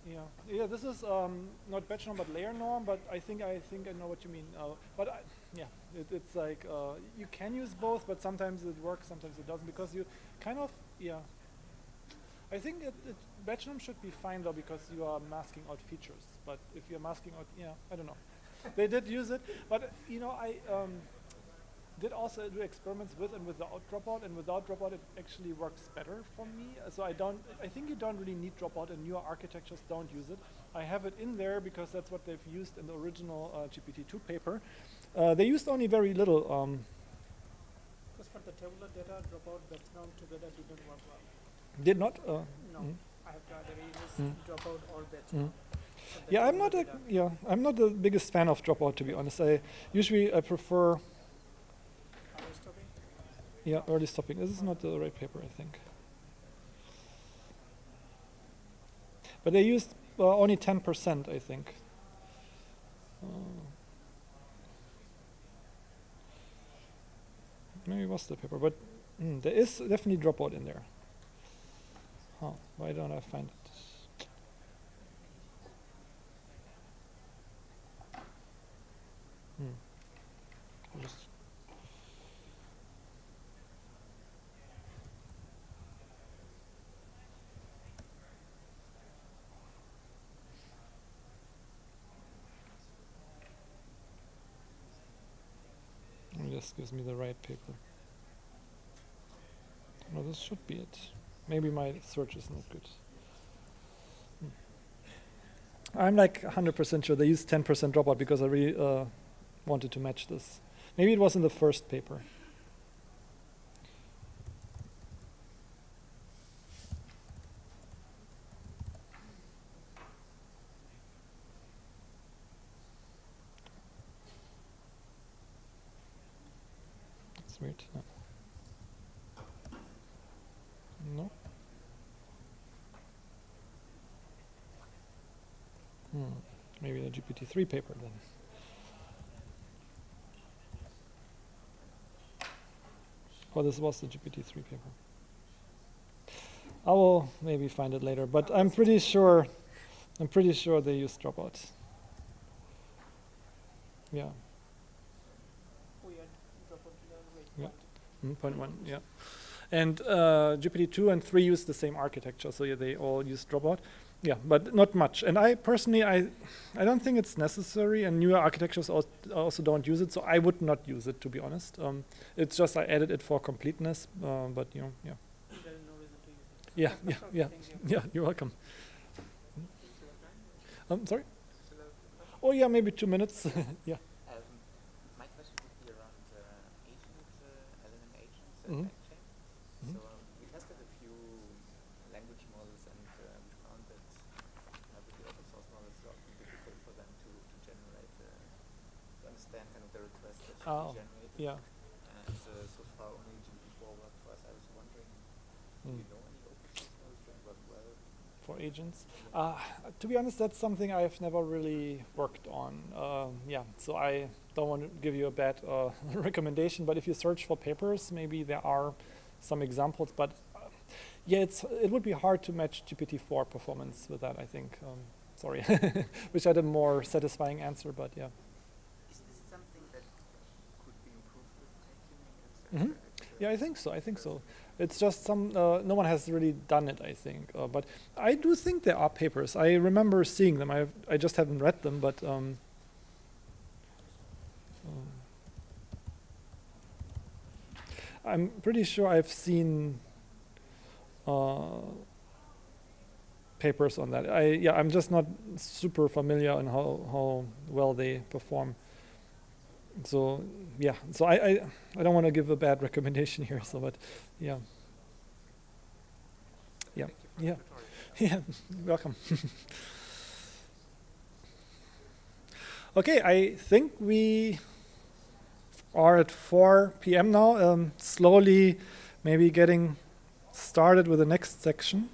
Yeah. This is not batch norm but layer norm. But I think I know what you mean. It's like you can use both, but sometimes it works, sometimes it doesn't, because you kind of I think batch norm should be fine though, because you are masking out features. But if you're masking out, I don't know. They did use it, but I did also do experiments with and without dropout, and without dropout it actually works better for me. So I think you don't really need dropout, and newer architectures don't use it. I have it in there because that's what they've used in the original GPT-2 paper. They used only very little. Because for the tabular data, dropout, batch norm together didn't work well. Did not? No, I have tried the dropout or batch norm. So Yeah, I'm not the biggest fan of dropout, to be honest. I prefer early stopping. This is not the right paper, I think. But they used only 10%, I think. Maybe it was the paper, but there is definitely dropout in there. Huh, why don't I find it? I'll just this gives me the right paper. No, this should be it. Maybe my search is not good. I'm like 100% sure they used 10% dropout because I really wanted to match this. Maybe it was in the first paper. That's weird. No. Maybe the GPT-3 paper then. Oh, this was the GPT-3 paper. I will maybe find it later, but I'm pretty sure they use dropouts. Yeah. We had dropout rate. Yeah. 0.1. Yeah. And GPT-2 and 3 use the same architecture, so yeah, they all use dropout. Yeah, but not much. And I personally, I don't think it's necessary, and newer architectures also don't use it, so I would not use it, to be honest. It's just I added it for completeness, but yeah. There is no reason to use it. Yeah, Thank you. yeah, you're welcome. Sorry? Oh yeah, maybe 2 minutes. Yeah. My question would be around LLM agents and Mhm. backchain. So we tested a few language models, and we found that with the open source models, it's often difficult for them to generate, to understand kind of the requests that should be generated. Yeah. And so far only GPT-4 worked for us. I was wondering, do you know any open source models that work well? For agents. To be honest, that's something I've never really worked on. Yeah, so I don't want to give you a bad recommendation, but if you search for papers, maybe there are some examples, but yeah, it would be hard to match GPT-4 performance with that, I think. Sorry, wish I had a more satisfying answer, but yeah. Is this something that could be improved with fine-tuning and Yeah, I think so. It's just no one has really done it, I think. But I do think there are papers. I remember seeing them. I just haven't read them, but I'm pretty sure I've seen papers on that. I'm just not super familiar on how well they perform. So yeah, so I don't want to give a bad recommendation here. So, but yeah, welcome. Okay, I think we are at 4 p.m. now. Slowly, maybe getting started with the next section.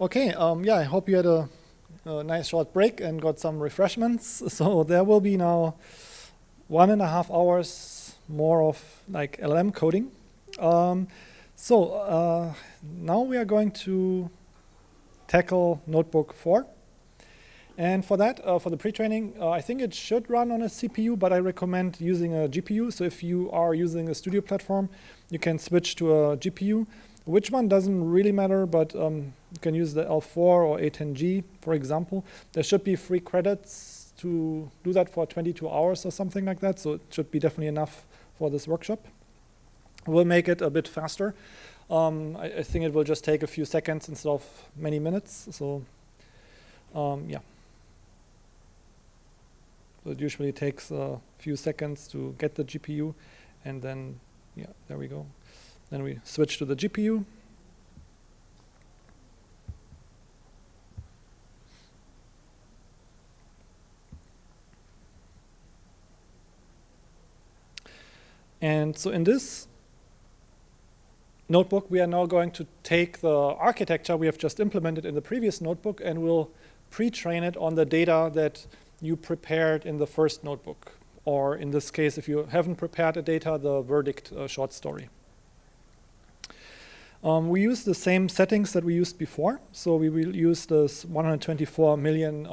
Okay, yeah, I hope you had a nice short break and got some refreshments. So there will be now 1.5 hours more of like LLM coding. Now we are going to tackle Notebook 4. And for that, for the pre-training, I think it should run on a CPU, but I recommend using a GPU. So if you are using a studio platform, you can switch to a GPU. Which one doesn't really matter, but you can use the L4 or A10G, for example. There should be free credits to do that for 22 hours or something like that, so it should be definitely enough for this workshop. We'll make it a bit faster. I think it will just take a few seconds instead of many minutes, so yeah. So it usually takes a few seconds to get the GPU, and then, yeah, there we go. Then we switch to the GPU. And so in this notebook, we are now going to take the architecture we have just implemented in the previous notebook and we'll pre-train it on the data that you prepared in the first notebook. Or in this case, if you haven't prepared the data, the verdict short story. We use the same settings that we used before. So we will use this 124 million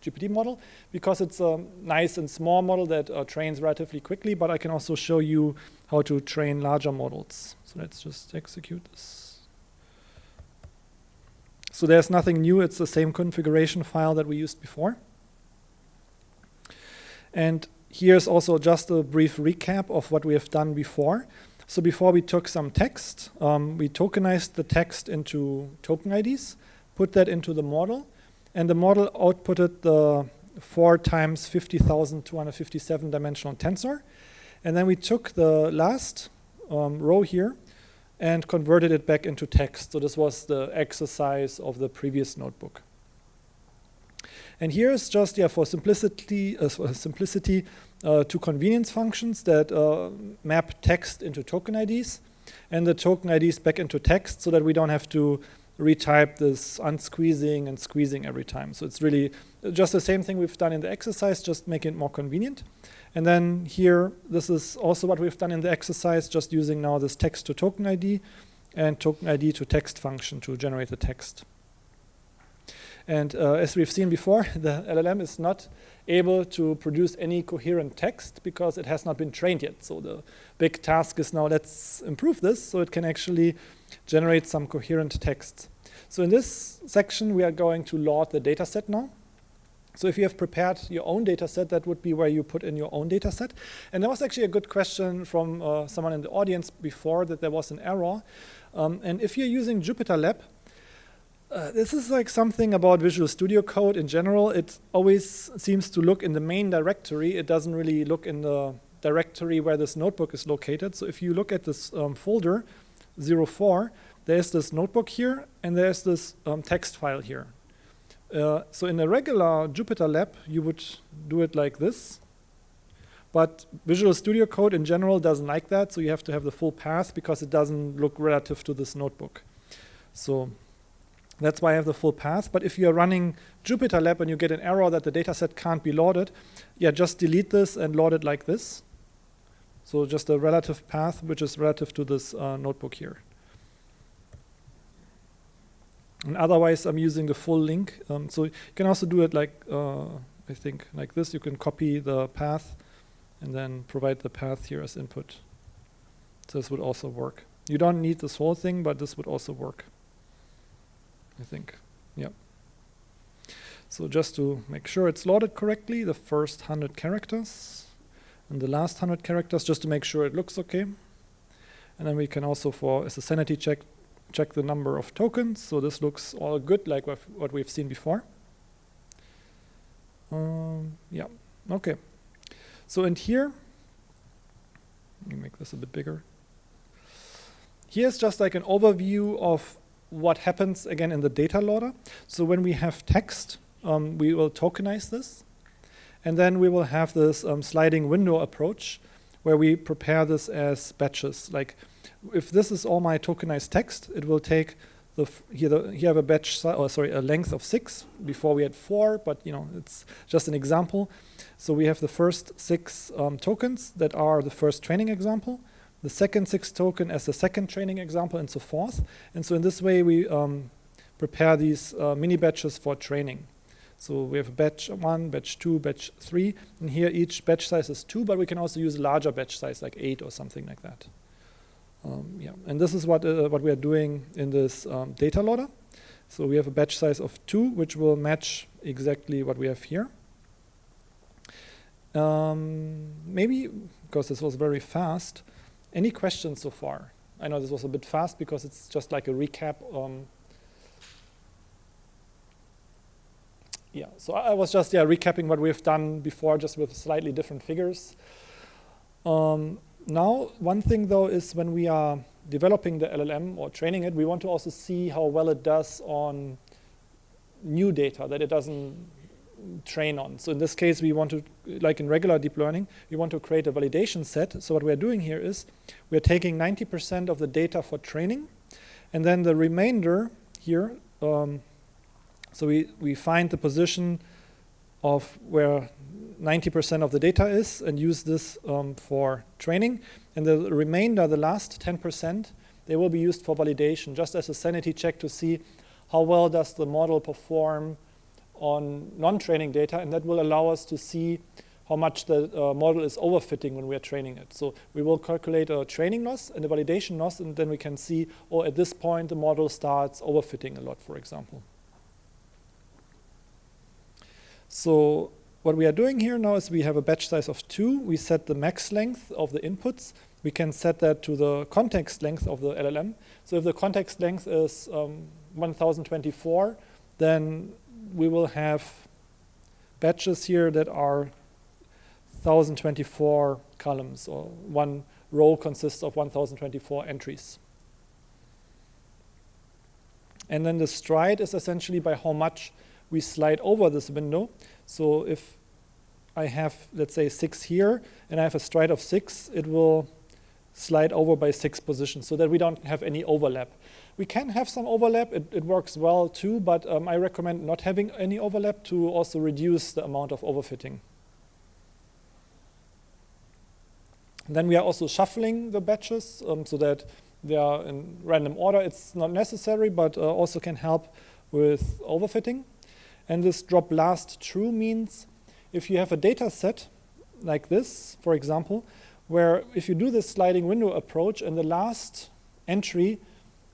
GPT model because it's a nice and small model that trains relatively quickly, but I can also show you how to train larger models. So let's just execute this. So there's nothing new. It's the same configuration file that we used before. And here's also just a brief recap of what we have done before. So before we took some text, we tokenized the text into token IDs, put that into the model, and the model outputted the 4 times 50,257 dimensional tensor. And then we took the last row here and converted it back into text. So this was the exercise of the previous notebook. And here is just for simplicity, two convenience functions that map text into token IDs and the token IDs back into text so that we don't have to retype this unsqueezing and squeezing every time. So it's really just the same thing we've done in the exercise, just making it more convenient. And then here, this is also what we've done in the exercise, just using now this text to token ID and token ID to text function to generate the text. And as we've seen before, the LLM is not able to produce any coherent text because it has not been trained yet. So the big task is now let's improve this so it can actually generate some coherent text. So in this section, we are going to load the data set now. So if you have prepared your own data set, that would be where you put in your own data set. And there was actually a good question from someone in the audience before that there was an error. And if you're using JupyterLab, this is like something about Visual Studio Code in general. It always seems to look in the main directory. It doesn't really look in the directory where this notebook is located. So if you look at this folder 04, there's this notebook here, and there's this text file here. So in a regular JupyterLab, you would do it like this. But Visual Studio Code in general doesn't like that, so you have to have the full path because it doesn't look relative to this notebook. So that's why I have the full path. But if you're running JupyterLab and you get an error that the dataset can't be loaded, yeah, just delete this and load it like this. So just a relative path, which is relative to this notebook here. And otherwise, I'm using the full link. So you can also do it like, I think, like this. You can copy the path and then provide the path here as input. So this would also work. You don't need this whole thing, but this would also work, I think. Yeah. So just to make sure it's loaded correctly, the first 100 characters and the last 100 characters, just to make sure it looks okay. And then we can also, as a sanity check the number of tokens. So this looks all good, like what we've seen before. Yeah, okay. So in here, let me make this a bit bigger. Here's just like an overview of what happens again in the data loader. So when we have text, we will tokenize this. And then we will have this sliding window approach where we prepare this as batches. Like if this is all my tokenized text, it will take here have a batch a length of 6. Before we had 4, but it's just an example. So we have the first 6 tokens that are the first training example, the second 6 token as the second training example, and so forth. And so in this way, we prepare these mini batches for training. So we have batch 1, batch 2, batch 3, and here each batch size is 2, but we can also use a larger batch size like 8 or something like that. Yeah, and this is what we are doing in this data loader. So we have a batch size of 2, which will match exactly what we have here. Maybe, because this was very fast, any questions so far? I know this was a bit fast because it's just like a recap. Yeah, so I was just recapping what we've done before, just with slightly different figures. Now, one thing though is when we are developing the LLM or training it, we want to also see how well it does on new data, that it doesn't train on. So in this case, we want to, like in regular deep learning, we want to create a validation set. So what we're doing here is we're taking 90% of the data for training, and then the remainder here, so we find the position of where 90% of the data is and use this for training. And the remainder, the last 10%, they will be used for validation, just as a sanity check to see how well does the model perform on non-training data, and that will allow us to see how much the model is overfitting when we are training it. So we will calculate a training loss and a validation loss, and then we can see, oh, at this point the model starts overfitting a lot, for example. So what we are doing here now is we have a batch size of 2. We set the max length of the inputs. We can set that to the context length of the LLM. So if the context length is 1024, then we will have batches here that are 1024 columns, or one row consists of 1024 entries. And then the stride is essentially by how much we slide over this window. So if I have, let's say, 6 here, and I have a stride of 6, it will slide over by 6 positions so that we don't have any overlap. We can have some overlap, it works well too, but I recommend not having any overlap to also reduce the amount of overfitting. And then we are also shuffling the batches so that they are in random order. It's not necessary, but also can help with overfitting. And this drop last true means if you have a data set like this, for example, where if you do this sliding window approach and the last entry,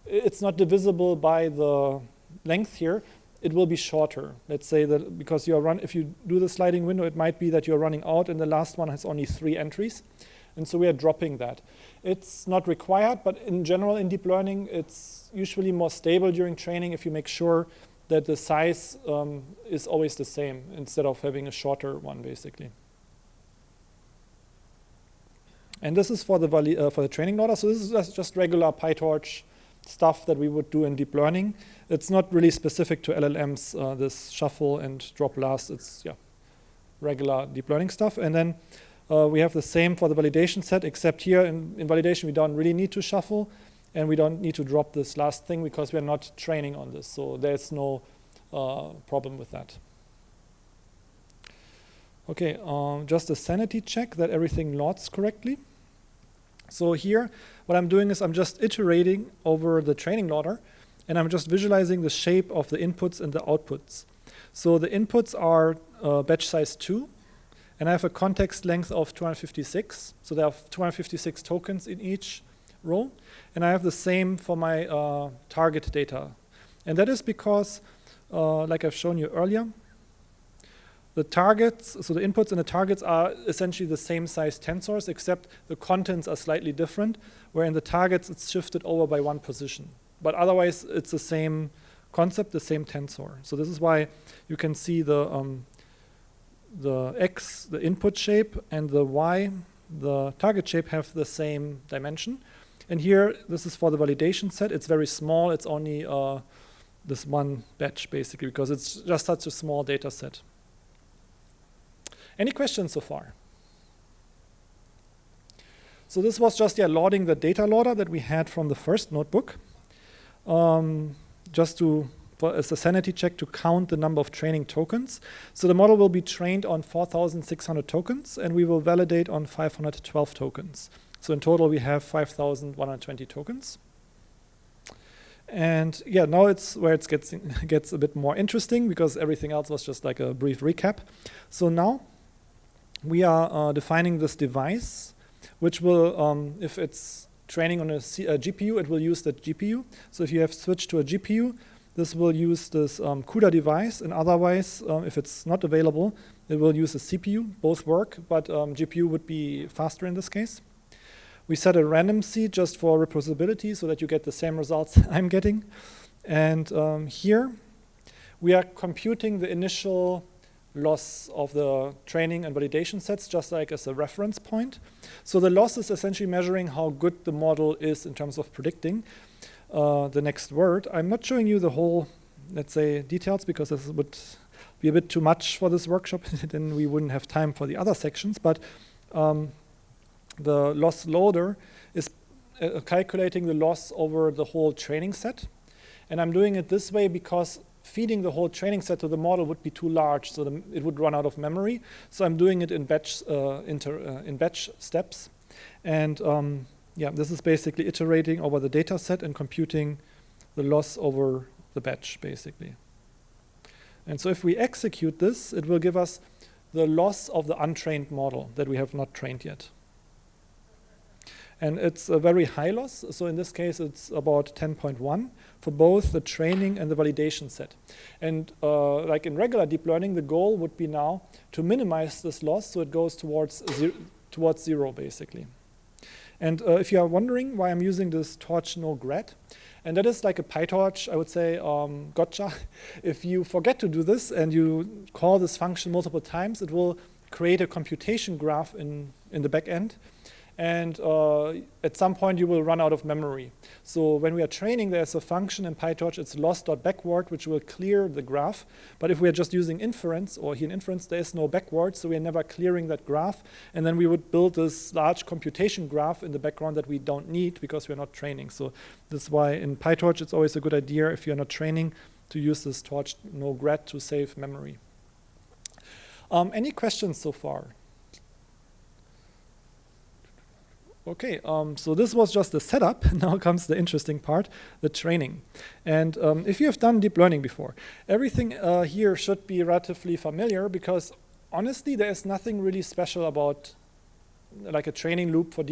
it's not divisible by the length here, it will be shorter. Let's say that because if you do the sliding window, it might be that you're running out and the last one has only 3 entries. And so we are dropping that. It's not required, but in general in deep learning, it's usually more stable during training if you make sure that the size is always the same instead of having a shorter one, basically. And this is for the training order. So this is just regular PyTorch stuff that we would do in deep learning. It's not really specific to LLMs, this shuffle and drop last. It's regular deep learning stuff. And then we have the same for the validation set, except here in validation we don't really need to shuffle, and we don't need to drop this last thing because we're not training on this. So there's no problem with that. Okay, just a sanity check that everything loads correctly. So here, what I'm doing is I'm just iterating over the training loader, and I'm just visualizing the shape of the inputs and the outputs. So the inputs are batch size 2, and I have a context length of 256. So there are 256 tokens in each row, and I have the same for my target data. And that is because, like I've shown you earlier, the targets, so the inputs and the targets are essentially the same size tensors, except the contents are slightly different, where in the targets it's shifted over by 1 position. But otherwise it's the same concept, the same tensor. So this is why you can see the X, the input shape, and the Y, the target shape, have the same dimension. And here, this is for the validation set. It's very small. It's only this one batch, basically, because it's just such a small data set. Any questions so far? So this was just loading the data loader that we had from the first notebook, just as a sanity check to count the number of training tokens. So the model will be trained on 4,600 tokens, and we will validate on 512 tokens. So in total, we have 5,120 tokens. And yeah, now it's where it gets a bit more interesting, because everything else was just like a brief recap. So now we are defining this device, which will, if it's training on a GPU, it will use that GPU. So if you have switched to a GPU, this will use this CUDA device, and otherwise, if it's not available, it will use a CPU. Both work, but GPU would be faster in this case. We set a random seed just for reproducibility so that you get the same results I'm getting. And here, we are computing the initial loss of the training and validation sets, just like as a reference point. So the loss is essentially measuring how good the model is in terms of predicting the next word. I'm not showing you the whole, let's say, details, because this would be a bit too much for this workshop. Then we wouldn't have time for the other sections. But the loss loader is calculating the loss over the whole training set. And I'm doing it this way because feeding the whole training set to the model would be too large, so it would run out of memory. So I'm doing it in batch steps. And yeah, this is basically iterating over the data set and computing the loss over the batch, basically. And so if we execute this, it will give us the loss of the untrained model that we have not trained yet. And it's a very high loss. So in this case, it's about 10.1 for both the training and the validation set. And like in regular deep learning, the goal would be now to minimize this loss so it goes towards zero, basically. And if you are wondering why I'm using this torch no grad, and that is like a PyTorch, I would say, gotcha. If you forget to do this and you call this function multiple times, it will create a computation graph in the back end. And at some point, you will run out of memory. So when we are training, there's a function in PyTorch, it's loss.backward, which will clear the graph. But if we are just using inference, or here in inference, there is no backward, so we are never clearing that graph. And then we would build this large computation graph in the background that we don't need because we're not training. So that's why in PyTorch, it's always a good idea, if you're not training, to use this torch no grad to save memory. Any questions so far? Okay, so this was just the setup. Now comes the interesting part, the training. And if you have done deep learning before, everything here should be relatively familiar because honestly, there is nothing really special about like a training loop for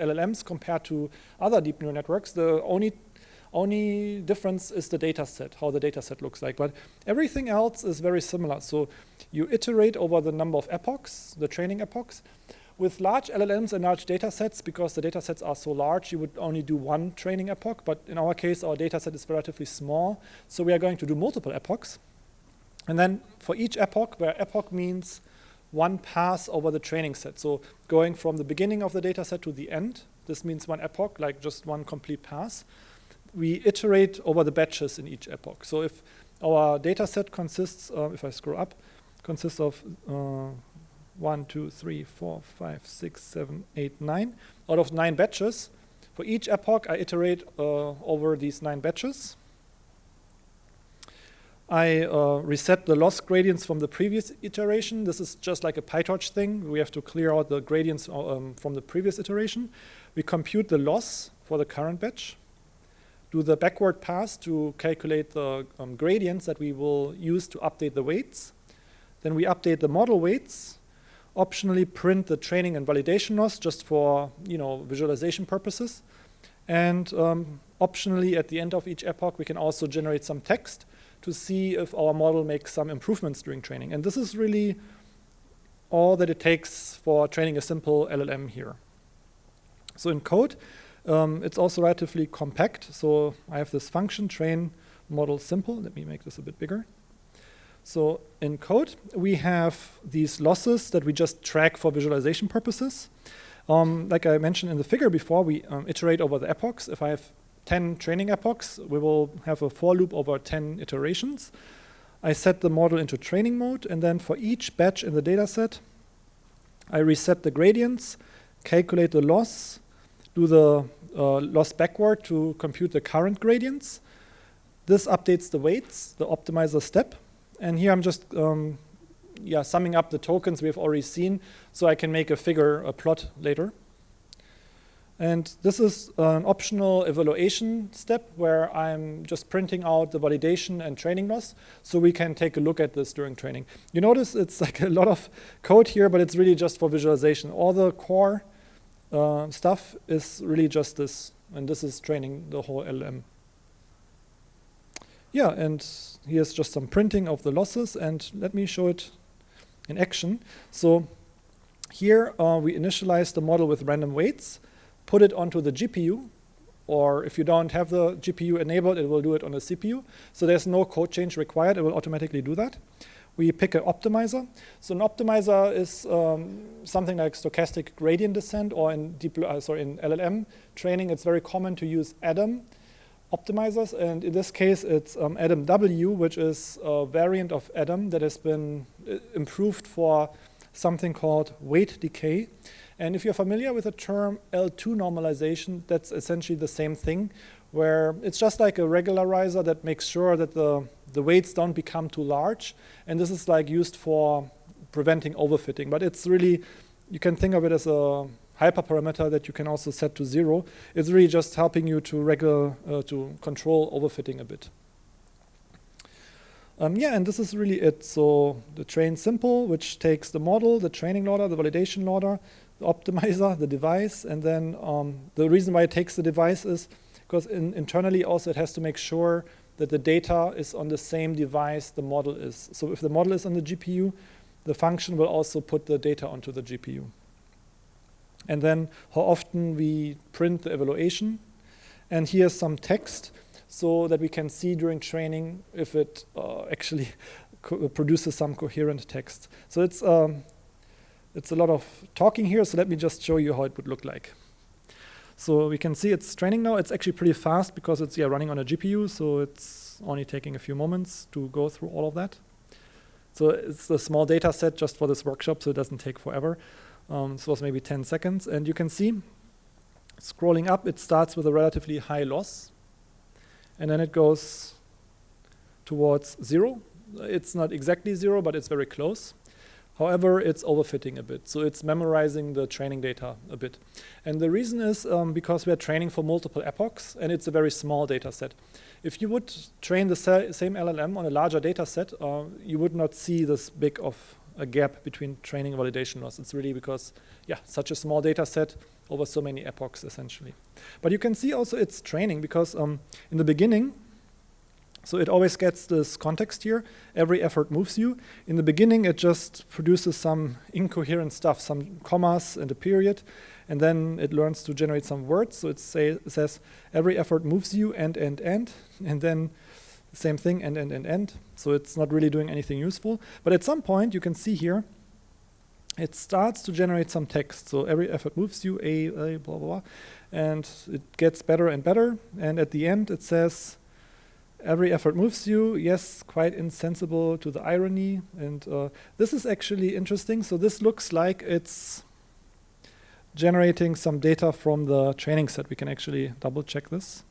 LLMs compared to other deep neural networks. The only difference is the data set, how the data set looks like. But everything else is very similar. So you iterate over the number of epochs, the training epochs. With large LLMs and large data sets, because the data sets are so large, you would only do one training epoch. But in our case, our data set is relatively small. So we are going to do multiple epochs. And then for each epoch, where epoch means one pass over the training set. So going from the beginning of the data set to the end, this means one epoch, like just one complete pass. We iterate over the batches in each epoch. So if our data set consists, if I scroll up, consists of 1, 2, 3, 4, 5, 6, 7, 8, 9. Out of 9 batches, for each epoch, I iterate over these 9 batches. I reset the loss gradients from the previous iteration. This is just like a PyTorch thing. We have to clear out the gradients from the previous iteration. We compute the loss for the current batch, do the backward pass to calculate the gradients that we will use to update the weights. Then we update the model weights, optionally print the training and validation loss just for visualization purposes. And optionally, at the end of each epoch, we can also generate some text to see if our model makes some improvements during training. And this is really all that it takes for training a simple LLM here. So in code, it's also relatively compact. So I have this function, train model simple. Let me make this a bit bigger. So in code, we have these losses that we just track for visualization purposes. Like I mentioned in the figure before, we iterate over the epochs. If I have 10 training epochs, we will have a for loop over 10 iterations. I set the model into training mode, and then for each batch in the data set, I reset the gradients, calculate the loss, do the loss backward to compute the current gradients. This updates the weights, the optimizer step. And here I'm just summing up the tokens we have already seen so I can make a plot later. And this is an optional evaluation step where I'm just printing out the validation and training loss so we can take a look at this during training. You notice it's like a lot of code here, but it's really just for visualization. All the core stuff is really just this, and this is training the whole LLM. Yeah, and here's just some printing of the losses, and let me show it in action. So here we initialize the model with random weights, put it onto the GPU, or if you don't have the GPU enabled, it will do it on the CPU. So there's no code change required, it will automatically do that. We pick an optimizer. So an optimizer is something like stochastic gradient descent, or in LLM training, it's very common to use ADAM. optimizers, and in this case it's Adam W, which is a variant of Adam that has been improved for something called weight decay. And if you're familiar with the term L2 normalization, that's essentially the same thing, where it's just like a regularizer that makes sure that the weights don't become too large, and this is like used for preventing overfitting. But it's really, you can think of it as a hyperparameter that you can also set to 0. It's really just helping you to control overfitting a bit. Yeah, and this is really it. So the train simple, which takes the model, the training loader, the validation loader, the optimizer, the device, and then the reason why it takes the device is because internally also it has to make sure that the data is on the same device the model is. So if the model is on the GPU, the function will also put the data onto the GPU. And then how often we print the evaluation. And here's some text so that we can see during training if it actually produces some coherent text. So it's a lot of talking here, so let me just show you how it would look like. So we can see it's training now. It's actually pretty fast because it's running on a GPU, so it's only taking a few moments to go through all of that. So it's a small data set just for this workshop, so it doesn't take forever. This was maybe 10 seconds. And you can see, scrolling up, it starts with a relatively high loss. And then it goes towards 0. It's not exactly 0, but it's very close. However, it's overfitting a bit. So it's memorizing the training data a bit. And the reason is because we are training for multiple epochs, and it's a very small data set. If you would train the same LLM on a larger data set, you would not see this big of a gap between training and validation loss. It's really because, such a small data set over so many epochs, essentially. But you can see also it's training because in the beginning, so it always gets this context here. Every effort moves you. In the beginning, it just produces some incoherent stuff, some commas and a period, and then it learns to generate some words. So it says, every effort moves you, and then same thing, and. So it's not really doing anything useful. But at some point, you can see here, it starts to generate some text. So every effort moves you, a blah, blah, blah. And it gets better and better. And at the end, it says, every effort moves you. Yes, quite insensible to the irony. And this is actually interesting. So this looks like it's generating some data from the training set. We can actually double check this.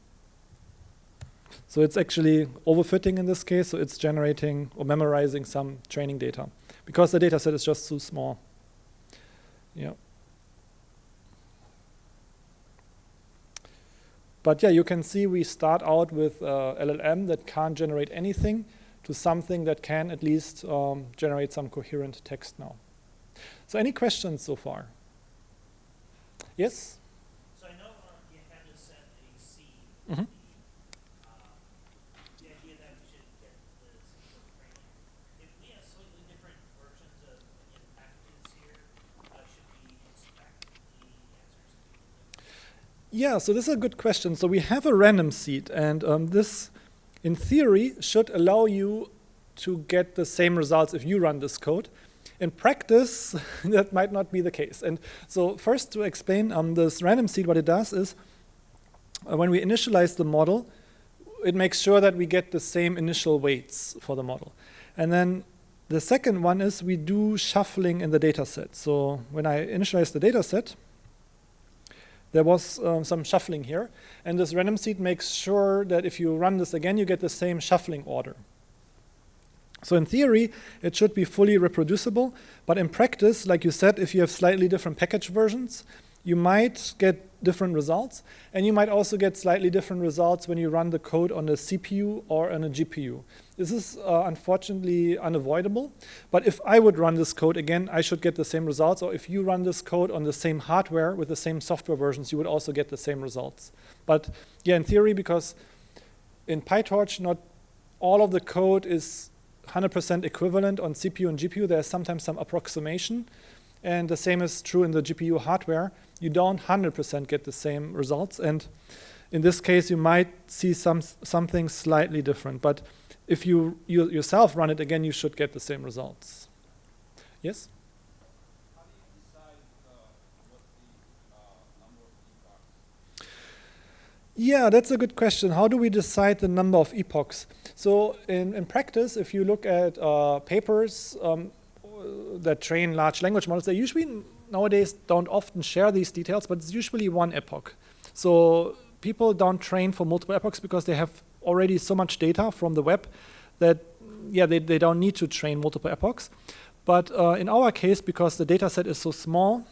So it's actually overfitting in this case, so it's generating or memorizing some training data because the data set is just too small. Yeah. But yeah, you can see we start out with LLM that can't generate anything to something that can at least generate some coherent text now. So any questions so far? Yes? So I know you had to set a seed. Mm-hmm. The idea that we should get the sort of training. If we have slightly different versions of packages here, should we inspect the answers? Yeah, so this is a good question. So we have a random seed, and this, in theory, should allow you to get the same results if you run this code. In practice, that might not be the case. And so first to explain this random seed, what it does is when we initialize the model, it makes sure that we get the same initial weights for the model. And then the second one is we do shuffling in the data set. So when I initialize the data set, there was some shuffling here. And this random seed makes sure that if you run this again, you get the same shuffling order. So in theory, it should be fully reproducible. But in practice, like you said, if you have slightly different package versions, you might get different results. And you might also get slightly different results when you run the code on a CPU or on a GPU. This is unfortunately unavoidable. But if I would run this code again, I should get the same results. Or if you run this code on the same hardware with the same software versions, you would also get the same results. But yeah, in theory, because in PyTorch, not all of the code is 100% equivalent on CPU and GPU. There's sometimes some approximation. And the same is true in the GPU hardware. You don't 100% get the same results. And in this case, you might see something slightly different. But if you yourself run it again, you should get the same results. Yes? How do you decide what the number of Yeah, that's a good question. How do we decide the number of epochs? So in practice, if you look at papers that train large language models, they usually nowadays don't often share these details, but it's usually one epoch. So people don't train for multiple epochs because they have already so much data from the web that, yeah, they don't need to train multiple epochs. But in our case, because the data set is so small,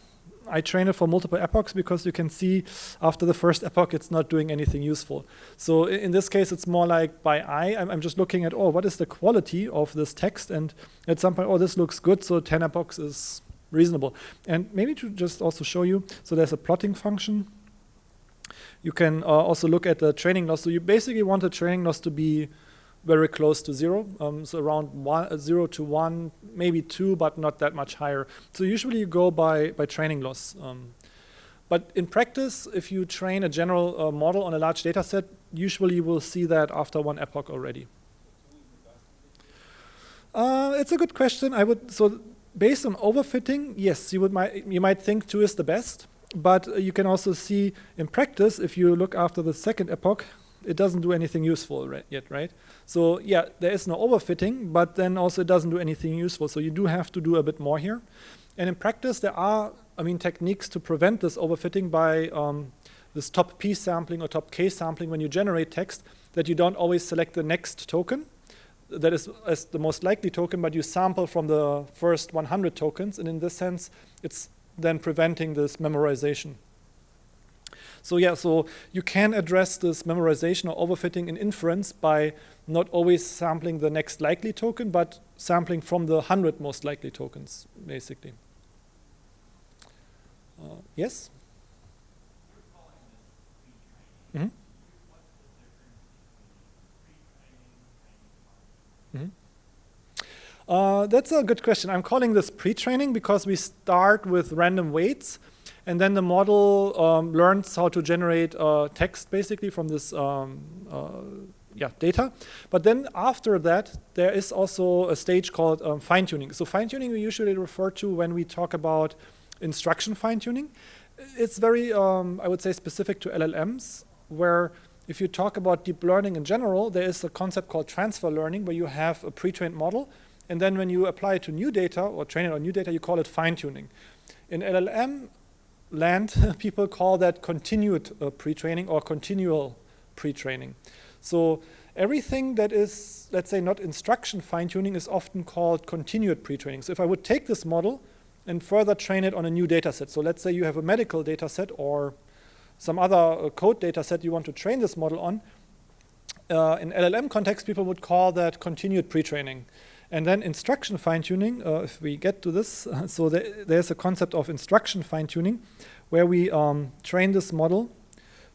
I train it for multiple epochs because you can see after the first epoch it's not doing anything useful. So in this case it's more like by eye. I'm just looking at, oh, what is the quality of this text, and at some point, oh, this looks good, so 10 epochs is reasonable. And maybe to just also show you, so there's a plotting function. You can also look at the training loss. So you basically want the training loss to be very close to 0, so around 0 to 1, maybe 2, but not that much higher. So usually you go by training loss. But in practice, if you train a general model on a large data set, usually you will see that after one epoch already. It's a good question. So based on overfitting, yes, you might think 2 is the best, but you can also see in practice, if you look after the second epoch, it doesn't do anything useful yet, right? So yeah, there is no overfitting, but then also it doesn't do anything useful. So you do have to do a bit more here. And in practice, there are, techniques to prevent this overfitting by this top P sampling or top K sampling when you generate text, that you don't always select the next token that is as the most likely token, but you sample from the first 100 tokens. And in this sense, it's then preventing this memorization. So yeah, so you can address this memorization or overfitting in inference by not always sampling the next likely token, but sampling from the 100 most likely tokens, basically. Yes? You're calling this pretraining. Mm-hmm. What's the difference between pretraining and training? That's a good question. I'm calling this pre-training because we start with random weights, and then the model learns how to generate text basically from this data. But then after that, there is also a stage called fine-tuning. So fine-tuning we usually refer to when we talk about instruction fine-tuning. It's very, I would say, specific to LLMs, where if you talk about deep learning in general, there is a concept called transfer learning, where you have a pre-trained model, and then when you apply it to new data or train it on new data, you call it fine-tuning. In LLM land, people call that continued pre-training or continual pre-training. So everything that is, let's say, not instruction fine-tuning is often called continued pre-training. So if I would take this model and further train it on a new data set, so let's say you have a medical data set or some other code data set you want to train this model on, in LLM context, people would call that continued pre-training. And then instruction fine-tuning, if we get to this, so there's a concept of instruction fine-tuning where we train this model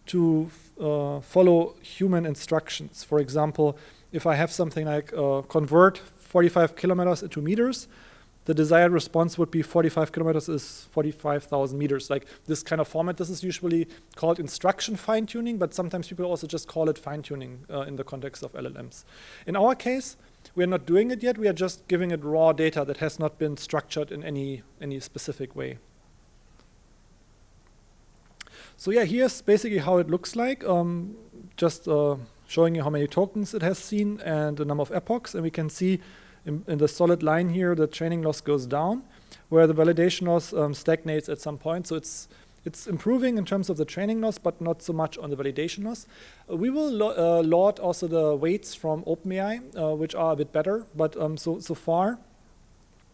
to follow human instructions. For example, if I have something like convert 45 kilometers into meters, the desired response would be 45 kilometers is 45,000 meters. Like this kind of format, this is usually called instruction fine-tuning, but sometimes people also just call it fine-tuning in the context of LLMs. In our case, we are not doing it yet. We are just giving it raw data that has not been structured in any specific way. So yeah, here's basically how it looks like. Just showing you how many tokens it has seen and the number of epochs. And we can see in the solid line here, the training loss goes down, where the validation loss stagnates at some point. So it's improving in terms of the training loss, but not so much on the validation loss. We will load also the weights from OpenAI, which are a bit better. But so far,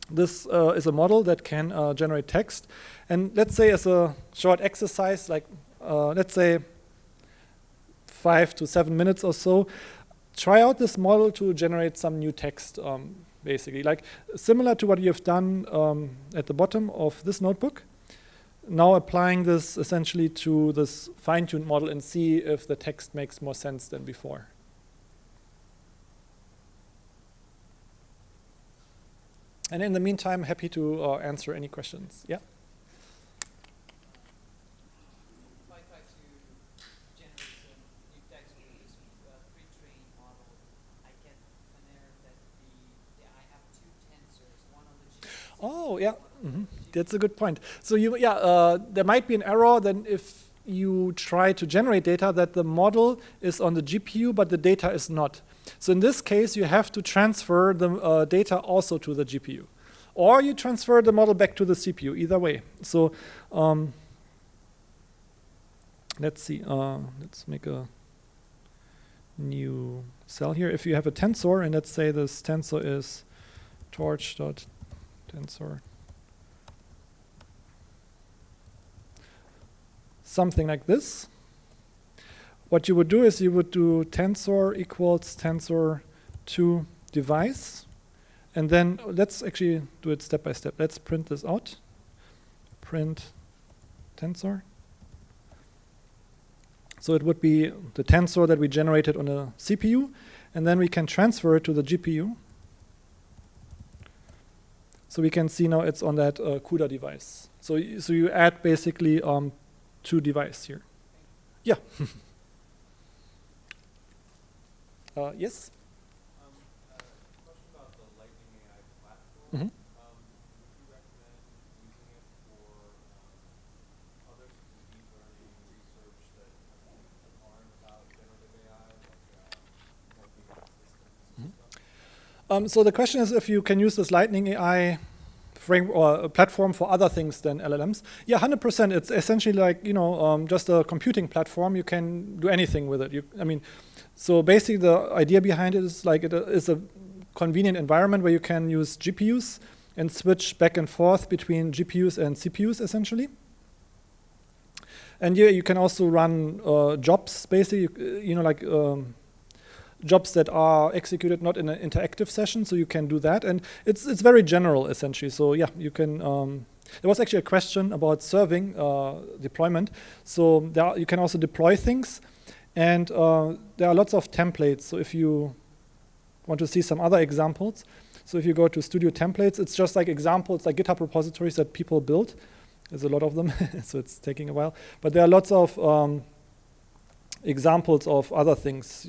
this is a model that can generate text. And let's say as a short exercise, like let's say 5 to 7 minutes or so, try out this model to generate some new text, basically. Like similar to what you have done at the bottom of this notebook. Now applying this essentially to this fine-tuned model and see if the text makes more sense than before. And in the meantime, happy to answer any questions. Yeah? If I try to generate some new text with this pre-trained model, I get an error that I have two tensors, one on the GPT. Oh, yeah. Mm-hmm. That's a good point. So there might be an error then if you try to generate data that the model is on the GPU, but the data is not. So in this case, you have to transfer the data also to the GPU. Or you transfer the model back to the CPU, either way. So let's see, let's make a new cell here. If you have a tensor, and let's say this tensor is torch.tensor, something like this. What you would do is you would do tensor equals tensor to device. And then let's actually do it step by step. Let's print this out. Print tensor. So it would be the tensor that we generated on a CPU, and then we can transfer it to the GPU. So we can see now it's on that CUDA device. So you add basically two devices here. Yeah. Yes? Question about the Lightning AI platform. Mm-hmm. Would you recommend using it for other sorts of deep learning research that aren't about generative AI, like multi-systems and stuff? So the question is if you can use this Lightning AI framework or a platform for other things than LLMs. Yeah, 100%. It's essentially like, just a computing platform. You can do anything with it. So basically the idea behind it is like it is a convenient environment where you can use GPUs and switch back and forth between GPUs and CPUs essentially. And yeah, you can also run jobs basically, jobs that are executed not in an interactive session, so you can do that. And it's very general essentially. So yeah, you can, there was actually a question about serving deployment. So you can also deploy things. And there are lots of templates. So if you want to see some other examples, so if you go to Studio Templates, it's just like examples, like GitHub repositories that people build. There's a lot of them, so it's taking a while. But there are lots of examples of other things,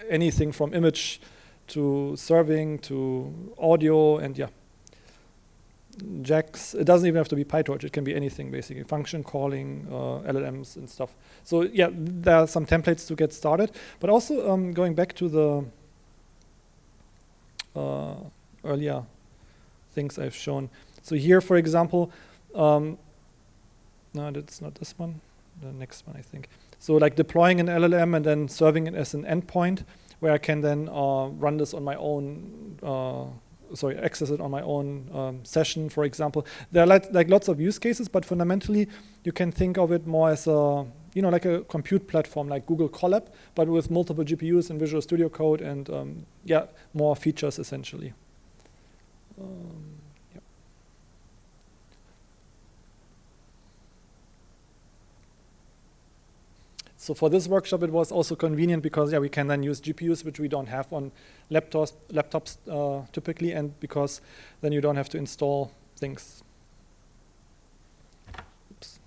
anything from image to serving to audio, and yeah. JAX, it doesn't even have to be PyTorch, it can be anything basically, function calling, LLMs and stuff. So yeah, there are some templates to get started, but also going back to the earlier things I've shown. So here, for example, no, that's not this one, the next one I think. So like deploying an LLM and then serving it as an endpoint where I can then run this on my own access it on my own session, for example. There are like lots of use cases, but fundamentally you can think of it more as a, like a compute platform like Google Colab, but with multiple GPUs and Visual Studio Code and yeah, more features essentially. Yeah. So for this workshop, it was also convenient because yeah, we can then use GPUs, which we don't have on laptops typically, and because then you don't have to install things. Oops.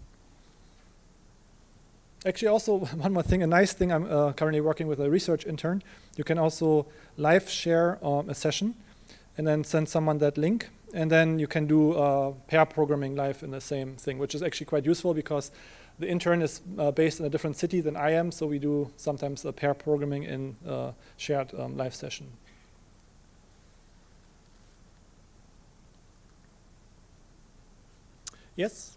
Actually, also one more thing, a nice thing, I'm currently working with a research intern. You can also live share a session and then send someone that link. And then you can do pair programming live in the same thing, which is actually quite useful because the intern is based in a different city than I am, so we do sometimes pair programming in shared live session. Yes?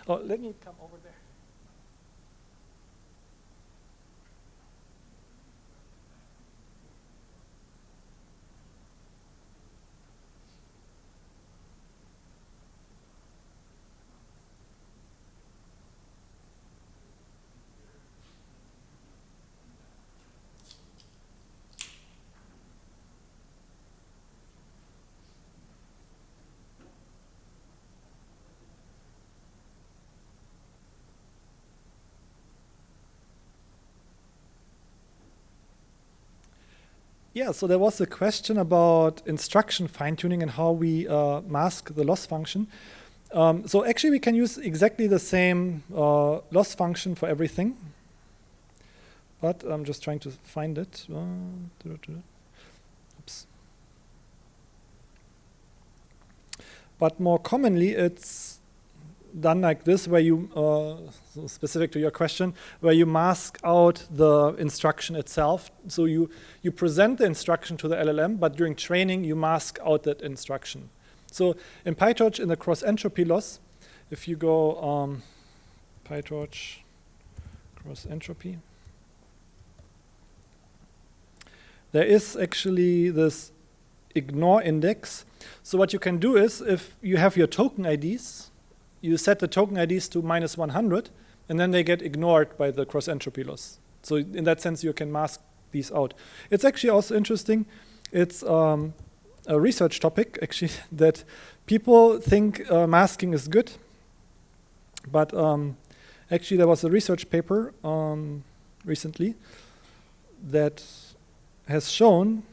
Oh, let me come over there. Yeah, so there was a question about instruction fine-tuning and how we mask the loss function. So actually we can use exactly the same loss function for everything. but I'm just trying to find it. Oops. But more commonly, it's done like this, where you, so specific to your question, where you mask out the instruction itself. So you present the instruction to the LLM, but during training, you mask out that instruction. So in PyTorch, in the cross-entropy loss, if you go PyTorch cross-entropy, there is actually this ignore index. So what you can do is, if you have your token IDs, you set the token IDs to -100, and then they get ignored by the cross-entropy loss. So in that sense, you can mask these out. It's actually also interesting. It's a research topic, actually, that people think masking is good. But actually, there was a research paper recently that has shown,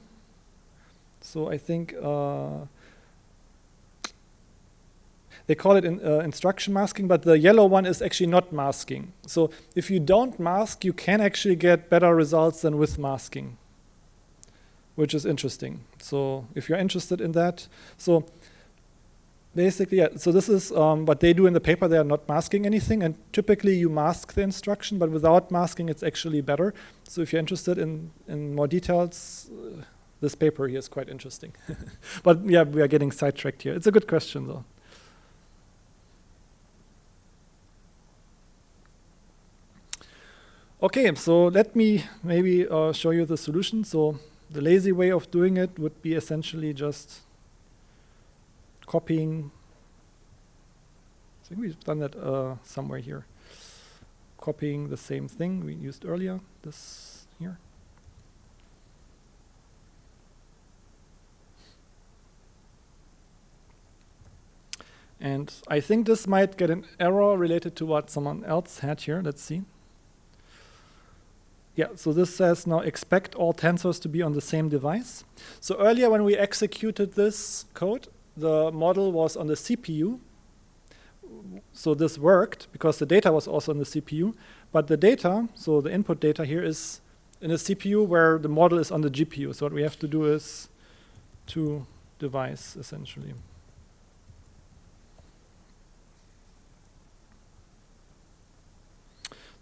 so I think they call it instruction masking, but the yellow one is actually not masking. So if you don't mask, you can actually get better results than with masking, which is interesting. So if you're interested in that, so basically, yeah, so this is what they do in the paper. They are not masking anything, and typically you mask the instruction, but without masking, it's actually better. So if you're interested in more details, this paper here is quite interesting. But yeah, we are getting sidetracked here. It's a good question, though. Okay, so let me maybe show you the solution. So the lazy way of doing it would be essentially just copying. I think we've done that somewhere here. Copying the same thing we used earlier, this here. And I think this might get an error related to what someone else had here. Let's see. Yeah, so this says now expect all tensors to be on the same device. So earlier when we executed this code, the model was on the CPU. So this worked because the data was also on the CPU. But the data, so the input data here, is in a CPU where the model is on the GPU. So what we have to do is to device, essentially.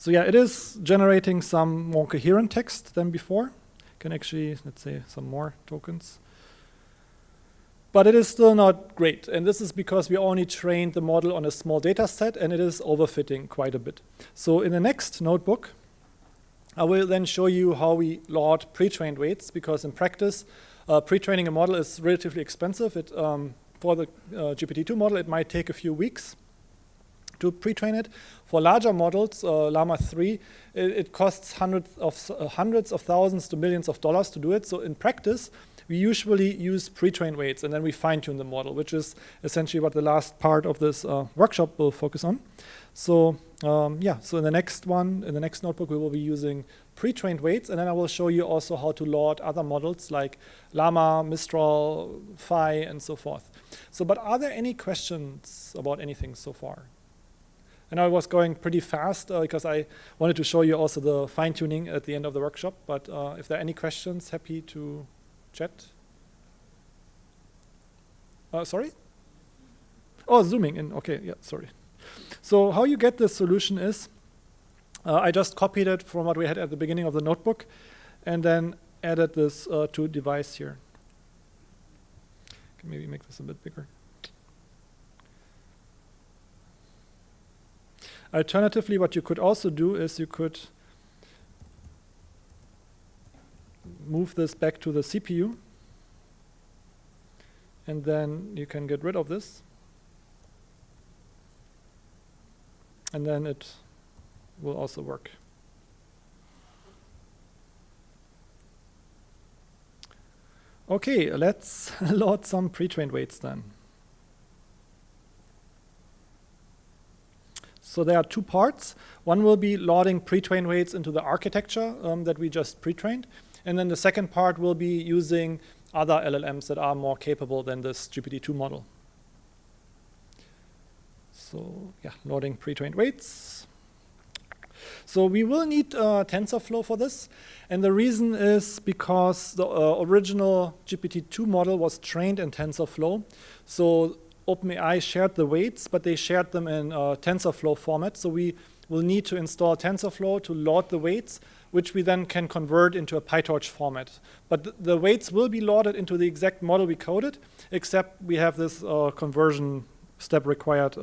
So yeah, it is generating some more coherent text than before. Can actually, let's say, some more tokens. But it is still not great. And this is because we only trained the model on a small data set, and it is overfitting quite a bit. So in the next notebook, I will then show you how we load pre-trained weights, because in practice, pre-training a model is relatively expensive. It, for the GPT-2 model, it might take a few weeks to pre-train it. For larger models, Llama 3, it costs hundreds of thousands to millions of dollars to do it. So in practice, we usually use pre-trained weights, and then we fine-tune the model, which is essentially what the last part of this workshop will focus on. So yeah, so in the next notebook, we will be using pre-trained weights, and then I will show you also how to load other models like Llama, Mistral, Phi, and so forth. So, but are there any questions about anything so far? And I was going pretty fast because I wanted to show you also the fine-tuning at the end of the workshop. But if there are any questions, happy to chat. Sorry? Oh, zooming in. OK, yeah, sorry. So how you get this solution is I just copied it from what we had at the beginning of the notebook and then added this to device here. Can maybe make this a bit bigger. Alternatively, what you could also do is you could move this back to the CPU, and then you can get rid of this, and then it will also work. OK, let's load some pre-trained weights then. So there are two parts. One will be loading pre-trained weights into the architecture that we just pre-trained. And then the second part will be using other LLMs that are more capable than this GPT-2 model. So yeah, loading pre-trained weights. So we will need TensorFlow for this. And the reason is because the original GPT-2 model was trained in TensorFlow. So OpenAI shared the weights, but they shared them in TensorFlow format. So we will need to install TensorFlow to load the weights, which we then can convert into a PyTorch format. But the weights will be loaded into the exact model we coded, except we have this conversion step required,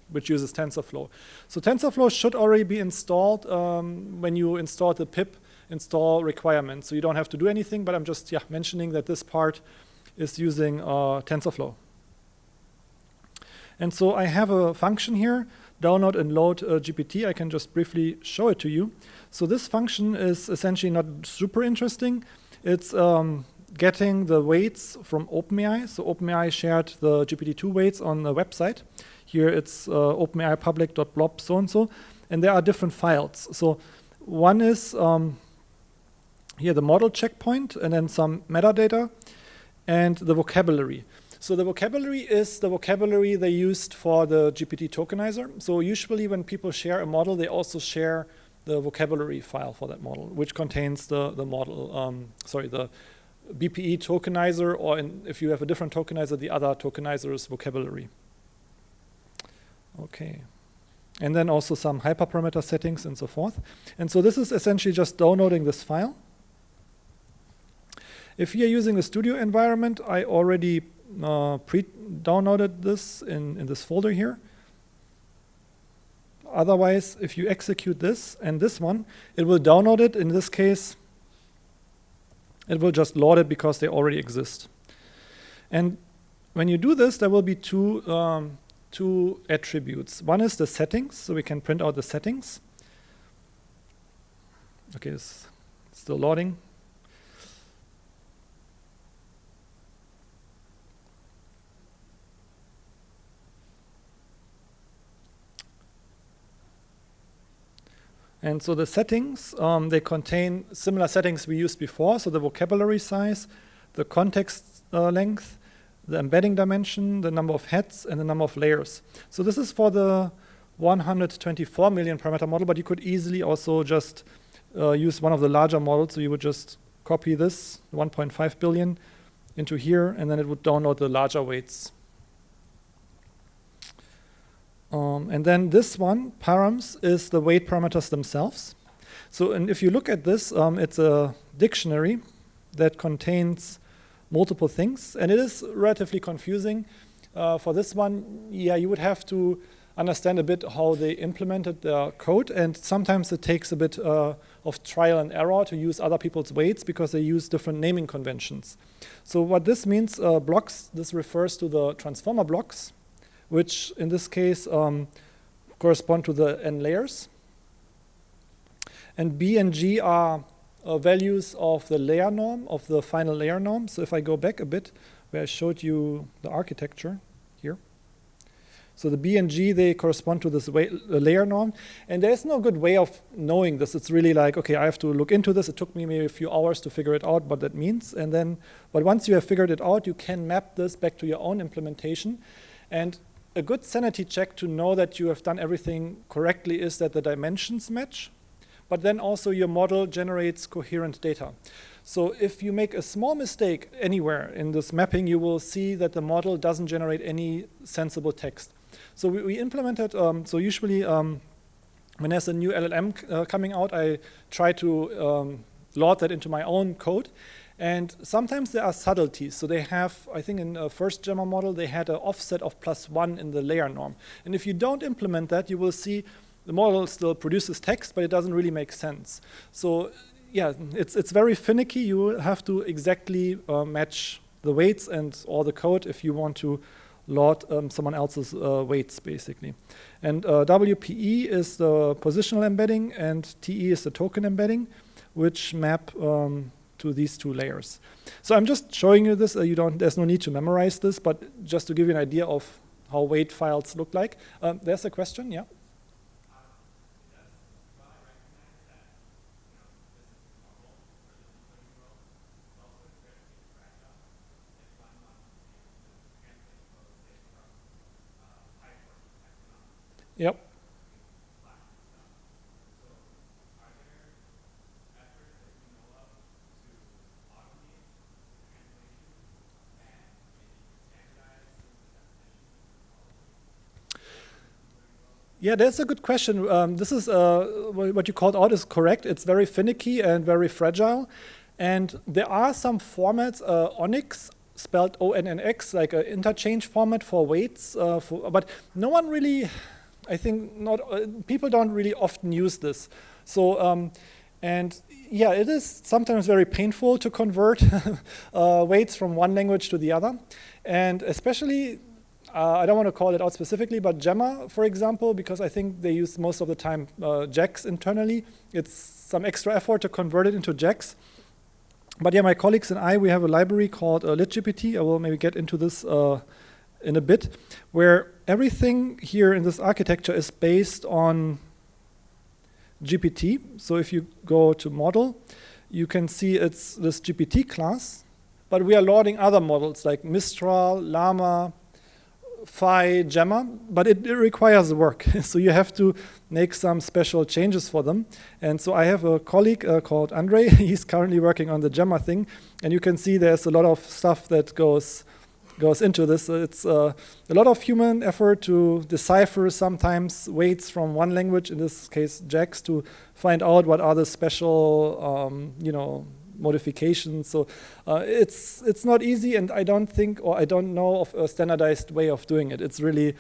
which uses TensorFlow. So TensorFlow should already be installed when you install the pip install requirement. So you don't have to do anything, but I'm just mentioning that this part is using TensorFlow. And so I have a function here, download and load GPT. I can just briefly show it to you. So this function is essentially not super interesting. It's getting the weights from OpenAI. So OpenAI shared the GPT-2 weights on the website. Here it's OpenAI public.blob so-and-so. And there are different files. So one is here the model checkpoint, and then some metadata, and the vocabulary. So the vocabulary is the vocabulary they used for the GPT tokenizer. So usually when people share a model, they also share the vocabulary file for that model, which contains the model, the BPE tokenizer, or if you have a different tokenizer, the other tokenizer's vocabulary. Okay. And then also some hyperparameter settings and so forth. And so this is essentially just downloading this file. If you're using the studio environment, I already pre-downloaded this in this folder here. Otherwise, if you execute this and this one, it will download it. In this case, it will just load it because they already exist. And when you do this, there will be two attributes. One is the settings, so we can print out the settings. Okay, it's still loading. And so the settings, they contain similar settings we used before. So the vocabulary size, the context length, the embedding dimension, the number of heads, and the number of layers. So this is for the 124 million parameter model, but you could easily also just use one of the larger models. So you would just copy this 1.5 billion into here, and then it would download the larger weights. And then this one, params, is the weight parameters themselves. So, and if you look at this, it's a dictionary that contains multiple things, and it is relatively confusing. For this one, you would have to understand a bit how they implemented their code, and sometimes it takes a bit of trial and error to use other people's weights because they use different naming conventions. So what this means, blocks, this refers to the transformer blocks, which in this case correspond to the n layers. And B and G are values of the layer norm, of the final layer norm. So if I go back a bit, where I showed you the architecture here. So the B and G, they correspond to this layer norm. And there's no good way of knowing this. It's really like, okay, I have to look into this. It took me maybe a few hours to figure it out what that means. And then, but once you have figured it out, you can map this back to your own implementation. And a good sanity check to know that you have done everything correctly is that the dimensions match, but then also your model generates coherent data. So if you make a small mistake anywhere in this mapping, you will see that the model doesn't generate any sensible text. So we implemented, so usually when there's a new LLM coming out, I try to load that into my own code. And sometimes there are subtleties. So they have, I think in a first Gemma model, they had an offset of +1 in the layer norm. And if you don't implement that, you will see the model still produces text, but it doesn't really make sense. So yeah, it's very finicky. You have to exactly match the weights and all the code if you want to load someone else's weights, basically. And WPE is the positional embedding, and TE is the token embedding, which map to these two layers. So I'm just showing you this. There's no need to memorize this, but just to give you an idea of how weight files look like. There's a question, yeah? Yep. Yeah, that's a good question. This is what you called out is correct. It's very finicky and very fragile. And there are some formats, Onyx, spelled ONNX, like an interchange format for weights. But no one really, I think, people don't really often use this. So, and yeah, it is sometimes very painful to convert weights from one language to the other. And especially, I don't want to call it out specifically, but Gemma, for example, because I think they use most of the time JAX internally. It's some extra effort to convert it into JAX. But yeah, my colleagues and I, we have a library called LitGPT. I will maybe get into this in a bit, where everything here in this architecture is based on GPT. So if you go to model, you can see it's this GPT class, but we are loading other models like Mistral, Llama, Phi, Gemma, but it requires work. So you have to make some special changes for them. And so I have a colleague called Andre. He's currently working on the Gemma thing. And you can see there's a lot of stuff that goes into this. It's a lot of human effort to decipher sometimes weights from one language, in this case JAX, to find out what are the special, modifications. So it's not easy, and I don't think, or I don't know of a standardized way of doing it. It's really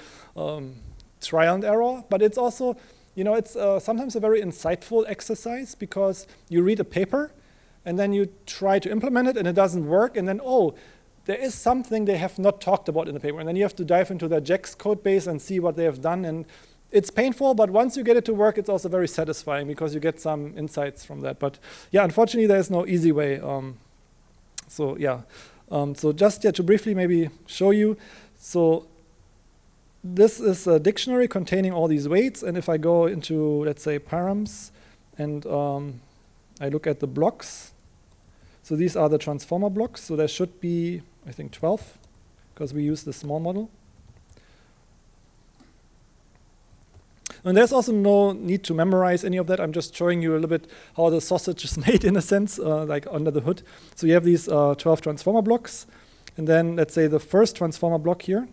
trial and error, but it's also, it's sometimes a very insightful exercise, because you read a paper and then you try to implement it and it doesn't work, and then, oh, there is something they have not talked about in the paper, and then you have to dive into their JAX code base and see what they have done. And it's painful, but once you get it to work, it's also very satisfying, because you get some insights from that. But yeah, unfortunately, there is no easy way. So just to briefly maybe show you. So this is a dictionary containing all these weights. And if I go into, let's say, params, and I look at the blocks, so these are the transformer blocks. So there should be, I think, 12, because we use the small model. And there's also no need to memorize any of that. I'm just showing you a little bit how the sausage is made, in a sense, like under the hood. So you have these 12 transformer blocks. And then let's say the first transformer block here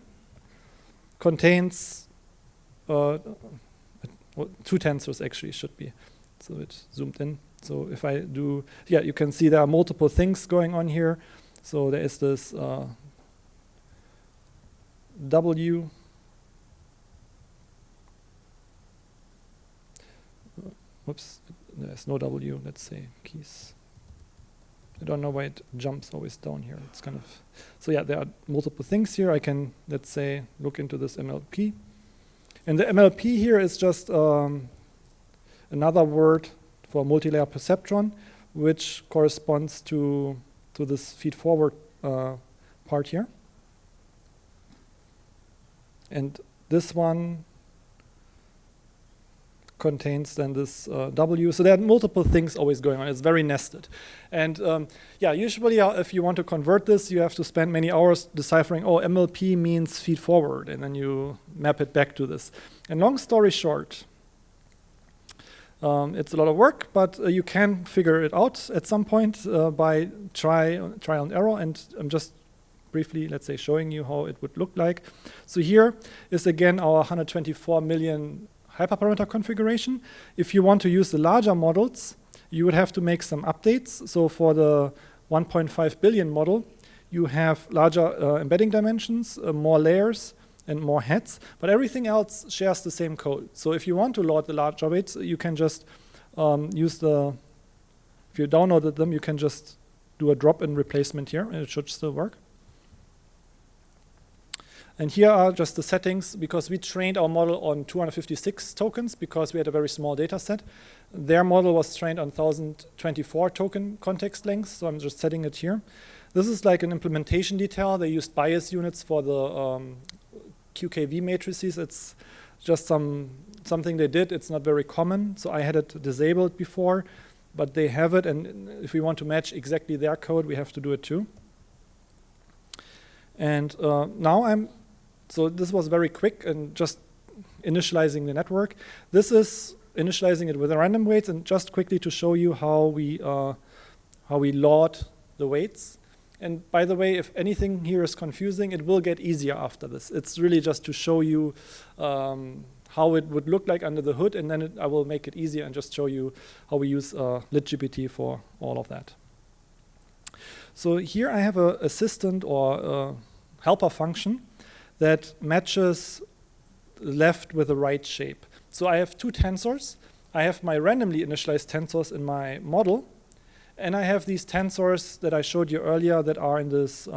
contains 2 tensors, actually, should be. So it's zoomed in. So if I do, yeah, you can see there are multiple things going on here. So there is this W. Whoops, there's no W, let's say keys. I don't know why it jumps always down here. It's kind of, so yeah, there are multiple things here. I can, let's say, look into this MLP. And the MLP here is just another word for multi-layer perceptron, which corresponds to this feed-forward part here. And this one contains then this W. So there are multiple things always going on. It's very nested. And yeah, usually if you want to convert this, you have to spend many hours deciphering, oh, MLP means feed forward, and then you map it back to this. And long story short, it's a lot of work, but you can figure it out at some point by trial and error. And I'm just briefly, let's say, showing you how it would look like. So here is again our 124 million hyperparameter configuration. If you want to use the larger models, you would have to make some updates. So for the 1.5 billion model, you have larger embedding dimensions, more layers, and more heads, but everything else shares the same code. So if you want to load the larger weights, you can just use the, if you downloaded them, you can just do a drop-in replacement here, and it should still work. And here are just the settings, because we trained our model on 256 tokens because we had a very small data set. Their model was trained on 1024 token context lengths, so I'm just setting it here. This is like an implementation detail. They used bias units for the QKV matrices. It's just something they did. It's not very common, so I had it disabled before, but they have it, and if we want to match exactly their code, we have to do it too. And now so this was very quick and just initializing the network. This is initializing it with random weights, and just quickly to show you how we load the weights. And by the way, if anything here is confusing, it will get easier after this. It's really just to show you how it would look like under the hood, and then I will make it easier and just show you how we use LitGPT for all of that. So here I have an assistant or a helper function that matches left with the right shape. So I have two tensors. I have my randomly initialized tensors in my model, and I have these tensors that I showed you earlier that are in this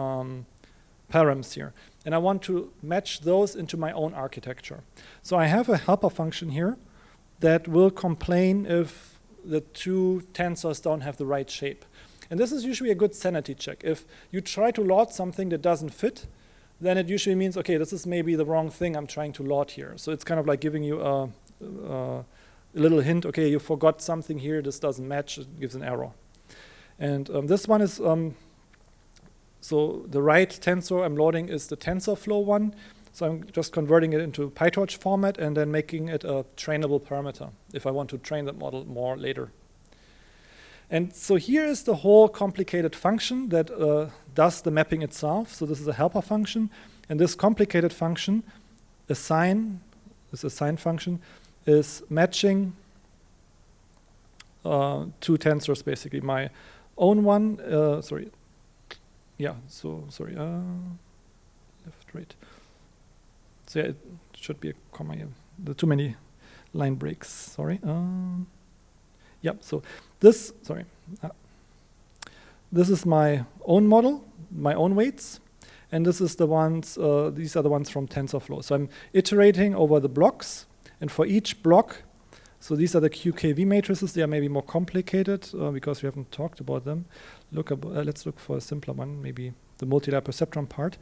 params here. And I want to match those into my own architecture. So I have a helper function here that will complain if the two tensors don't have the right shape. And this is usually a good sanity check. If you try to load something that doesn't fit, then it usually means, okay, this is maybe the wrong thing I'm trying to load here. So it's kind of like giving you a little hint, okay, you forgot something here, this doesn't match, it gives an error. And this one is, so the right tensor I'm loading is the TensorFlow one. So I'm just converting it into PyTorch format and then making it a trainable parameter if I want to train that model more later. And so here is the whole complicated function that does the mapping itself. So this is a helper function. And this complicated function, assign function, is matching two tensors basically. My own one, left, right. So yeah, it should be a comma here. There are too many line breaks, sorry. So this is my own model, my own weights, and this is the ones, these are the ones from TensorFlow. So I'm iterating over the blocks, and for each block, so these are the QKV matrices. They are maybe more complicated because we haven't talked about them. Let's look for a simpler one, maybe the multilayer perceptron part.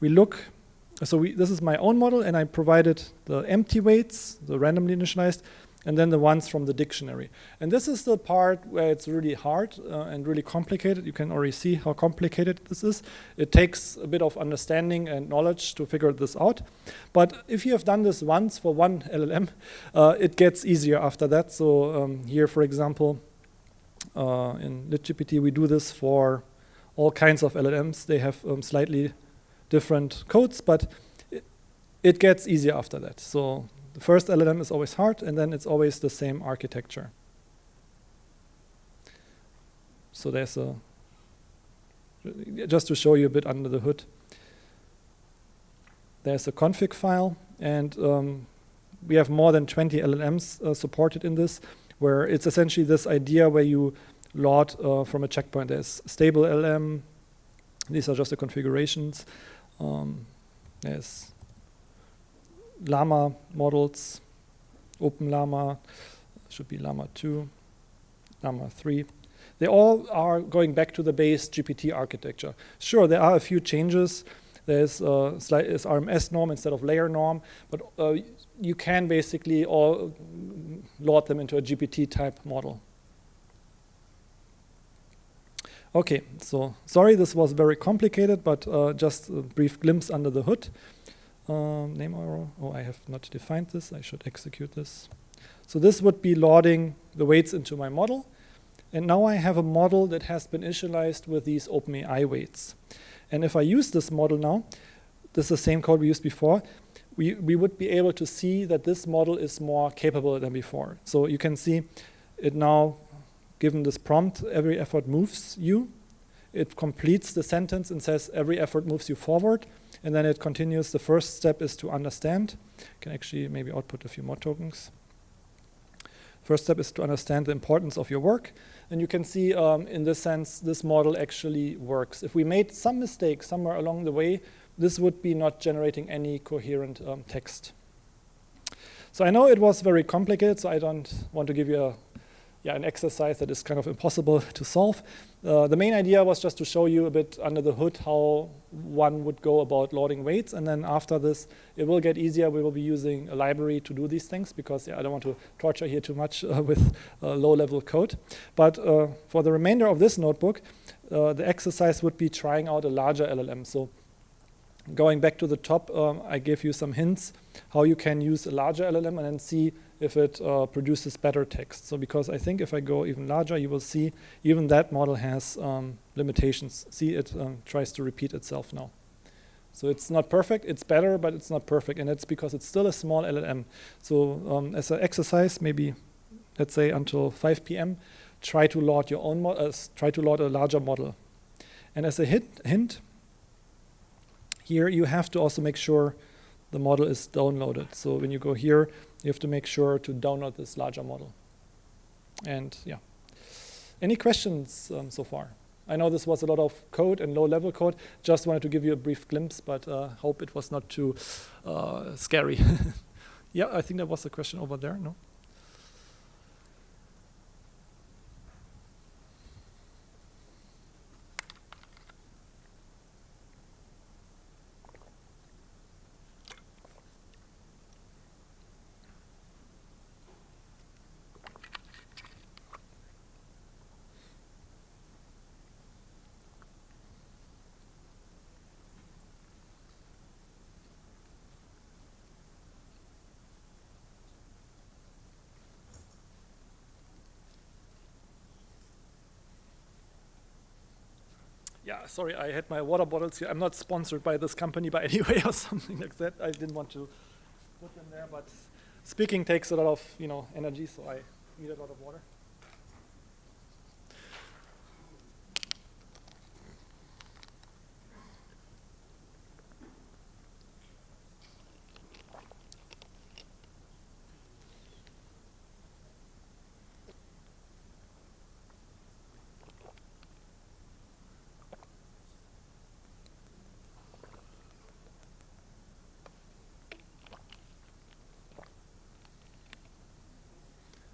This is my own model, and I provided the empty weights, the randomly initialized, and then the ones from the dictionary. And this is the part where it's really hard and really complicated. You can already see how complicated this is. It takes a bit of understanding and knowledge to figure this out. But if you have done this once for one LLM, it gets easier after that. So here, for example, in LitGPT, we do this for all kinds of LLMs. They have slightly different codes, but it gets easier after that. So the first LLM is always hard, and then it's always the same architecture. So there's just to show you a bit under the hood, there's a config file, and we have more than 20 LLMs supported in this, where it's essentially this idea where you load from a checkpoint. There's stable LLM. These are just the configurations. There's Llama models, Open Llama, should be Llama 2, Llama 3. They all are going back to the base GPT architecture. Sure, there are a few changes. There's RMS norm instead of layer norm, but you can basically all load them into a GPT type model. Okay, so sorry this was very complicated, but just a brief glimpse under the hood. Name error. Oh, I have not defined this. I should execute this. So this would be loading the weights into my model. And now I have a model that has been initialized with these OpenAI weights. And if I use this model now, this is the same code we used before, we would be able to see that this model is more capable than before. So you can see it now, given this prompt, every effort moves you. It completes the sentence and says every effort moves you forward. And then it continues. The first step is to understand. Can actually maybe output a few more tokens. First step is to understand the importance of your work. And you can see in this sense, this model actually works. If we made some mistake somewhere along the way, this would be not generating any coherent text. So I know it was very complicated, so I don't want to give you an exercise that is kind of impossible to solve. The main idea was just to show you a bit under the hood how one would go about loading weights, and then after this, it will get easier. We will be using a library to do these things because I don't want to torture here too much with low-level code. But for the remainder of this notebook, the exercise would be trying out a larger LLM. So going back to the top, I gave you some hints how you can use a larger LLM and then see if it produces better text. So because I think if I go even larger, you will see even that model has limitations. See, it tries to repeat itself now. So it's not perfect, it's better, but it's not perfect. And that's because it's still a small LLM. So as an exercise, maybe, let's say until 5 p.m., try to load your own try to load a larger model. And as a hint, here you have to also make sure the model is downloaded. So when you go here, you have to make sure to download this larger model. And yeah. Any questions so far? I know this was a lot of code and low-level code. Just wanted to give you a brief glimpse, but hope it was not too scary. Yeah, I think there was a question over there, no? Yeah, sorry, I had my water bottles here. I'm not sponsored by this company by any way or something like that. I didn't want to put them there, but speaking takes a lot of energy, so I need a lot of water.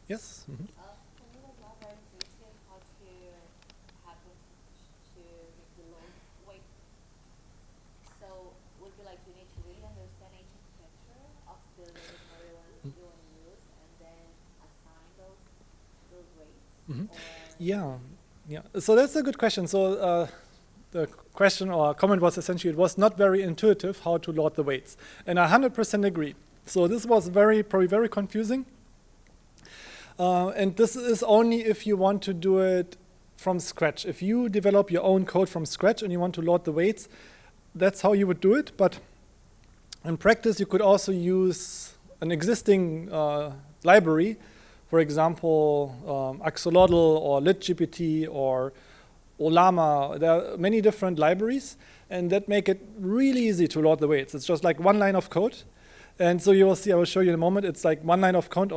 Yes? Mm-hmm. Can you elaborate briefly how to happen to make the load weight? So would be like you need to really understand each architecture of the loaded model you want to use, and then assign those weights. Mm-hmm. Or Yeah. So that's a good question. So the question or comment was essentially it was not very intuitive how to load the weights, and I 100% agree. So this was probably very confusing. And this is only if you want to do it from scratch. If you develop your own code from scratch and you want to load the weights, that's how you would do it. But in practice, you could also use an existing library, for example, Axolotl or LitGPT or Olama. There are many different libraries, and that make it really easy to load the weights. It's just like one line of code. And so you will see, I will show you in a moment, it's like one line of code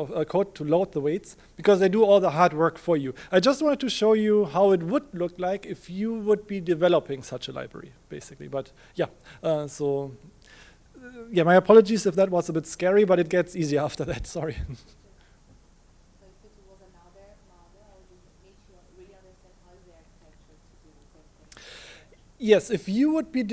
to load the weights because they do all the hard work for you. I just wanted to show you how it would look like if you would be developing such a library, basically. But yeah, yeah, my apologies if that was a bit scary, but it gets easier after that, sorry. so if it was another model, I would need to really understand how is the architecture to do the same thing. Yes, if you would be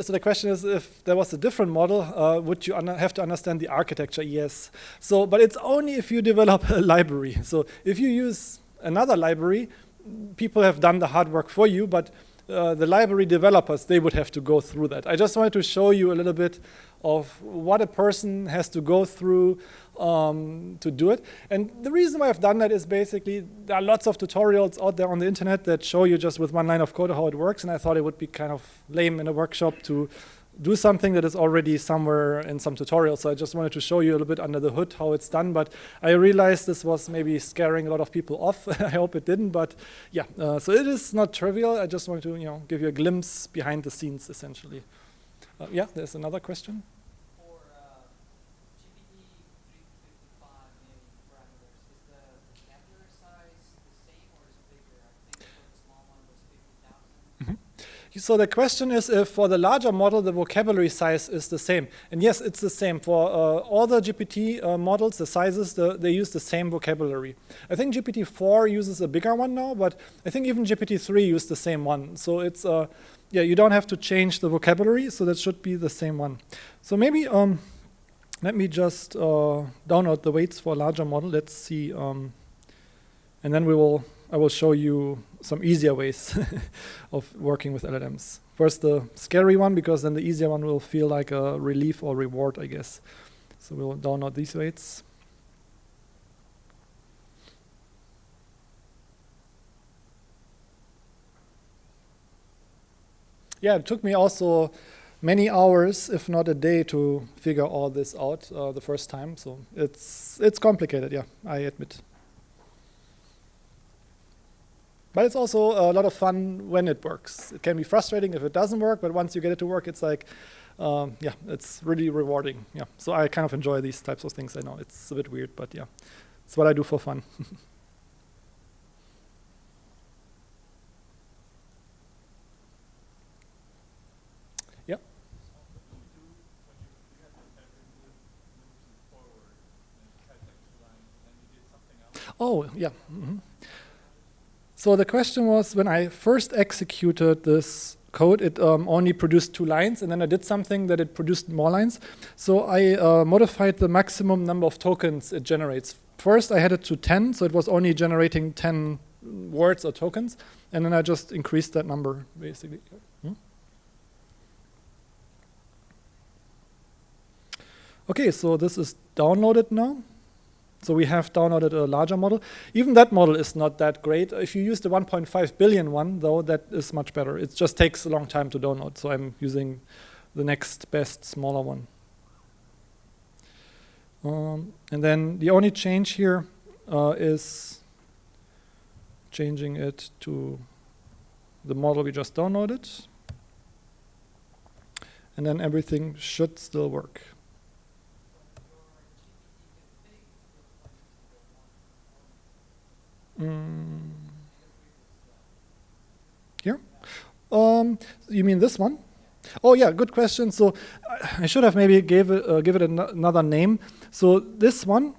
so the question is if there was a different model, would you have to understand the architecture? Yes. So, but it's only if you develop a library. So if you use another library, people have done the hard work for you, but the library developers, they would have to go through that. I just wanted to show you a little bit of what a person has to go through to do it. And the reason why I've done that is basically there are lots of tutorials out there on the internet that show you just with one line of code how it works, and I thought it would be kind of lame in a workshop to do something that is already somewhere in some tutorial. So I just wanted to show you a little bit under the hood how it's done, but I realized this was maybe scaring a lot of people off. I hope it didn't, but yeah, so it is not trivial. I just wanted to give you a glimpse behind the scenes, essentially. Yeah, there's another question. For GPT-355 maybe parameters, is the vocabulary size the same or is it bigger? I think for the small one was 50,000. So the question is if for the larger model, the vocabulary size is the same. And yes, it's the same. For all the GPT models, the sizes, they use the same vocabulary. I think GPT-4 uses a bigger one now, but I think even GPT-3 used the same one. So it's, yeah, you don't have to change the vocabulary, so that should be the same one. So maybe let me just download the weights for a larger model. Let's see. And then I will show you some easier ways of working with LLMs. First, the scary one, because then the easier one will feel like a relief or reward, I guess. So we'll download these weights. Yeah, it took me also many hours, if not a day, to figure all this out the first time. So it's complicated, yeah, I admit. But it's also a lot of fun when it works. It can be frustrating if it doesn't work, but once you get it to work, it's like, yeah, it's really rewarding. Yeah, so I kind of enjoy these types of things. I know it's a bit weird, but yeah, it's what I do for fun. Yeah. Oh, yeah. So the question was, when I first executed this code, it only produced 2 lines, and then I did something that it produced more lines. So I modified the maximum number of tokens it generates. First, I had it to 10, so it was only generating 10 words or tokens, and then I just increased that number, basically. Okay, so this is downloaded now. So we have downloaded a larger model. Even that model is not that great. If you use the 1.5 billion one, though, that is much better. It just takes a long time to download, so I'm using the next best smaller one. And then the only change here is changing it to the model we just downloaded. And then everything should still work. Here? You mean this one? Oh yeah, good question. So I should have maybe give it another name. So this one,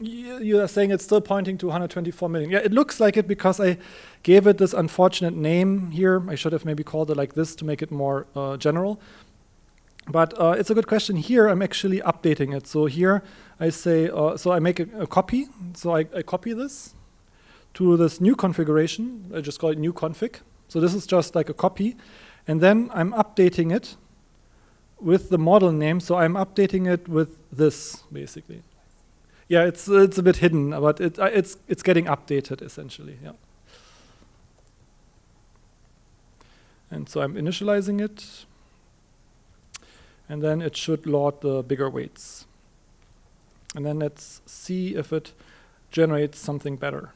you are saying it's still pointing to 124 million. Yeah, it looks like it because I gave it this unfortunate name here. I should have maybe called it like this to make it more general. But it's a good question. Here I'm actually updating it. So here I say, so I make a copy. So I copy this to this new configuration. I just call it new config. So this is just like a copy. And then I'm updating it with the model name. So I'm updating it with this, basically. Yeah, it's a bit hidden, but it's getting updated, essentially. Yeah. And so I'm initializing it. And then it should load the bigger weights. And then let's see if it generates something better.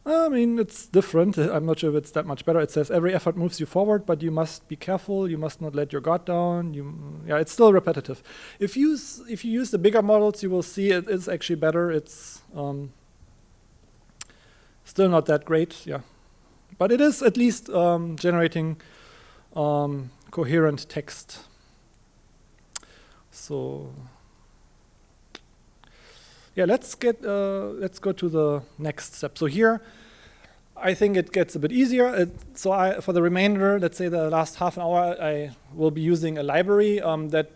I mean, it's different. I'm not sure if it's that much better. It says every effort moves you forward, but you must be careful. You must not let your guard down. Yeah, it's still repetitive. If you use the bigger models, you will see it is actually better. It's still not that great. Yeah, but it is at least generating coherent text. So yeah, let's go to the next step. So here, I think it gets a bit easier. For the remainder, let's say the last half an hour, I will be using a library that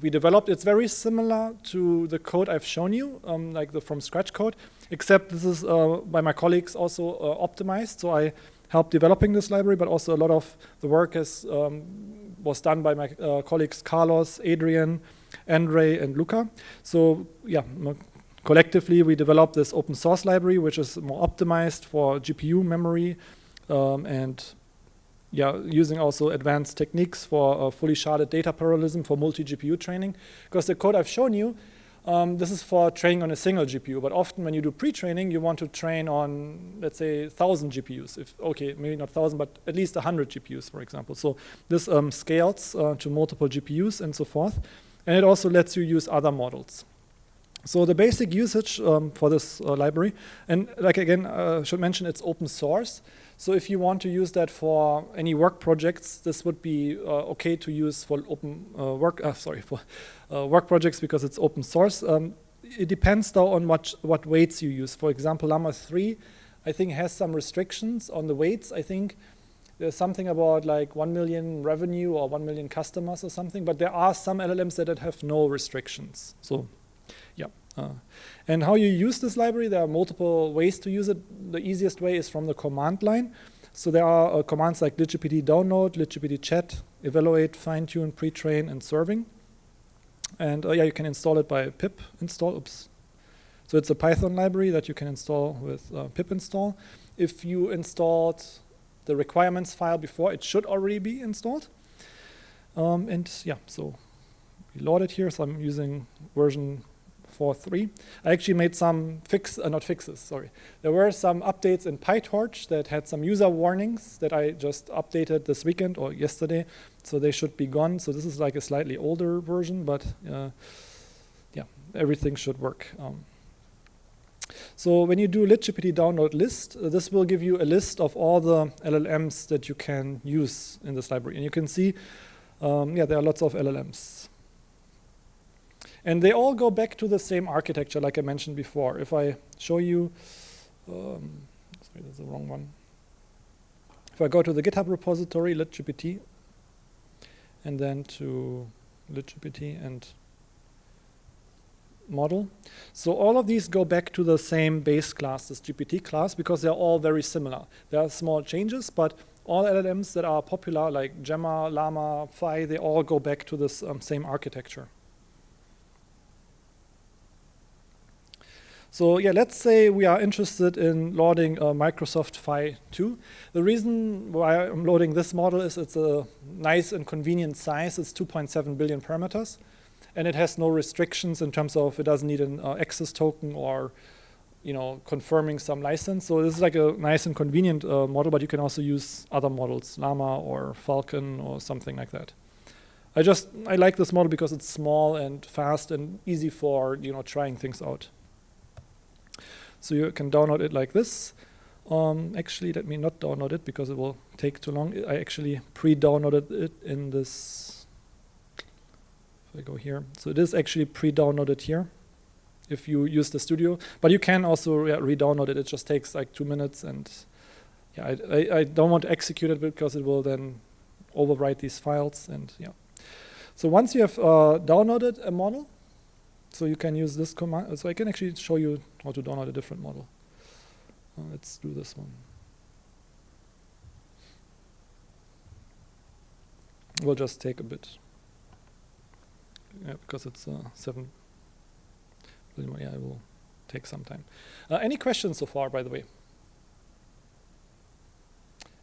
we developed. It's very similar to the code I've shown you, like the from scratch code, except this is by my colleagues also optimized. So I helped developing this library, but also a lot of the work was done by my colleagues Carlos, Adrian, Andre, and Luca. So yeah, collectively we developed this open source library, which is more optimized for GPU memory, and yeah, using also advanced techniques for fully sharded data parallelism for multi-GPU training. Because the code I've shown you, this is for training on a single GPU, but often when you do pre-training, you want to train on, let's say, 1,000 GPUs. Okay, maybe not 1,000, but at least 100 GPUs, for example. So this scales to multiple GPUs and so forth. And it also lets you use other models. So the basic usage for this library, and like again, I should mention it's open source. So if you want to use that for any work projects, this would be okay to use for open work projects because it's open source. It depends though on what weights you use. For example, Llama 3, I think has some restrictions on the weights. I think there's something about like 1 million revenue or 1 million customers or something, but there are some LLMs that have no restrictions. So yeah. And how you use this library, there are multiple ways to use it. The easiest way is from the command line. So there are commands like libgpt download, libgpt chat, evaluate, finetune, pretrain, and serving. And yeah, you can install it by pip install. Oops. So it's a Python library that you can install with pip install. If you installed the requirements file before, it should already be installed. And yeah, so we load it here. So I'm using version 4.3. I actually made some not fixes, sorry. There were some updates in PyTorch that had some user warnings that I just updated this weekend or yesterday. So they should be gone. So this is like a slightly older version, but yeah, everything should work. So when you do LitGPT download list, this will give you a list of all the LLMs that you can use in this library. And you can see, yeah, there are lots of LLMs. And they all go back to the same architecture, like I mentioned before. If I show you, sorry, that's the wrong one. If I go to the GitHub repository, LitGPT, and then to LitGPT and model. So all of these go back to the same base class, this GPT class, because they're all very similar. There are small changes, but all LLMs that are popular, like Gemma, Llama, Phi, they all go back to this same architecture. So yeah, let's say we are interested in loading Microsoft Phi 2. The reason why I'm loading this model is it's a nice and convenient size. It's 2.7 billion parameters. And it has no restrictions in terms of it doesn't need an access token or confirming some license. So this is like a nice and convenient model, but you can also use other models, Llama or Falcon or something like that. I like this model because it's small and fast and easy for trying things out. So you can download it like this. Actually, let me not download it because it will take too long. I actually pre-downloaded it in this. If I go here, so it is actually pre-downloaded here if you use the studio. But you can also re-download it. It just takes like 2 minutes. And yeah, I don't want to execute it because it will then overwrite these files. And yeah. So once you have downloaded a model, so you can use this command. So I can actually show you how to download a different model. Let's do this one. We'll just take a bit. Yeah, because it's 7. Yeah, it will take some time. Any questions so far, by the way?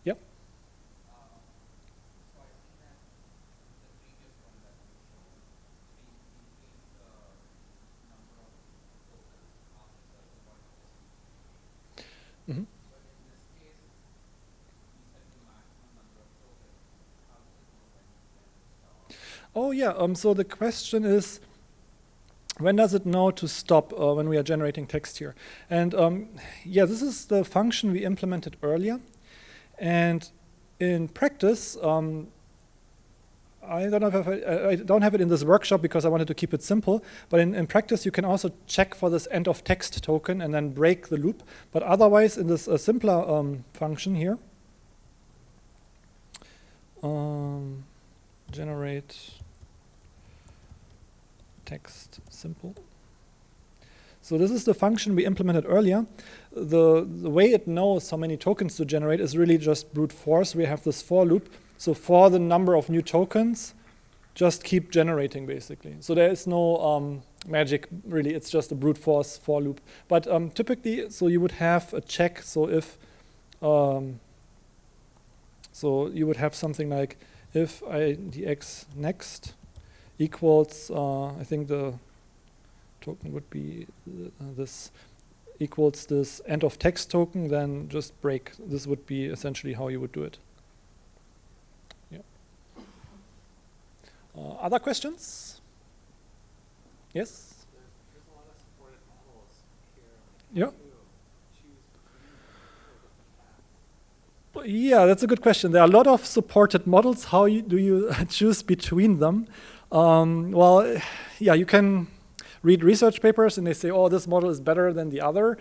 Yep. Mm-hmm. Oh yeah, so the question is, when does it know to stop when we are generating text here? And yeah, this is the function we implemented earlier. And in practice, I don't have it in this workshop because I wanted to keep it simple. But in practice, you can also check for this end of text token and then break the loop. But otherwise, in this simpler function here, generate text simple. So this is the function we implemented earlier. The way it knows how many tokens to generate is really just brute force. We have this for loop. So for the number of new tokens, just keep generating, basically. So there is no magic, really. It's just a brute force for loop. But typically, so you would have a check. So if, so you would have something like if idx next equals, I think the token would be this equals this end of text token, then just break. This would be essentially how you would do it. Other questions? Yes? There's a lot of supported models here. Yeah. How do you choose between different paths? Yeah, that's a good question. There are a lot of supported models. How do you choose between them? Well, yeah, you can read research papers and they say, oh, this model is better than the other.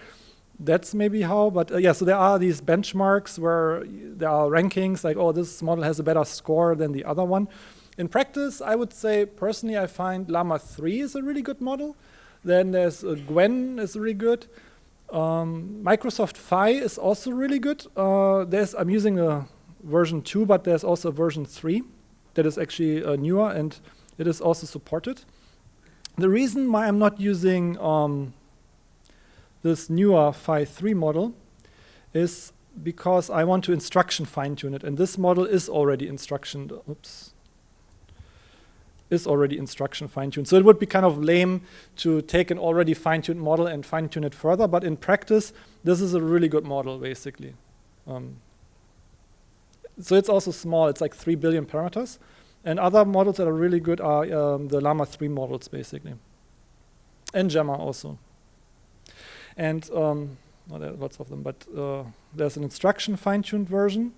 That's maybe how, but yeah, so there are these benchmarks where there are rankings like, oh, this model has a better score than the other one. In practice, I would say, personally, I find Llama 3 is a really good model. Then there's Gwen is really good. Microsoft Phi is also really good. I'm using a version 2, but there's also a version 3 that is actually newer, and it is also supported. The reason why I'm not using this newer Phi 3 model is because I want to instruction fine-tune it, and this model is already instruction fine-tuned. So it would be kind of lame to take an already fine-tuned model and fine-tune it further, but in practice, this is a really good model, basically. So it's also small, it's like 3 billion parameters. And other models that are really good are the Llama 3 models, basically. And Gemma also. And well, there are lots of them, but there's an instruction fine-tuned version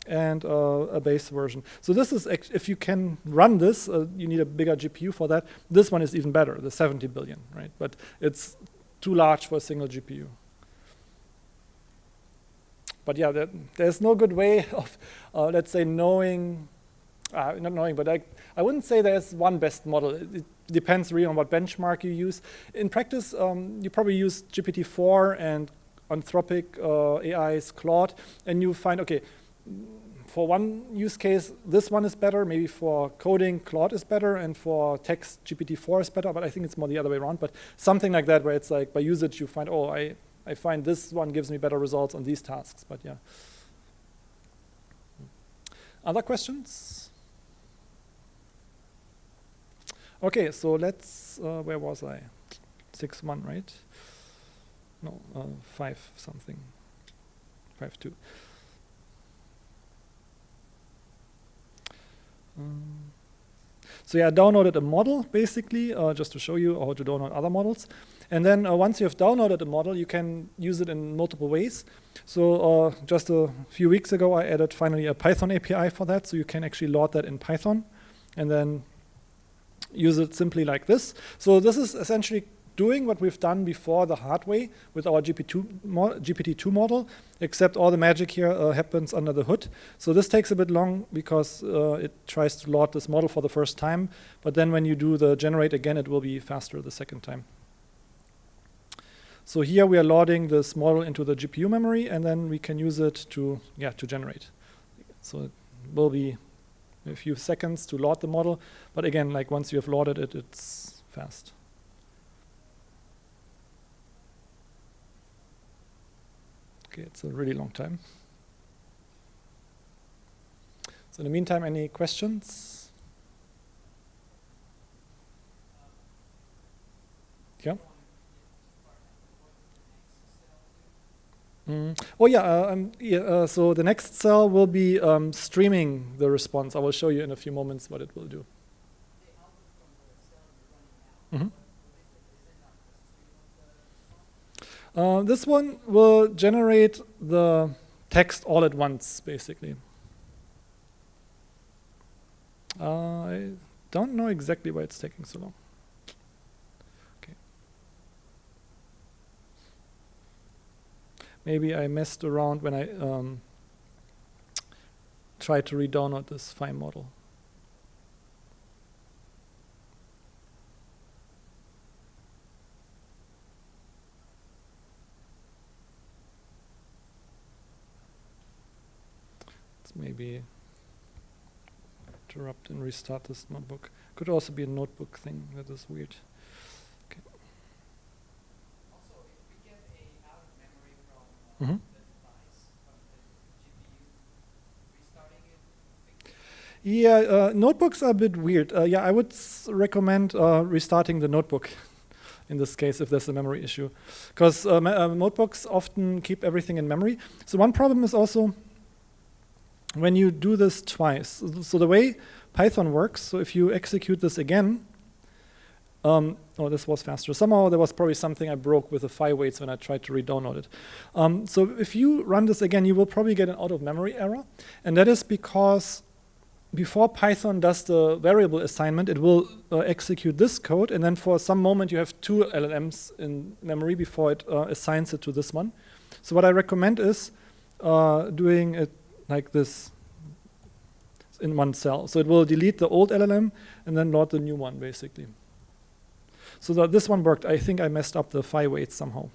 and a base version. So this is, if you can run this, you need a bigger GPU for that. This one is even better, the 70 billion, right? But it's too large for a single GPU. But yeah, there's no good way of, let's say, knowing, not knowing, but I wouldn't say there's one best model. It depends really on what benchmark you use. In practice, you probably use GPT-4 and Anthropic AI's Claude, and you find, okay, for one use case, this one is better. Maybe for coding, Claude is better, and for text, GPT-4 is better, but I think it's more the other way around. But something like that, where it's like, by usage, you find, oh, I find this one gives me better results on these tasks, but yeah. Other questions? Okay, so let's, where was I? 6.1, right? No, 5 something, 5.2. So yeah, I downloaded a model, basically, just to show you how to download other models. And then once you have downloaded a model, you can use it in multiple ways. So just a few weeks ago, I added finally a Python API for that. So you can actually load that in Python and then use it simply like this. So this is essentially doing what we've done before the hard way with our GPT-2 model, except all the magic here happens under the hood. So this takes a bit long because it tries to load this model for the first time. But then when you do the generate again, it will be faster the second time. So here we are loading this model into the GPU memory, and then we can use it to generate. So it will be a few seconds to load the model. But again, like once you have loaded it, it's fast. Okay, it's a really long time. So in the meantime, any questions? Yeah? Oh yeah, so the next cell will be streaming the response. I will show you in a few moments what it will do. This one will generate the text all at once, basically. I don't know exactly why it's taking so long. Maybe I messed around when I tried to re-download this fine model. Let's maybe interrupt and restart this notebook. Could also be a notebook thing that is weird. Okay. The device from the GPU, restarting it? Yeah, notebooks are a bit weird. Yeah, I would recommend restarting the notebook in this case if there's a memory issue. Because notebooks often keep everything in memory. So one problem is also when you do this twice. So the way Python works, so if you execute this again, oh, this was faster. Somehow there was probably something I broke with the phi weights when I tried to re-download it. So if you run this again, you will probably get an out-of-memory error. And that is because before Python does the variable assignment, it will execute this code. And then for some moment, you have 2 LLMs in memory before it assigns it to this one. So what I recommend is doing it like this in one cell. So it will delete the old LLM and then load the new one, basically. So that this one worked. I think I messed up the phi weights somehow.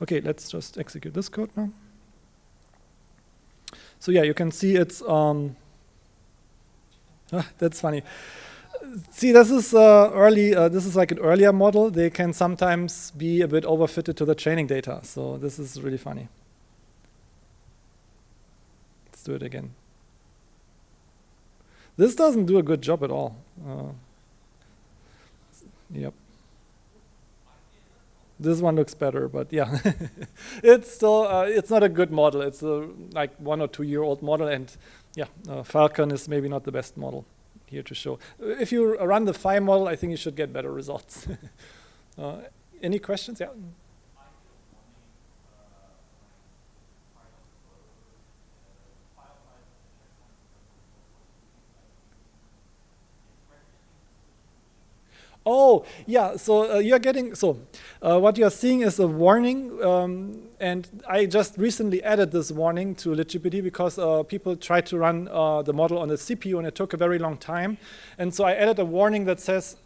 Okay, let's just execute this code now. So yeah, you can see it's, that's funny. See, this is this is like an earlier model. They can sometimes be a bit overfitted to the training data. So this is really funny. Let's do it again. This doesn't do a good job at all. Yep. This one looks better, but yeah, it's still it's not a good model. It's a like 1 or 2 year old model, and yeah, Falcon is maybe not the best model here to show. If you run the Phi model, I think you should get better results. Any questions? Yeah. Oh, yeah, so you're getting, so what you're seeing is a warning, and I just recently added this warning to LitGPT because people tried to run the model on the CPU and it took a very long time. And so I added a warning that says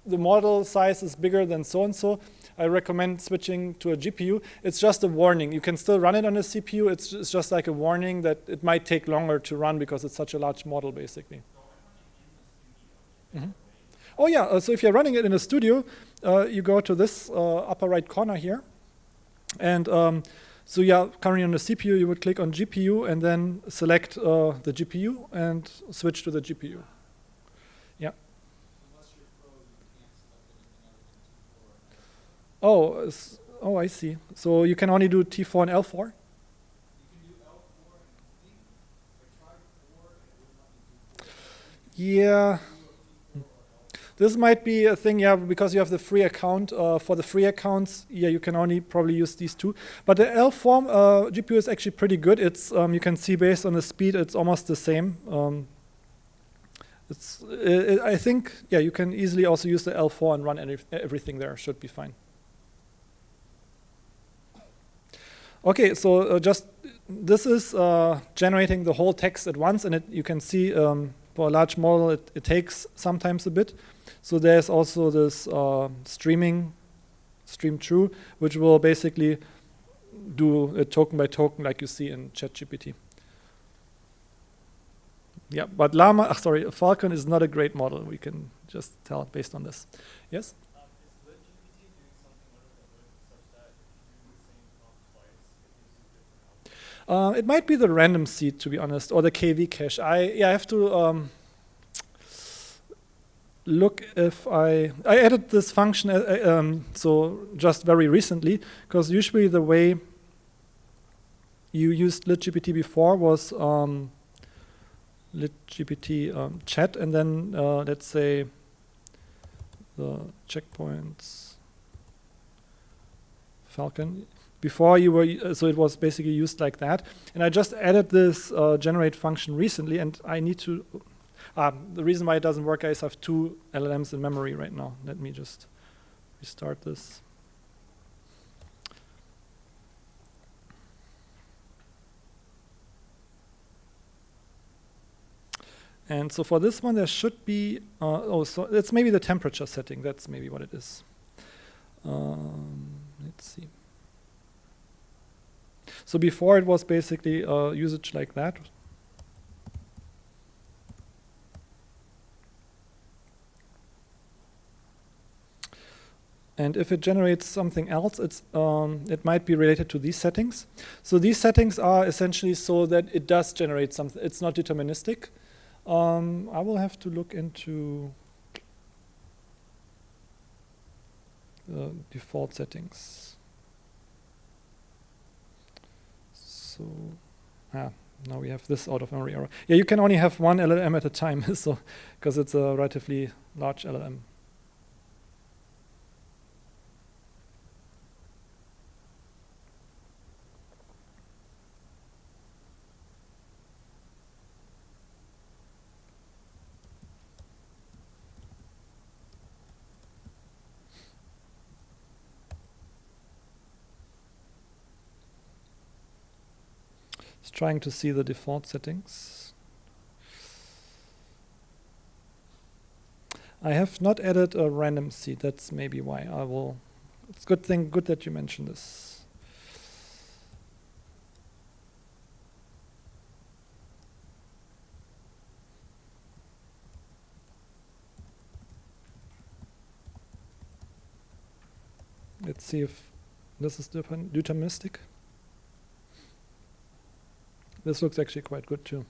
the model size is bigger than so-and-so. I recommend switching to a GPU. It's just a warning. You can still run it on a CPU. It's just like a warning that it might take longer to run because it's such a large model, basically. Mm-hmm. Oh yeah, so if you're running it in a studio, you go to this upper right corner here. And so yeah, currently on the CPU, you would click on GPU and then select the GPU and switch to the GPU. Yeah. Unless you're pro, you can't select anything other than T4. Oh, I see. So you can only do T4 and L4? You can do L4 and D. I tried 4 and it wouldn't let me do 4. Yeah. This might be a thing, yeah, because you have the free account. For the free accounts, yeah, you can only probably use these two. But the L-form GPU is actually pretty good. It's you can see based on the speed, it's almost the same. I think, yeah, you can easily also use the L4 and run everything there. Should be fine. Okay, so just this is generating the whole text at once, and you can see for a large model, it takes sometimes a bit. So there's also this stream true, which will basically do it token by token like you see in ChatGPT. Yeah, but Falcon is not a great model. We can just tell based on this. Yes? Is LitGPT doing something other than Lit such that if you do the same prompt twice, it gives you different outputs? It might be the random seed, to be honest, or the KV cache. I have to look if I added this function so just very recently, because usually the way you used LitGPT before was LitGPT chat, and then let's say the checkpoints Falcon. Before you were, so it was basically used like that. And I just added this generate function recently, and I need to, the reason why it doesn't work is I have 2 LLMs in memory right now. Let me just restart this. And so for this one, there should be, so it's maybe the temperature setting. That's maybe what it is. Let's see. So before it was basically usage like that. And if it generates something else, it might be related to these settings. So these settings are essentially so that it does generate something. It's not deterministic. I will have to look into the default settings. So, now we have this out of memory error. Yeah, you can only have 1 LLM at a time, so because it's a relatively large LLM. Trying to see the default settings. I have not added a random seed. That's maybe why I will. It's good that you mentioned this. Let's see if this is deterministic. This looks actually quite good too.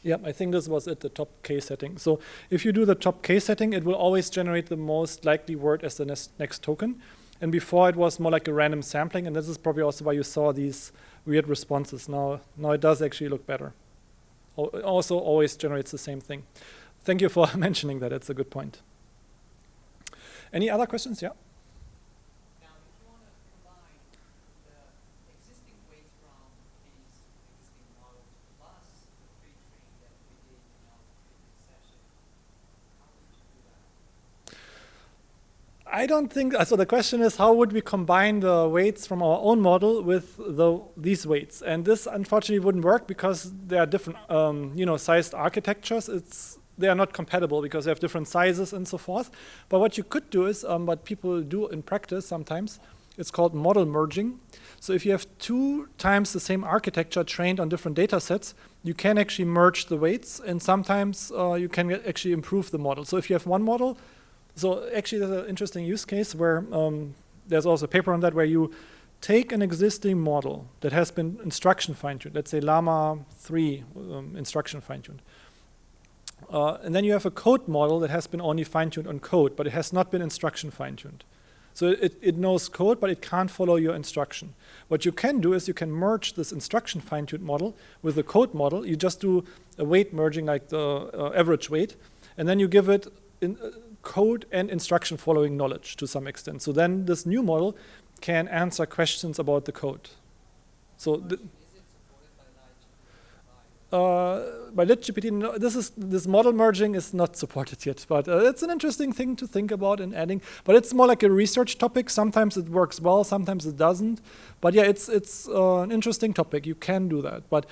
Yeah, I think this was at the top K setting. So if you do the top K setting, it will always generate the most likely word as the next token. And before it was more like a random sampling, and this is probably also why you saw these weird responses. Now it does actually look better. It also always generates the same thing. Thank you for mentioning that. It's a good point. Any other questions? Yeah. Now, if you want to combine the existing weights from these existing models plus the pre-train that we did in our previous session, how would you do that? I don't think so. The question is, how would we combine the weights from our own model with these weights? And this unfortunately wouldn't work because they are different, sized architectures. They are not compatible because they have different sizes and so forth. But what you could do is, what people do in practice sometimes, it's called model merging. So if you have 2 times the same architecture trained on different data sets, you can actually merge the weights, and sometimes you can actually improve the model. So if you have one model, so actually there's an interesting use case where there's also a paper on that, where you take an existing model that has been instruction fine-tuned, let's say Llama 3 instruction fine-tuned. And then you have a code model that has been only fine-tuned on code, but it has not been instruction fine-tuned. So it knows code, but it can't follow your instruction. What you can do is you can merge this instruction fine-tuned model with the code model. You just do a weight merging, like the average weight, and then you give it code and instruction following knowledge to some extent. So then this new model can answer questions about the code. So Is it supported by GPT, no, this model merging is not supported yet, but it's an interesting thing to think about in adding. But it's more like a research topic. Sometimes it works well, sometimes it doesn't. But yeah, it's an interesting topic. You can do that. But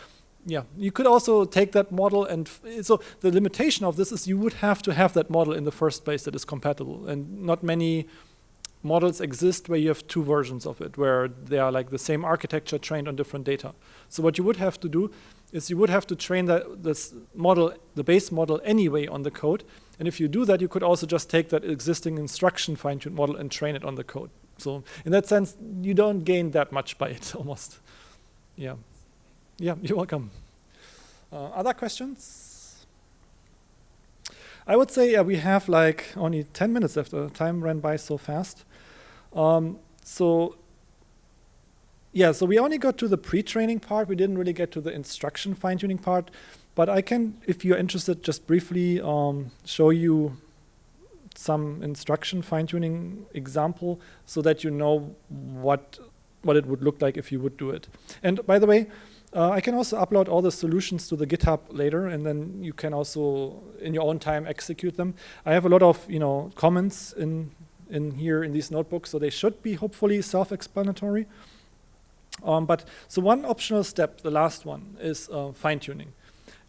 yeah, you could also take that model, and so the limitation of this is you would have to have that model in the first place that is compatible, and not many models exist where you have 2 versions of it, where they are like the same architecture trained on different data. So what you would have to do is you would have to train this model, the base model anyway on the code. And if you do that, you could also just take that existing instruction fine-tuned model and train it on the code. So in that sense, you don't gain that much by it almost. Yeah. Yeah, you're welcome. Other questions? I would say we have like only 10 minutes left. The time ran by so fast. So we only got to the pre-training part. We didn't really get to the instruction fine-tuning part. But I can, if you're interested, just briefly show you some instruction fine-tuning example so that you know what it would look like if you would do it. And by the way, I can also upload all the solutions to the GitHub later, and then you can also, in your own time, execute them. I have a lot of comments in here in these notebooks, so they should be hopefully self-explanatory. So one optional step, the last one, is fine-tuning.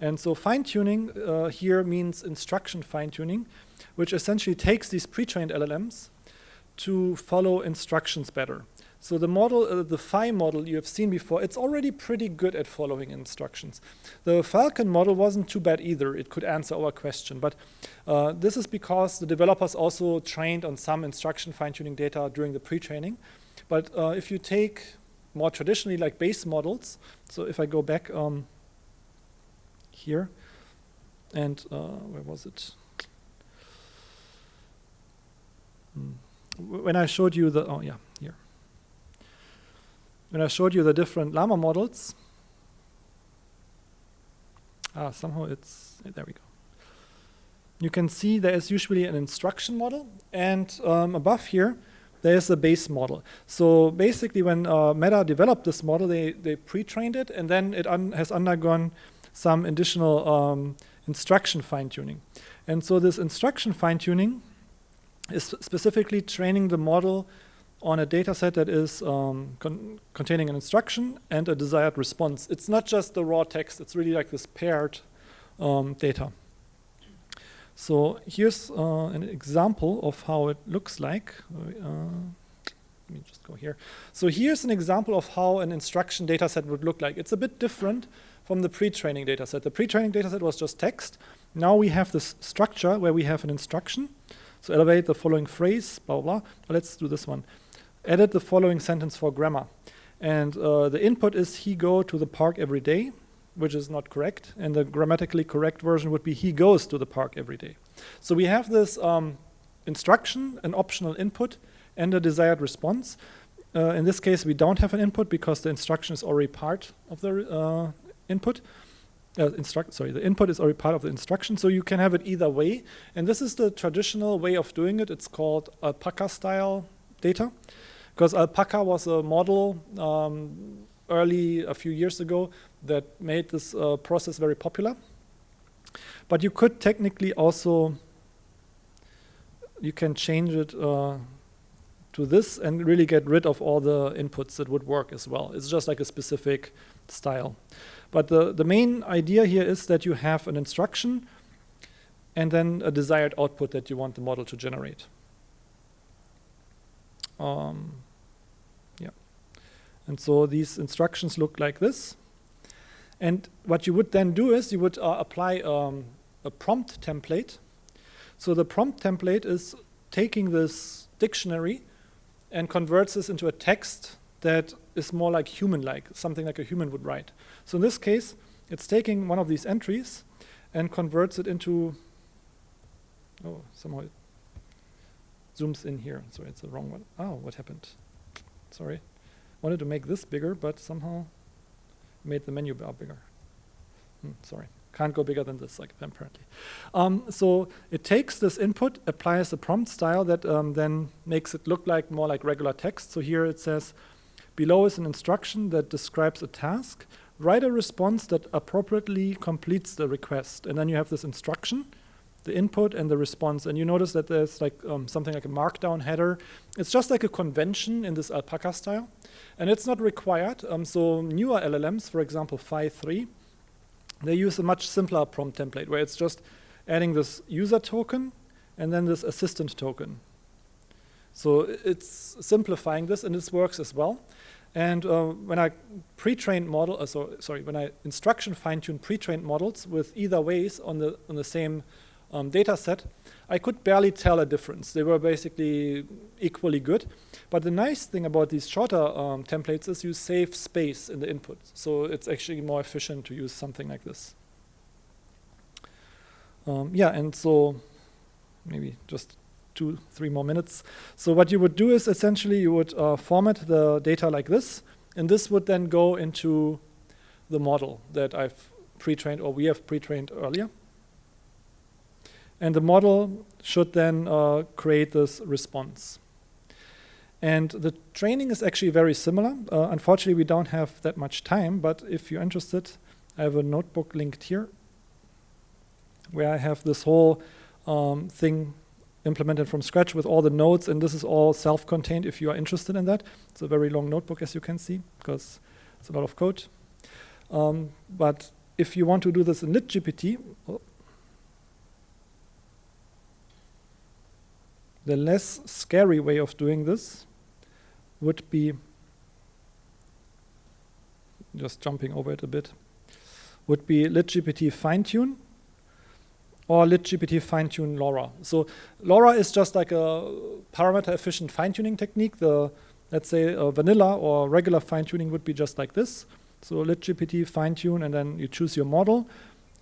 And so fine-tuning here means instruction fine-tuning, which essentially takes these pre-trained LLMs to follow instructions better. So the model, the Phi model you have seen before, it's already pretty good at following instructions. The Falcon model wasn't too bad either. It could answer our question. But this is because the developers also trained on some instruction fine-tuning data during the pre-training. But if you take more traditionally like base models, so if I go back here, and where was it? When I showed you the, oh yeah, here. When I showed you the different Llama models, somehow there we go. You can see there is usually an instruction model, and above here, there is a base model. So basically when Meta developed this model, they pre-trained it, and then it has undergone some additional instruction fine-tuning. And so this instruction fine-tuning is specifically training the model on a data set that is containing an instruction and a desired response. It's not just the raw text, it's really like this paired data. So here's an example of how it looks like. Let me just go here. So here's an example of how an instruction data set would look like. It's a bit different from the pre-training data set. The pre-training data set was just text. Now we have this structure where we have an instruction. So elevate the following phrase, blah, blah, blah. Let's do this one. Edit the following sentence for grammar. And the input is he go to the park every day, which is not correct. And the grammatically correct version would be he goes to the park every day. So we have this instruction, an optional input, and a desired response. In this case, we don't have an input because the instruction is already part of the input. The input is already part of the instruction, so you can have it either way. And this is the traditional way of doing it. It's called alpaca style data, because alpaca was a model early, a few years ago, that made this process very popular. But you could technically also, you can change it to this and really get rid of all the inputs that would work as well. It's just like a specific style. But the main idea here is that you have an instruction and then a desired output that you want the model to generate. Yeah. And so these instructions look like this. And what you would then do is you would apply a prompt template. So the prompt template is taking this dictionary and converts this into a text that is more like human-like, something like a human would write. So in this case, it's taking one of these entries and converts it into, oh, somehow it zooms in here. Sorry, it's the wrong one. Oh, what happened? Sorry. Wanted to make this bigger, but somehow made the menu bar bigger. Sorry. Can't go bigger than this, like, apparently. So it takes this input, applies a prompt style that then makes it look like more like regular text. So here it says, below is an instruction that describes a task. Write a response that appropriately completes the request. And then you have this instruction, the input and the response. And you notice that there's like something like a markdown header. It's just like a convention in this alpaca style. And it's not required. So newer LLMs, for example, Phi 3, they use a much simpler prompt template where it's just adding this user token and then this assistant token. So it's simplifying this, and this works as well. And when I pre-trained model, when I instruction fine-tune pre-trained models with either ways on the same data set, I could barely tell a difference. They were basically equally good. But the nice thing about these shorter templates is you save space in the input. So it's actually more efficient to use something like this. Yeah, and so maybe just 2-3 more minutes. So what you would do is essentially you would format the data like this, and this would then go into the model that I've pre-trained, or we have pre-trained earlier. And the model should then create this response. And the training is actually very similar. Unfortunately, we don't have that much time, but if you're interested, I have a notebook linked here where I have this whole thing implemented from scratch with all the nodes, and this is all self-contained if you are interested in that. It's a very long notebook, as you can see, because it's a lot of code. But if you want to do this in LitGPT, the less scary way of doing this would be, just jumping over it a bit, would be LitGPT Finetune or LitGPT Finetune LoRa. So LoRa is just like a parameter-efficient fine-tuning technique. Let's say vanilla or regular fine-tuning would be just like this. So LitGPT Finetune, and then you choose your model.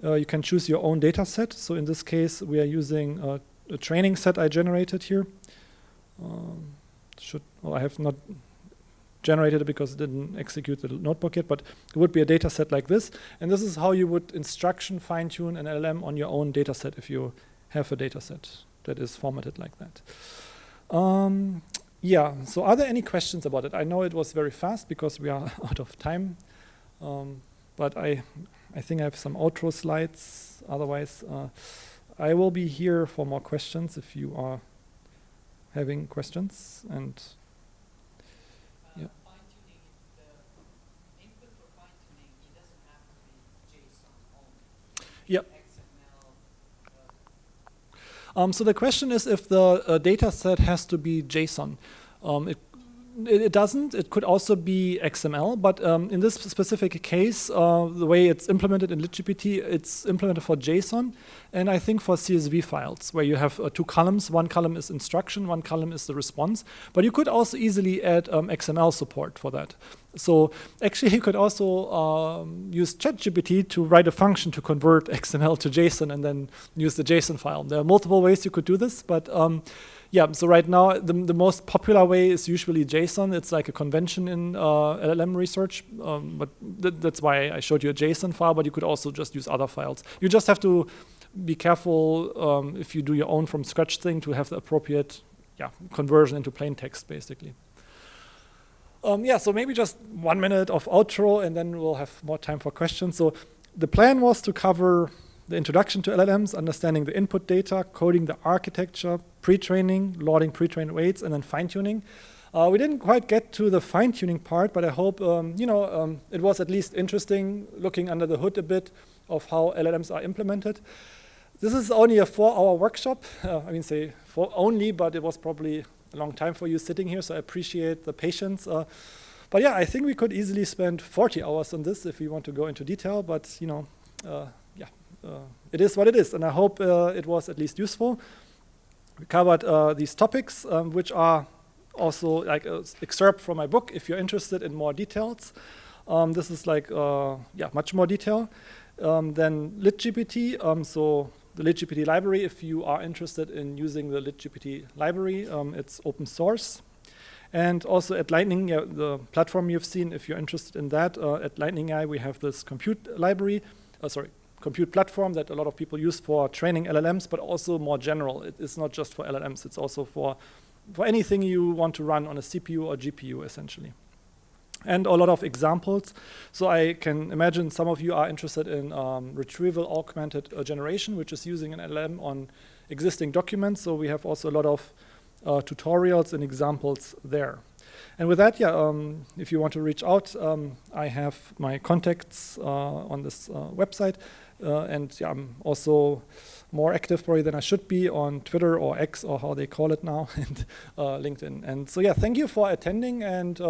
You can choose your own data set. So in this case, we are using a training set I generated here. I have not generated it because it didn't execute the notebook yet, but it would be a data set like this. And this is how you would instruction fine-tune an LLM on your own data set if you have a data set that is formatted like that. Yeah, so are there any questions about it? I know it was very fast because we are out of time, but I think I have some outro slides. Otherwise, I will be here for more questions if you are having questions. And yeah. Fine-tuning, the input for fine-tuning, it doesn't have to be JSON only. Yeah. XML. So the question is if the data set has to be JSON. it doesn't. It could also be XML, but in this specific case, the way it's implemented in LitGPT, it's implemented for JSON, and I think for CSV files, where you have two columns. One column is instruction, one column is the response. But you could also easily add XML support for that. So actually, you could also use ChatGPT to write a function to convert XML to JSON and then use the JSON file. There are multiple ways you could do this, but yeah, so right now, the most popular way is usually JSON. It's like a convention in LLM research, but that's why I showed you a JSON file, but you could also just use other files. You just have to be careful if you do your own from scratch thing to have the appropriate conversion into plain text, basically. Yeah, so maybe just 1 minute of outro, and then we'll have more time for questions. So the plan was to cover the introduction to LLMs, understanding the input data, coding the architecture, pre-training, loading pre-trained weights, and then fine-tuning. We didn't quite get to the fine-tuning part, but I hope it was at least interesting looking under the hood a bit of how LLMs are implemented. This is only a 4-hour workshop. I mean, say only, but it was probably a long time for you sitting here, so I appreciate the patience. But yeah, I think we could easily spend 40 hours on this if we want to go into detail, but it is what it is, and I hope it was at least useful. We covered these topics, which are also like an excerpt from my book, if you're interested in more details. This is like, much more detail than LitGPT. So the LitGPT library, if you are interested in using the LitGPT library, it's open source. And also at Lightning, the platform you've seen, if you're interested in that, at Lightning AI, we have this compute platform that a lot of people use for training LLMs, but also more general. It's not just for LLMs, it's also for anything you want to run on a CPU or GPU, essentially. And a lot of examples. So I can imagine some of you are interested in retrieval augmented generation, which is using an LLM on existing documents. So we have also a lot of tutorials and examples there. And with that, if you want to reach out, I have my contacts on this website. And I'm also more active probably than I should be on Twitter or X or how they call it now, and LinkedIn. And so thank you for attending, and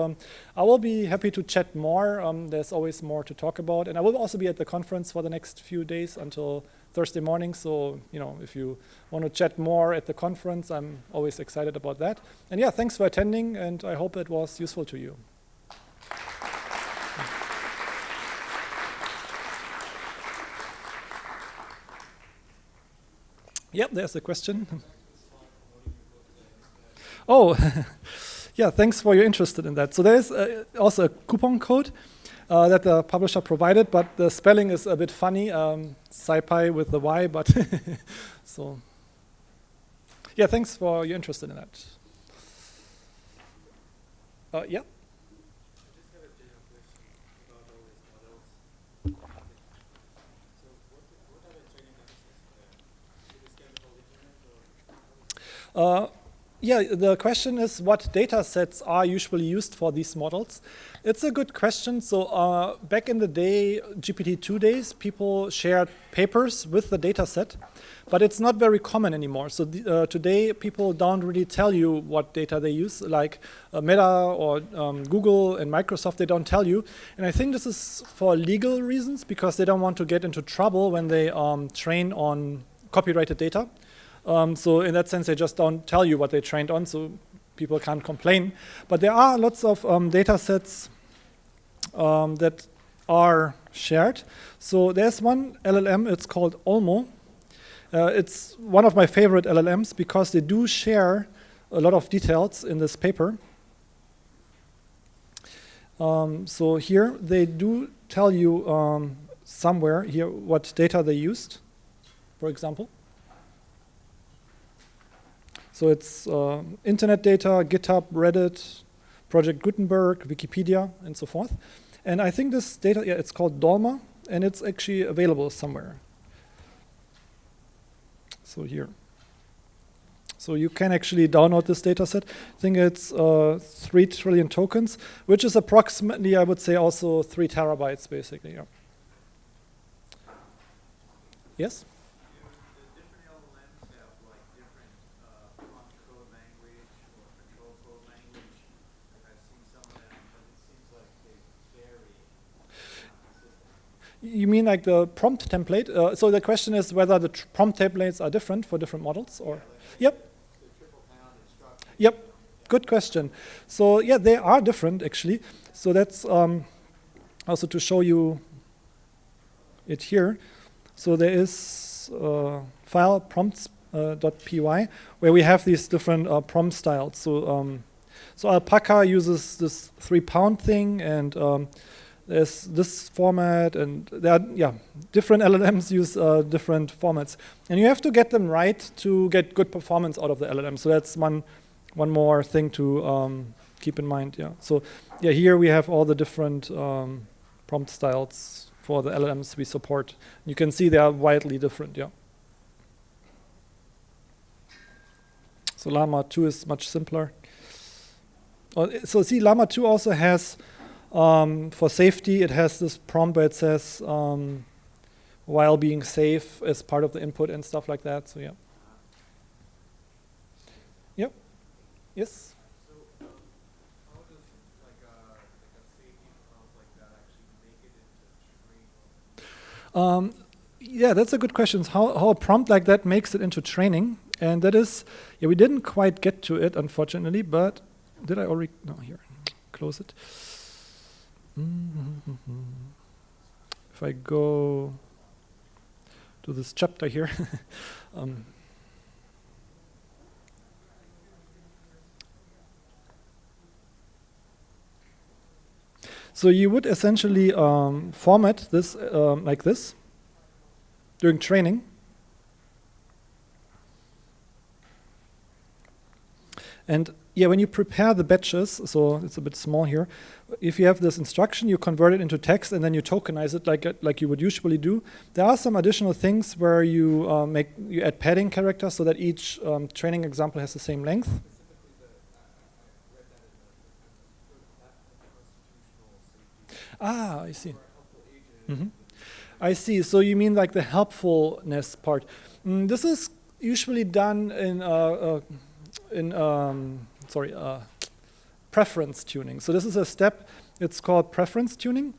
I will be happy to chat more. There's always more to talk about, and I will also be at the conference for the next few days until Thursday morning. So if you want to chat more at the conference, I'm always excited about that. And thanks for attending, and I hope it was useful to you. Yep, there's a question. Oh, thanks for your interest in that. So there's also a coupon code that the publisher provided, but the spelling is a bit funny, SciPy with the Y, but so, thanks for your interest in that. Yeah? The question is, what data sets are usually used for these models? It's a good question. So back in the day, GPT-2 days, people shared papers with the data set, but it's not very common anymore. So today, people don't really tell you what data they use, like Meta or Google and Microsoft, they don't tell you. And I think this is for legal reasons, because they don't want to get into trouble when they train on copyrighted data. So in that sense, they just don't tell you what they trained on, so people can't complain. But there are lots of data sets that are shared. So there's one LLM, it's called Olmo. It's one of my favorite LLMs because they do share a lot of details in this paper. So here they do tell you somewhere here what data they used, for example. So it's internet data, GitHub, Reddit, Project Gutenberg, Wikipedia, and so forth. And I think this data, it's called Dolma, and it's actually available somewhere. So here. So you can actually download this data set. I think it's 3 trillion tokens, which is approximately, I would say, also 3 terabytes, basically. Yeah. Yes? You mean like the prompt template? So the question is whether the prompt templates are different for different models, or? Yep. Yep. Good question. So yeah, they are different actually. So that's also to show you it here. So there is file prompts.py where we have these different prompt styles. So so Alpaca uses this 3 pound thing, and there's this format, and there are different LLMs use different formats, and you have to get them right to get good performance out of the LLM. So that's one more thing to keep in mind. Yeah. So yeah, here we have all the different prompt styles for the LLMs we support. You can see they are widely different. Yeah. So Llama 2 is much simpler. So see, Llama 2 also has, for safety, it has this prompt where it says, while being safe as part of the input and stuff like that. So yeah. Yep. Yes? So, how does like a safety prompt like that actually make it into training? Yeah, that's a good question. How a prompt like that makes it into training. And that is, yeah, we didn't quite get to it, unfortunately, but did I already? No, here, close it. If I go to this chapter here. So you would essentially format this like this during training. And yeah, when you prepare the batches, so it's a bit small here, if you have this instruction, you convert it into text and then you tokenize it like you would usually do. There are some additional things where you you add padding characters so that each training example has the same length. Ah, I see. I see. So you mean like the helpfulness part. This is usually done in preference tuning. So this is a step. It's called preference tuning.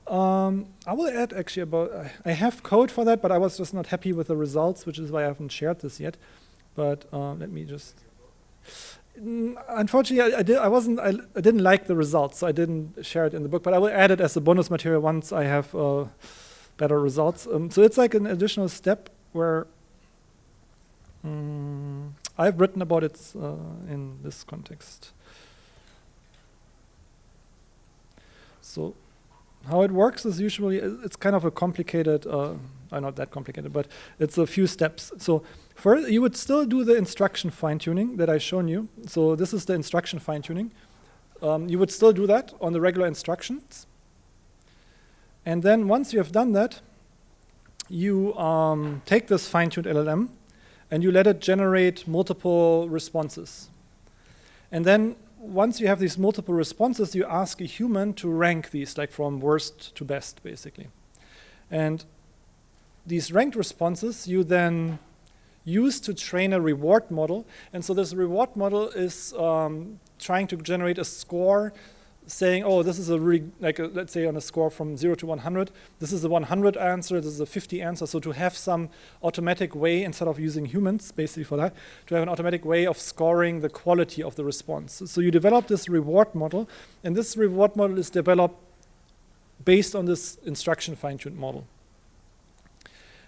I will add actually I have code for that, but I was just not happy with the results, which is why I haven't shared this yet. But let me just. Unfortunately, I didn't like the results, so I didn't share it in the book. But I will add it as a bonus material once I have better results. So it's like an additional step where I've written about it in this context. So how it works is usually, it's kind of a complicated, not that complicated, but it's a few steps. So first, you would still do the instruction fine-tuning that I've shown you. So this is the instruction fine-tuning. You would still do that on the regular instructions. And then once you have done that, you take this fine-tuned LLM and you let it generate multiple responses. And then once you have these multiple responses, you ask a human to rank these, like from worst to best, basically. And these ranked responses you then use to train a reward model. And so this reward model is trying to generate a score saying, oh, this is a really, let's say on a score from 0 to 100, this is a 100 answer, this is a 50 answer. So to have some automatic way, instead of using humans basically for that, to have an automatic way of scoring the quality of the response. So you develop this reward model, and this reward model is developed based on this instruction fine-tuned model.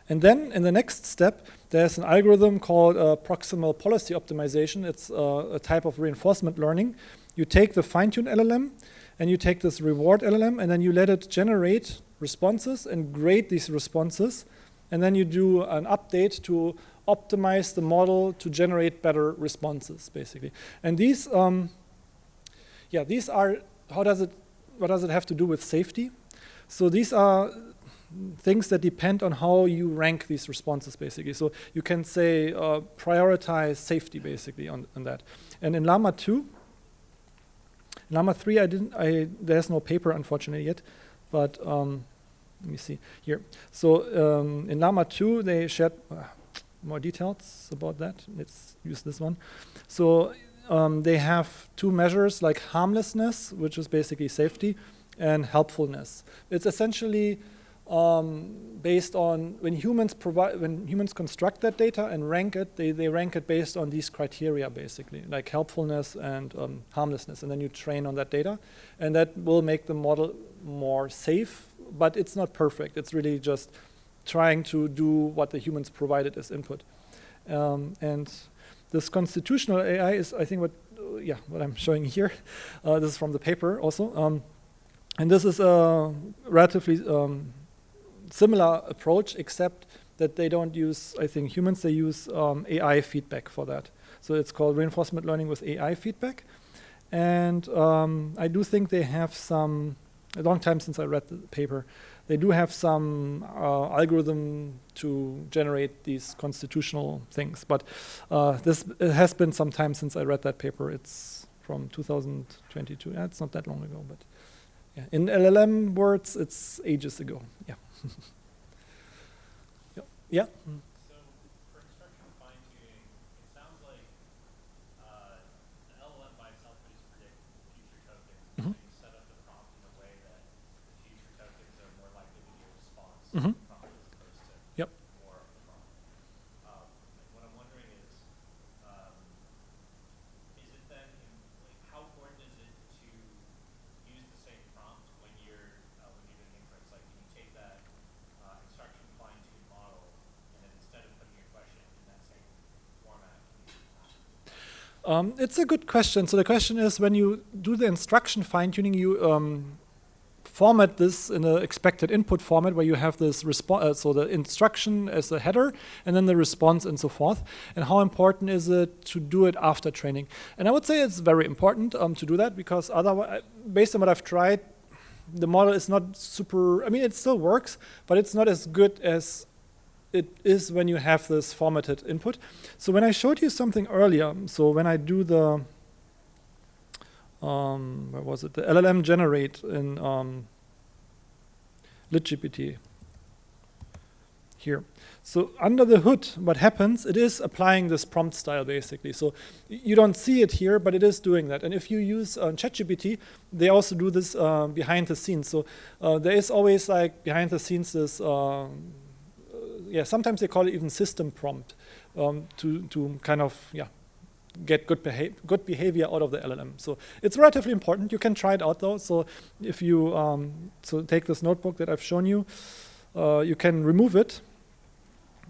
And then in the next step, there's an algorithm called proximal policy optimization. It's a type of reinforcement learning. You take the fine-tuned LLM, and you take this reward LLM, and then you let it generate responses and grade these responses. And then you do an update to optimize the model to generate better responses, basically. And these, these are, what does it have to do with safety? So these are things that depend on how you rank these responses, basically. So you can say prioritize safety, basically, on that. And in Llama 2, Llama 3, there's no paper, unfortunately, yet. But let me see here. So in Llama 2, they shared more details about that. Let's use this one. So they have two measures, like harmlessness, which is basically safety, and helpfulness. It's essentially based on when humans construct that data and rank it, they rank it based on these criteria basically, like helpfulness and harmlessness, and then you train on that data, and that will make the model more safe, but it's not perfect. It's really just trying to do what the humans provided as input. And this constitutional AI is, I think, what I'm showing here. This is from the paper also. And this is a relatively similar approach, except that they don't use, I think, humans. They use AI feedback for that. So it's called reinforcement learning with AI feedback. And I do think they have some, a long time since I read the paper, they do have some algorithm to generate these constitutional things. But it has been some time since I read that paper. It's from 2022. It's not that long ago, but yeah. In LLM words, it's ages ago. Yeah. Yeah. Mm. So for instruction fine-tuning, it sounds like the LLM by itself could just predict future tokens. Mhm. So you set up the prompt in a way that the future tokens are more likely to be a response Mhm. to the prompt as opposed to Yep. more of the prompt. And what I'm wondering is it then, like, how important is it to use the same prompt when you're doing inference? Like, can you take that instruction fine-tuned model, and then instead of putting your question in that same format, It's a good question. So the question is, when you do the instruction fine-tuning, you format this in an expected input format where you have this response, so the instruction as a header, and then the response and so forth. And how important is it to do it after training? And I would say it's very important to do that, because otherwise, based on what I've tried, the model is not super, I mean, it still works, but it's not as good as it is when you have this formatted input. So when I showed you something earlier, so when I do the, where was it? The LLM generate in LitGPT here. So under the hood, what happens, it is applying this prompt style basically. So you don't see it here, but it is doing that. And if you use ChatGPT, they also do this behind the scenes. So there is always, like, behind the scenes this, yeah, sometimes they call it even system prompt to kind of, yeah, get good behavior out of the LLM. So it's relatively important. You can try it out though. So if you so take this notebook that I've shown you, you can remove it,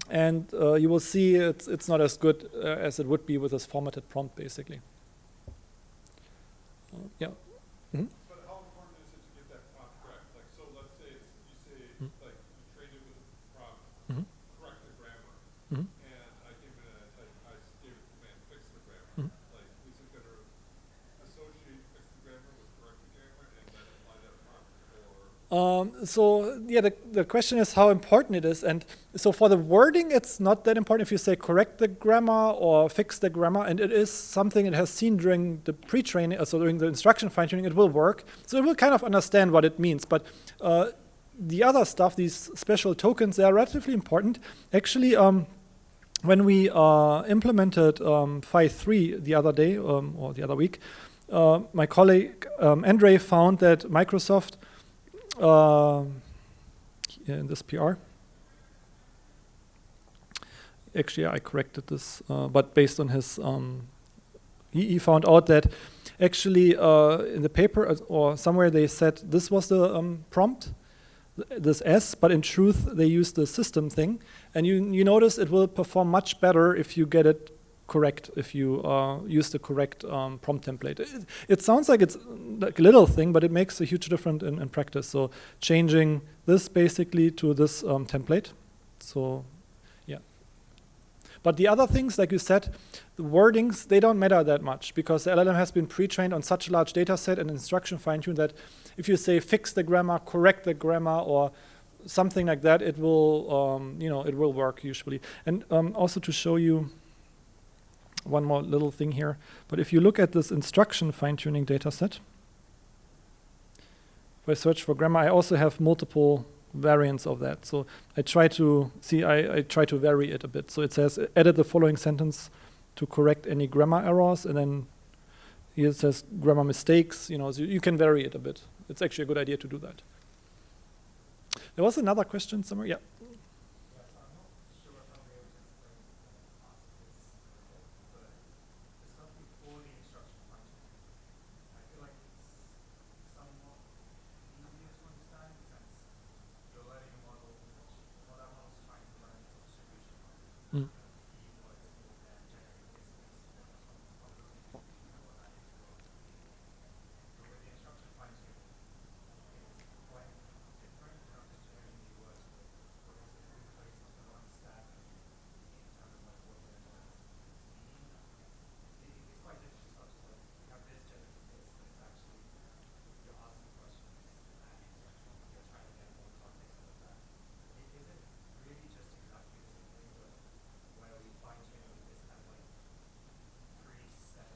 and you will see it's not as good as it would be with this formatted prompt basically. Yeah. Mm-hmm. But how important is it to get that prompt correct? Like, so let's say you say, like, you trained it with a prompt, Mm-hmm. correct the grammar, Mm-hmm. and I gave it a command, fix the grammar. Mhm. Like, is it going to associate fix the grammar with correct the grammar and then apply that prompt, or? So yeah, the question is how important it is. And so for the wording, it's not that important if you say correct the grammar or fix the grammar, and it is something it has seen during the pre-training, so during the instruction fine-tuning, it will work. So it will kind of understand what it means. But the other stuff, these special tokens, they are relatively important. Actually, when we implemented Phi 3 the other day, or the other week, my colleague Andre found that Microsoft, in this PR, actually I corrected this, but based on his, he found out that actually in the paper or somewhere they said this was the prompt, this S, but in truth they used the system thing, and you notice it will perform much better if you get it correct, if you use the correct prompt template. It sounds like it's like a little thing, but it makes a huge difference in practice. So changing this basically to this template. So yeah. But the other things, like you said, the wordings, they don't matter that much, because the LLM has been pre-trained on such a large data set and instruction fine-tuned that if you say fix the grammar, correct the grammar, or something like that, it will, it will work usually. And also to show you one more little thing here, but if you look at this instruction fine-tuning data set, if I search for grammar, I also have multiple variants of that. So I try to see, I try to vary it a bit. So it says edit the following sentence to correct any grammar errors, and then here it says grammar mistakes, so you can vary it a bit. It's actually a good idea to do that. There was another question somewhere. Yeah. Yes, I'm not sure if I'll be able to explain ask this correctly, but the stuff before the instruction function, I feel like it's somewhat easier to understand in the sense you're learning a model, what that model's trying to learn is a distribution model. Mm. Use what it's called there, generative distance, probability distribution, and what that is for. But with the instruction function, it's quite different. You're not just generating new words, but also really focused on sort of understanding in terms of like what the words mean. It's quite different. It's not just like you have this generative this, but it's actually you're asking questions and you're trying to get more context out of that. Is it really just exactly the same thing, but where we fine tune it with this kind of like preset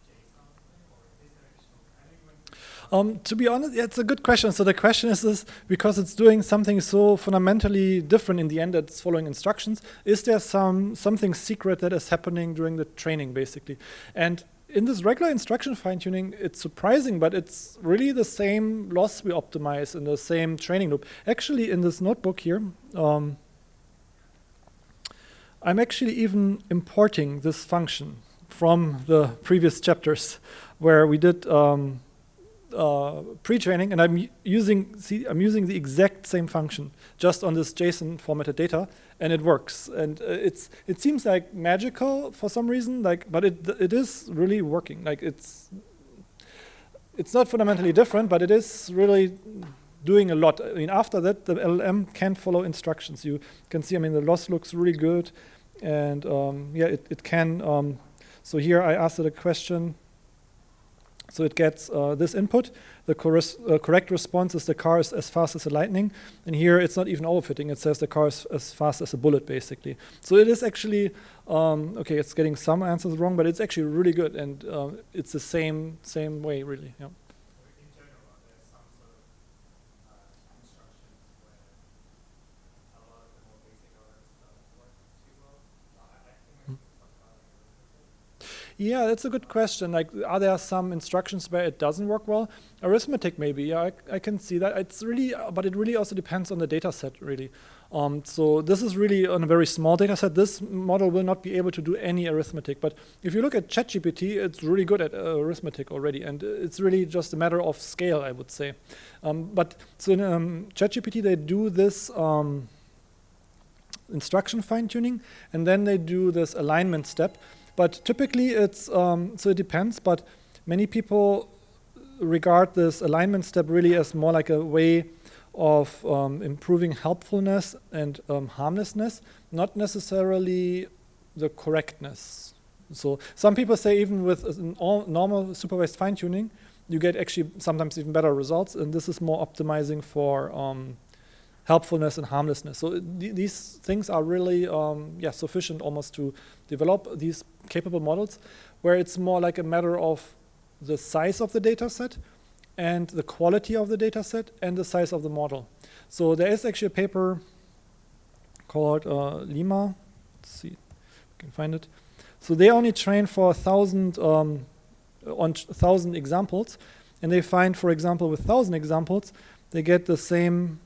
JSON thing, or is there additional? I know you went through. To be honest, yeah, it's a good question. So the question is because it's doing something so fundamentally different in the end, it's following instructions, is there something secret that is happening during the training, basically? And in this regular instruction fine-tuning, it's surprising, but it's really the same loss we optimize in the same training loop. Actually, in this notebook here, I'm actually even importing this function from the previous chapters where we did pre-training, and I'm using the exact same function just on this JSON formatted data, and it works. And it seems like magical for some reason, but it is really working. Like it's not fundamentally different, but it is really doing a lot. I mean, after that, the LLM can follow instructions. You can see, I mean, the loss looks really good, and yeah, it can. So here I asked it a question. So it gets this input. The correct response is the car is as fast as the lightning. And here it's not even overfitting. It says the car is as fast as a bullet, basically. So it is actually, okay, it's getting some answers wrong, but it's actually really good. And it's the same way, really. Yeah. In general, are there some sort of instructions where a lot of the more basic LLMs don't work too well? I think most people talk about arithmetic. Yeah, that's a good question. Like, are there some instructions where it doesn't work well? Arithmetic, maybe. Yeah, I can see that. It's really, but it really also depends on the data set, really. So this is really on a very small data set. This model will not be able to do any arithmetic. But if you look at ChatGPT, it's really good at arithmetic already. And it's really just a matter of scale, I would say. But so in ChatGPT, they do this instruction fine-tuning, and then they do this alignment step. But typically it's, so it depends, but many people regard this alignment step really as more like a way of improving helpfulness and harmlessness, not necessarily the correctness. So some people say even with normal supervised fine-tuning, you get actually sometimes even better results, and this is more optimizing for helpfulness and harmlessness. So these things are really sufficient almost to develop these capable models, where it's more like a matter of the size of the data set and the quality of the data set and the size of the model. So there is actually a paper called Lima. Let's see if we can find it. So they only train for 1,000 on 1,000 examples, and they find, for example, with 1,000 examples, they get the same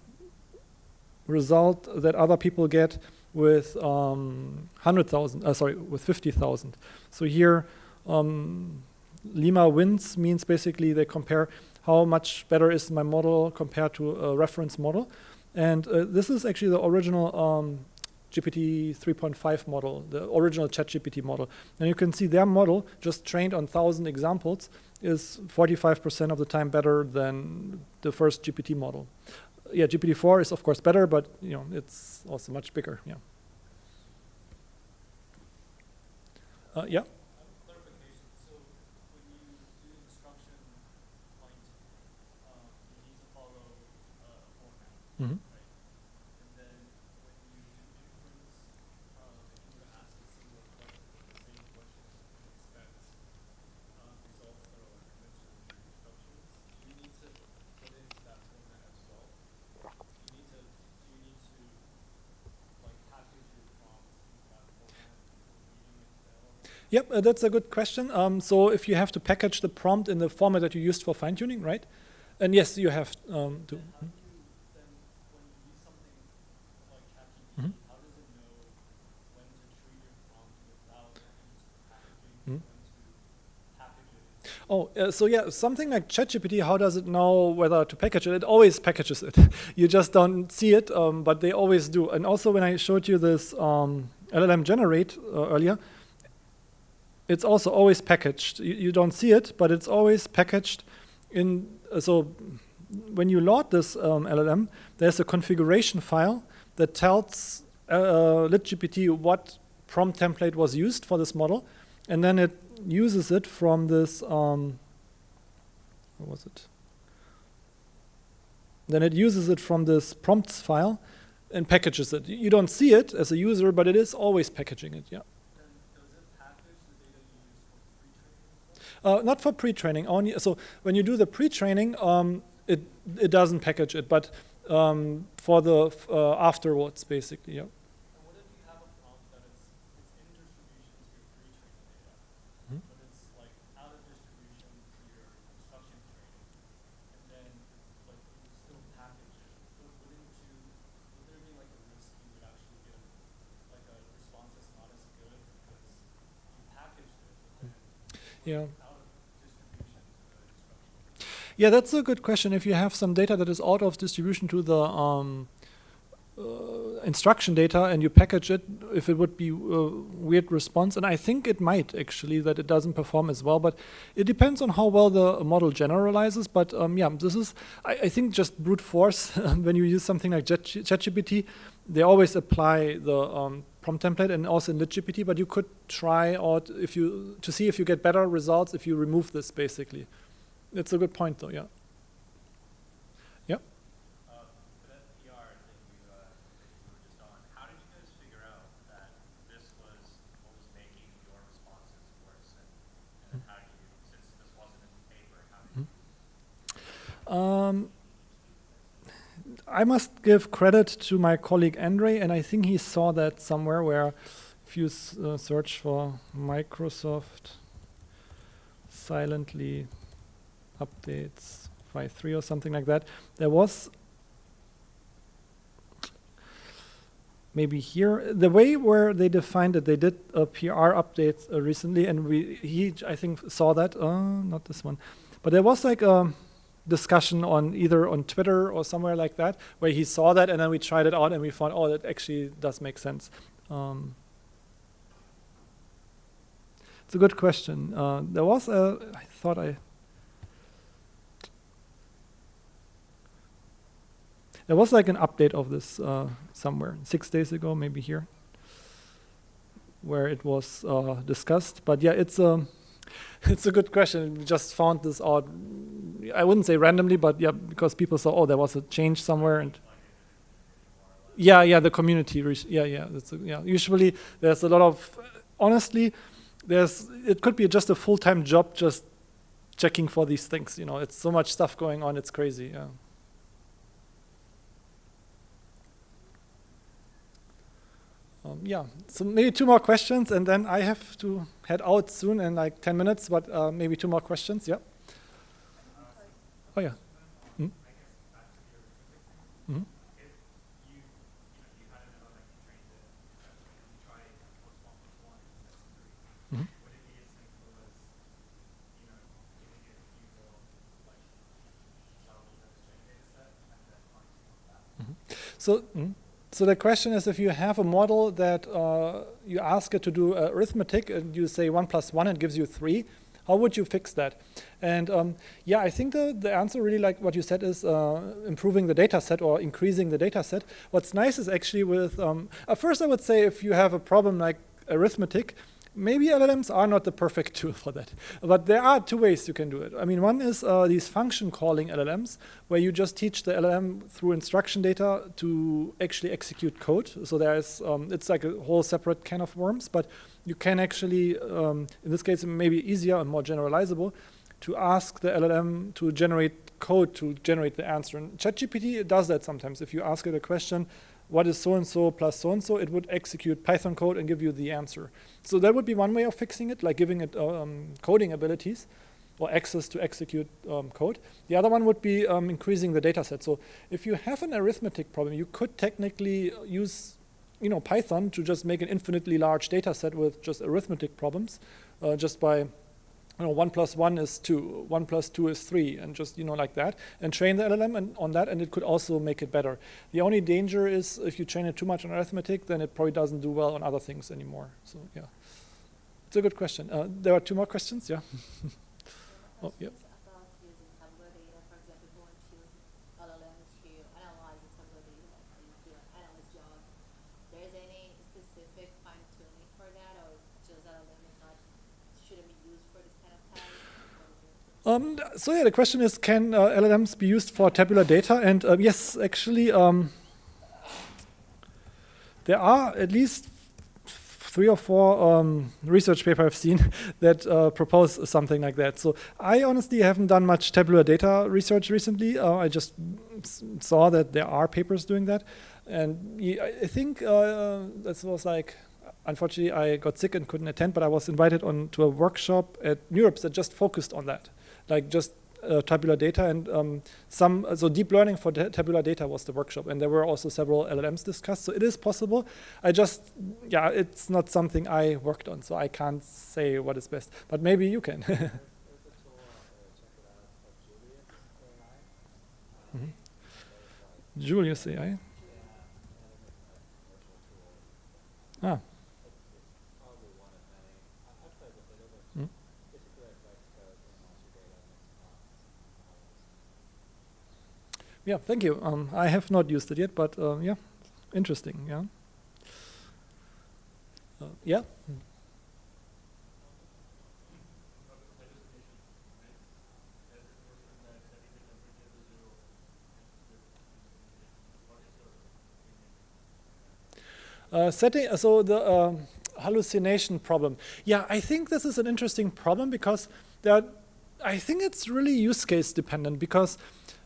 result that other people get with 100,000. Sorry, with 50,000. So here, Lima wins means basically they compare how much better is my model compared to a reference model, and this is actually the original GPT 3.5 model, the original ChatGPT model. And you can see their model, just trained on 1,000 examples, is 45% of the time better than the first GPT model. Yeah, GPT-4 is of course better, but it's also much bigger. Yeah. Yeah. Clarification. So when you do instruction fine-tuning, you need to follow a format. Mm-hmm. Right? And then when you do inference, if you were to ask a similar question, the same question, and expect results that are commensurate with your instructions, do you need to put into that format as well? Do you need to like package your prompt into that format before feeding it to the LLM? Yep, that's a good question. So if you have to package the prompt in the format that you used for fine-tuning, right? And yes, you have to. How do you then, when you Oh, so yeah, something like ChatGPT, how does it know whether to package it? It always packages it. You just don't see it, but they always do. And also when I showed you this LLM generate earlier, it's also always packaged. You don't see it, but it's always packaged in, so when you load this LLM, there's a configuration file that tells LitGPT what prompt template was used for this model, and then it uses it from this, what was it? Then it uses it from this prompts file and packages it. You don't see it as a user, but it is always packaging it, yeah. And does it package the data you use for pre-training? Not for pre-training, only, so when you do the pre-training, it doesn't package it, but for the afterwards, basically, yeah. And what if you have a prompt that it's in distribution to your pre-training data, but it's like out of distribution to your instruction training, and then like you still package it? Would there be like a risk you would actually get like a response that's not as good because you packaged it, but then Yeah. out of distribution to the instruction? Yeah, that's a good question. If you have some data that is out of distribution to the instruction data and you package it, if it would be a weird response, and I think it might actually, that it doesn't perform as well, but it depends on how well the model generalizes. But yeah, this is, I think, just brute force. When you use something like ChatGPT, they always apply the prompt template, and also in LitGPT, but you could try out to see if you get better results if you remove this, basically. It's a good point, though, yeah. Yeah? For that PR that you were just on, how did you guys figure out that this was what was making your responses worse? And how did you, since this wasn't in the paper, how did you? I must give credit to my colleague Andre, and I think he saw that somewhere where if you search for Microsoft silently updates 5.3 or something like that, there was maybe here the way where they defined it. They did a PR update recently, and he I think saw that. Not this one, but there was like a discussion on either on Twitter or somewhere like that where he saw that, and then we tried it out and we found, oh, that actually does make sense. It's a good question. There was there was like an update of this somewhere 6 days ago, maybe here, where it was discussed. But yeah, it's a good question. We just found this out. I wouldn't say randomly, but yeah, because people saw, oh, there was a change somewhere, and yeah, the community. Yeah. Usually, there's a lot of honestly, it could be just a full-time job just checking for these things. You know, it's so much stuff going on. It's crazy. Yeah. Yeah, so maybe 2 more questions, and then I have to head out soon in like 10 minutes, but maybe 2 more questions, yeah? Oh, yeah. Mm-hmm. Mm-hmm. So the question is, if you have a model that you ask it to do arithmetic and you say 1 + 1, it gives you 3, how would you fix that? And yeah, I think the answer, really like what you said, is improving the data set or increasing the data set. What's nice is actually with, first I would say if you have a problem like arithmetic, maybe LLMs are not the perfect tool for that. But there are 2 ways you can do it. I mean, one is these function calling LLMs, where you just teach the LLM through instruction data to actually execute code. So there's, it's like a whole separate can of worms, but you can actually, in this case, maybe easier and more generalizable, to ask the LLM to generate code to generate the answer. And ChatGPT does that sometimes. If you ask it a question, what is so-and-so plus so-and-so, it would execute Python code and give you the answer. So that would be one way of fixing it, like giving it coding abilities or access to execute code. The other one would be increasing the data set. So if you have an arithmetic problem, you could technically use Python to just make an infinitely large data set with just arithmetic problems, just by 1 plus 1 is 2, 1 plus 2 is 3, and just, like that, and train the LLM on that, and it could also make it better. The only danger is if you train it too much on arithmetic, then it probably doesn't do well on other things anymore. So, yeah. It's a good question. There are 2 more questions, yeah? Oh, yeah. About using tabular data, for example, if you want to use LLM to analyze the tabular data, like you do an analyst job, there's any specific fine tuning for that, or just LLM is not shouldn't be used for this kind of task? So yeah, the question is, can LLMs be used for tabular data? And yes, actually, there are at least 3 or 4 research papers I've seen that propose something like that. So I honestly haven't done much tabular data research recently. I just saw that there are papers doing that. And I think this was like, unfortunately, I got sick and couldn't attend, but I was invited on to a workshop at Europe that just focused on that, like just tabular data and so deep learning for tabular data was the workshop, and there were also several LLMs discussed. So it is possible. It's not something I worked on, so I can't say what is best. But maybe you can. Julius AI. Ah. Yeah, thank you. I have not used it yet, but yeah, interesting. Yeah. Yeah. So the hallucination problem. Yeah, I think this is an interesting problem because I think it's really use case dependent because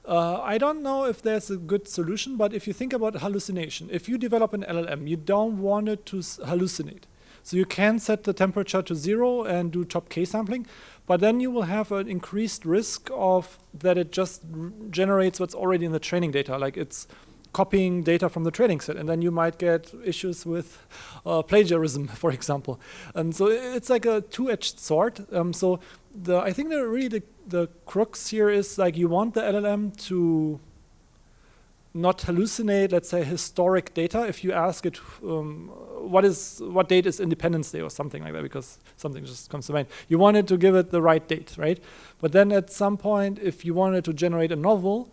I don't know if there's a good solution, but if you think about hallucination, if you develop an LLM, you don't want it to hallucinate. So you can set the temperature to 0 and do top K sampling, but then you will have an increased risk of that it just generates what's already in the training data, like it's copying data from the training set, and then you might get issues with plagiarism, for example. And so it's like a two-edged sword. So I think the crux here is like you want the LLM to not hallucinate, let's say, historic data. If you ask it what date is Independence Day or something like that, because something just comes to mind, you want it to give it the right date, right? But then at some point, if you wanted to generate a novel,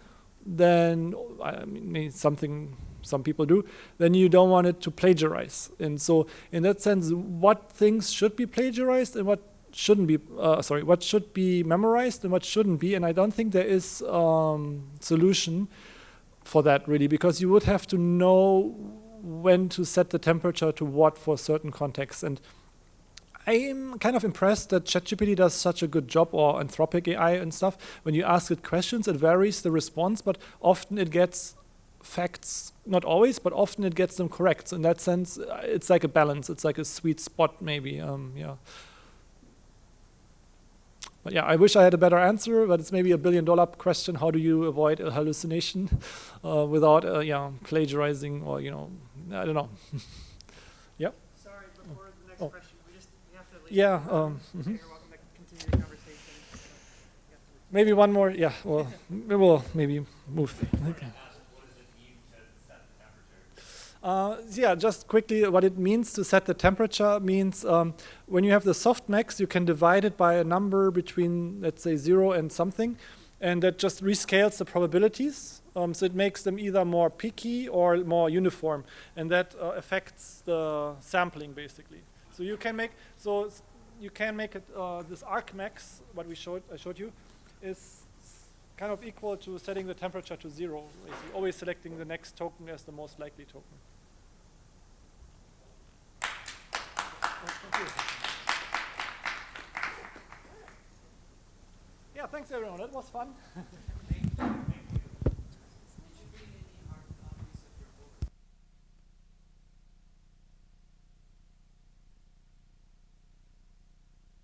then I mean something some people do, then you don't want it to plagiarize. And so in that sense, what things should be plagiarized and what shouldn't be, what should be memorized and what shouldn't be. And I don't think there is solution for that really, because you would have to know when to set the temperature to what for certain contexts. And I'm kind of impressed that ChatGPT does such a good job, or Anthropic AI and stuff. When you ask it questions, it varies the response, but often it gets facts, not always, but often it gets them correct. So in that sense, it's like a balance. It's like a sweet spot maybe, yeah. But yeah, I wish I had a better answer, but it's maybe $1 billion question. How do you avoid a hallucination without plagiarizing or, I don't know. Yep. Sorry, before the next question, we have to leave. Yeah. You're welcome to continue the conversation. Maybe one more. Yeah. Well, we will maybe move. Okay. Yeah, just quickly, what it means to set the temperature means when you have the softmax, you can divide it by a number between, let's say, 0 and something, and that just rescales the probabilities. So it makes them either more peaky or more uniform, and that affects the sampling basically. So you can make it this arcmax, what I showed you, is kind of equal to setting the temperature to 0, basically, always selecting the next token as the most likely token. Thank you. Yeah, thanks everyone. That was fun.